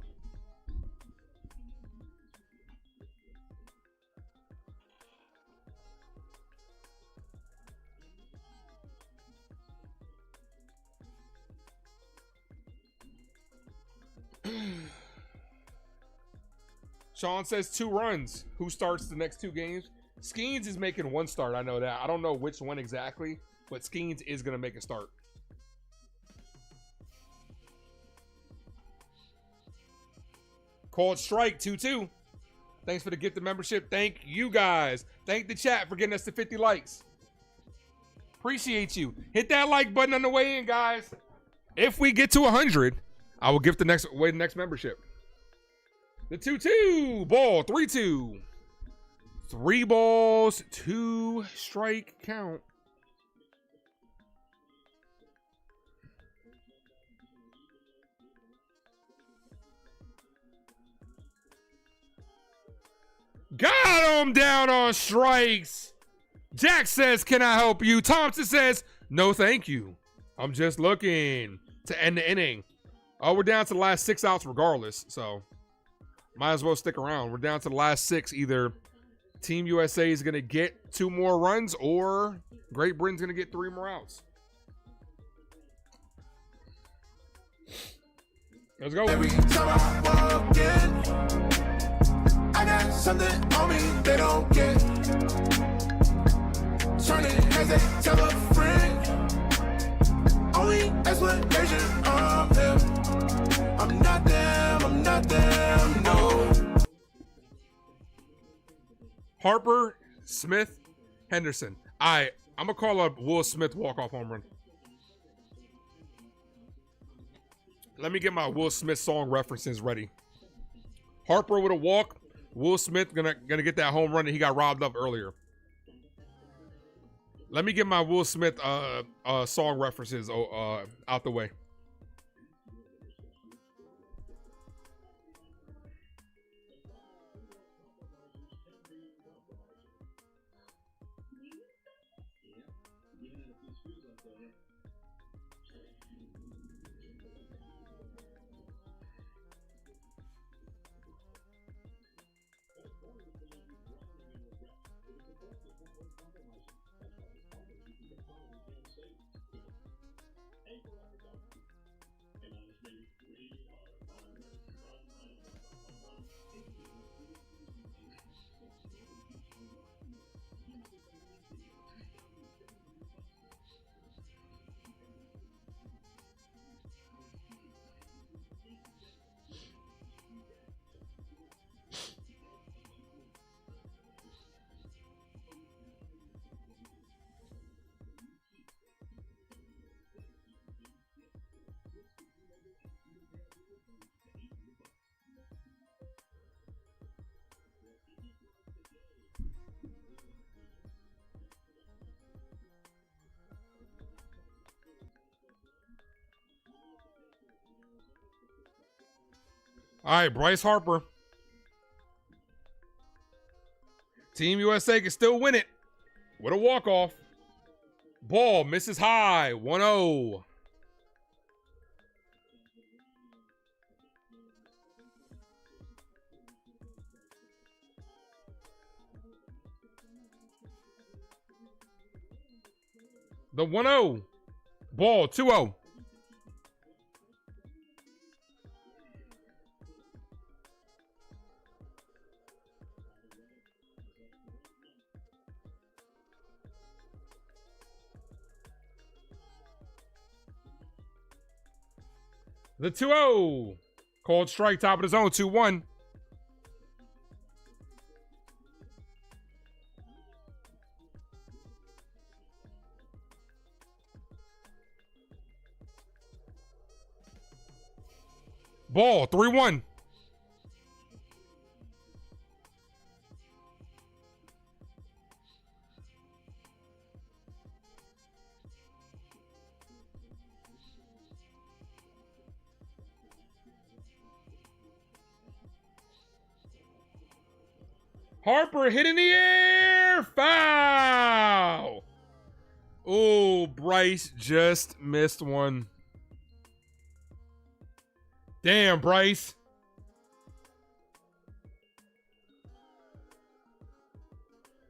Sean says 2 runs. Who starts the next 2 games? Skeens is making 1 start. I know that. I don't know which one exactly, but Skeens is going to make a start. Called strike, 2-2. Thanks for the gift of membership. Thank you guys. Thank the chat for getting us to 50 likes. Appreciate you. Hit that like button on the way in, guys. If we get to 100, I will give the next membership. The 2-2. Ball, 3-2. 3 balls, 2 strike count. Got him down on strikes. Jack says, can I help you? Thompson says, no, thank you. I'm just looking to end the inning. Oh, we're down to the last 6 outs regardless, so might as well stick around. We're down to the last 6. Either Team USA is going to get 2 more runs or Great Britain's going to get 3 more outs. Let's go. Every time I walk in, I got something on me they don't get. Turning as they tell a friend. Only explanation of them. I'm not them, no. Harper, Smith, Henderson. I'm going to call up Will Smith walk-off home run. Let me get my Will Smith song references ready. Harper with a walk. Will Smith gonna get that home run that he got robbed of earlier. Let me get my Will Smith song references out the way. All right, Bryce Harper. Team USA can still win it with a walk-off. Ball misses high, 1-0. The 1-0. Ball, 2-0. The 2-0. Called strike, top of the zone, 2-1. Ball, 3-1. Harper hit in the air. Foul. Oh, Bryce just missed one. Damn, Bryce.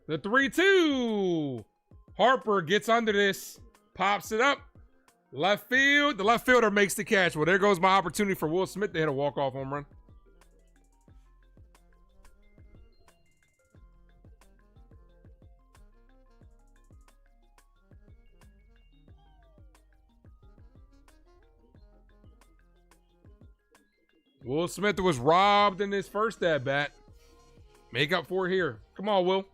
The 3-2. Harper gets under this. Pops it up. Left field. The left fielder makes the catch. Well, there goes my opportunity for Will Smith to hit a walk-off home run. Will Smith was robbed in his first at-bat. Make up for it here. Come on, Will.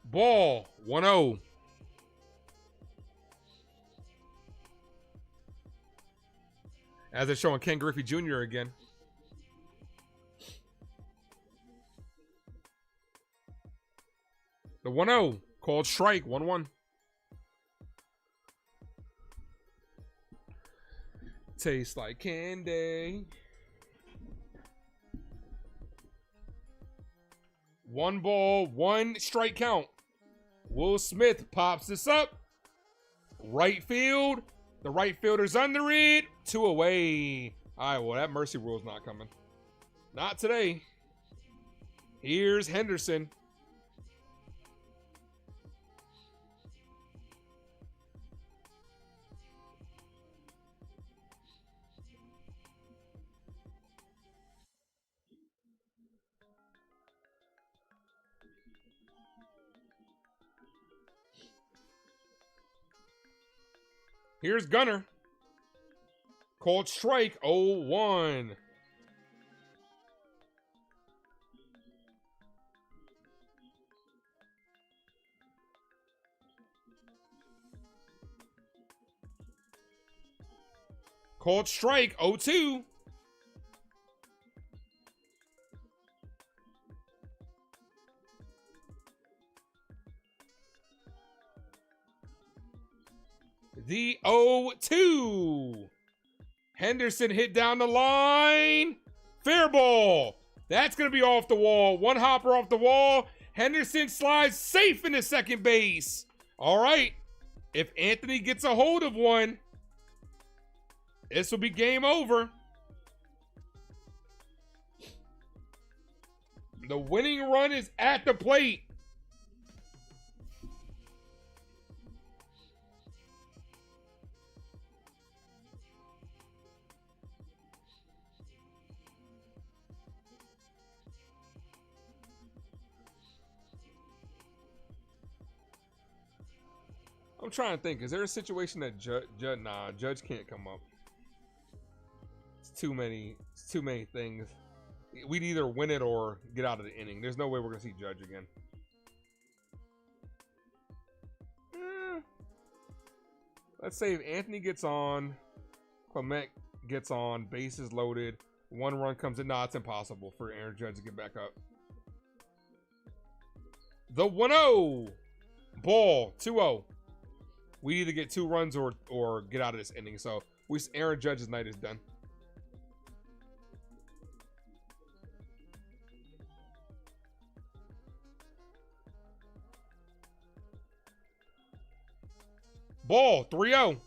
Ball, 1-0. As it's showing Ken Griffey Jr. again. The 1-0. Called strike, 1-1. Tastes like candy. 1 ball, 1 strike count. Will Smith pops this up. Right field. The right fielder's under it. 2 away. All right, well, that mercy rule's not coming. Not today. Here's Henderson. Here's Gunner. Called strike, 0-1. Called strike, 0-2. The 0-2. Henderson hit down the line. Fair ball. That's going to be off the wall. 1 hopper off the wall. Henderson slides safe into second base. All right. If Anthony gets a hold of one, this will be game over. The winning run is at the plate. I'm trying to think. Is there a situation that Judge can't come up? It's too many things. We'd either win it or get out of the inning. There's no way we're gonna see Judge again. Let's say if Anthony gets on, Clement gets on, bases loaded, 1 run comes in. Nah, it's impossible for Aaron Judge to get back up. The 1-0. Ball, 2-0. We either get 2 runs or get out of this inning. So Aaron Judge's night is done. Ball, 3-0.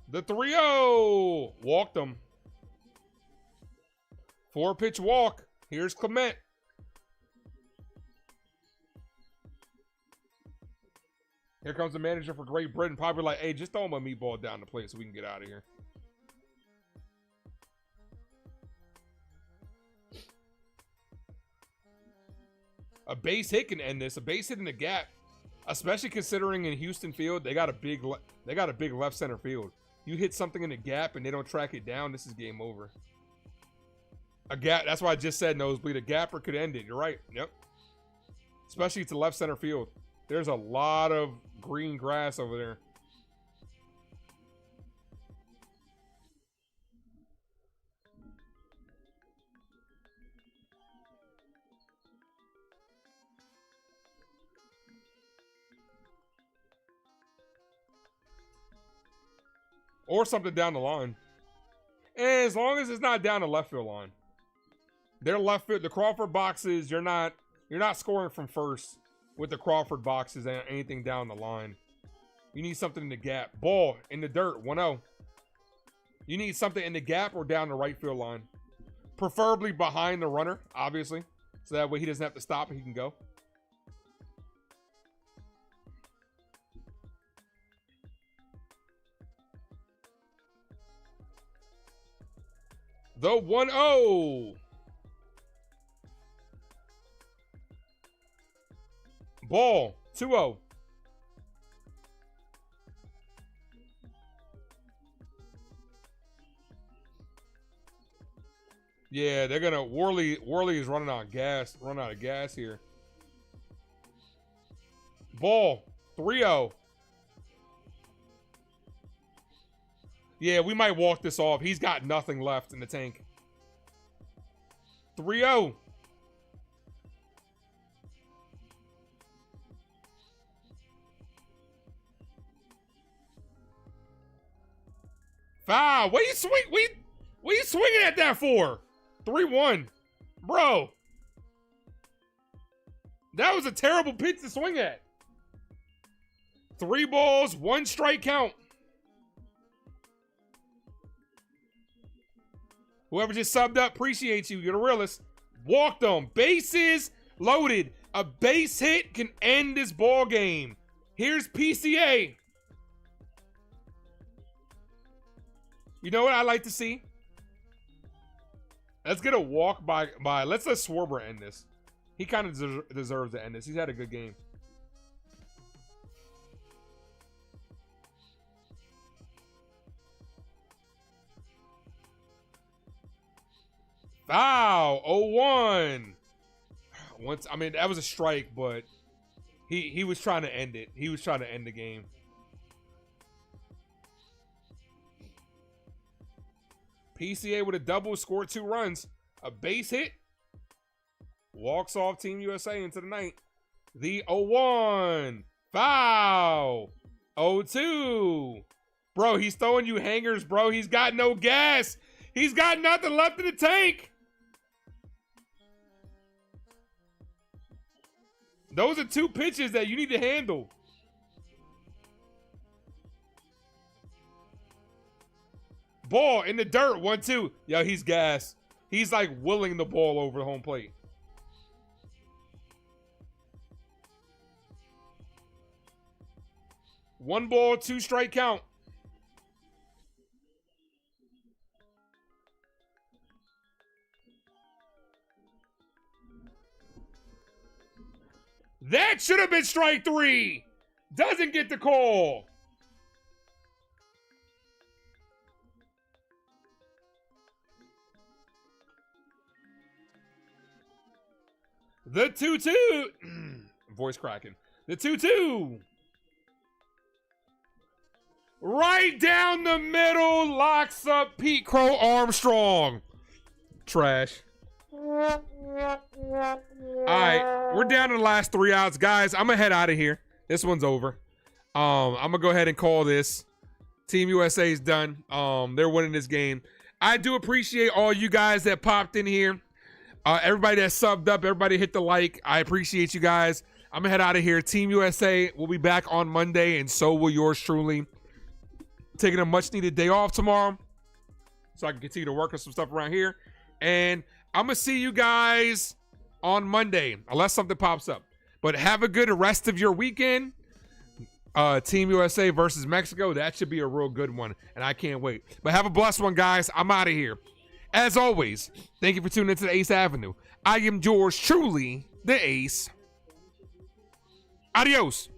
The 3-0. Walked him. 4-pitch walk. Here's Clement. Here comes the manager for Great Britain. Probably like, hey, just throw him a meatball down the plate so we can get out of here. A base hit can end this. A base hit in the gap, especially considering in Houston Field they got a big left center field. You hit something in the gap and they don't track it down, this is game over. A gap. That's why I just said nosebleed. A gapper could end it. You're right. Yep. Especially to left center field. There's a lot of green grass over there. Or something down the line. And as long as it's not down the left field line. Their left field, the Crawford boxes, you're not scoring from first with the Crawford boxes and anything down the line. You need something in the gap. Ball in the dirt, 1-0. You need something in the gap or down the right field line. Preferably behind the runner, obviously. So that way he doesn't have to stop and he can go. The 1-0. Ball, 2-0. Yeah, they're gonna Worley is running out of gas here. Ball, 3-0. Yeah, we might walk this off. He's got nothing left in the tank. 3-0. Foul. What are you swinging at that for? 3-1. Bro. That was a terrible pitch to swing at. 3 balls, 1 strike count. Whoever just subbed up, appreciate you. You're the realest. Walked them. Bases loaded. A base hit can end this ball game. Here's PCA. You know what I like to see? Let's get a walk by. Let's let Schwarber end this. He kind of deserves to end this. He's had a good game. Foul. 0-1. Once, I mean, that was a strike, but he was trying to end it. He was trying to end the game. PCA with a double, scored 2 runs. A base hit. Walks off Team USA into the night. The 0-1. Foul. 0-2. Bro, he's throwing you hangers, bro. He's got no gas. He's got nothing left in the tank. Those are 2 pitches that you need to handle. Ball in the dirt, 1-2. Yo, he's gas. He's like willing the ball over the home plate. One ball, 2 strike count. That should have been strike 3. Doesn't get the call. The 2-2. Voice cracking. The 2-2. Right down the middle, locks up Pete Crow Armstrong. Trash. All right, we're down to the last 3 outs. Guys, I'm going to head out of here. This one's over. I'm going to go ahead and call this. Team USA is done. They're winning this game. I do appreciate all you guys that popped in here. Everybody that subbed up, everybody hit the like. I appreciate you guys. I'm going to head out of here. Team USA will be back on Monday, and so will yours truly. Taking a much-needed day off tomorrow so I can continue to work on some stuff around here. And I'm going to see you guys on Monday, unless something pops up. But have a good rest of your weekend. Team USA versus Mexico. That should be a real good one, and I can't wait. But have a blessed one, guys. I'm out of here. As always, thank you for tuning into the Ace Avenue. I am yours truly, the Ace. Adios.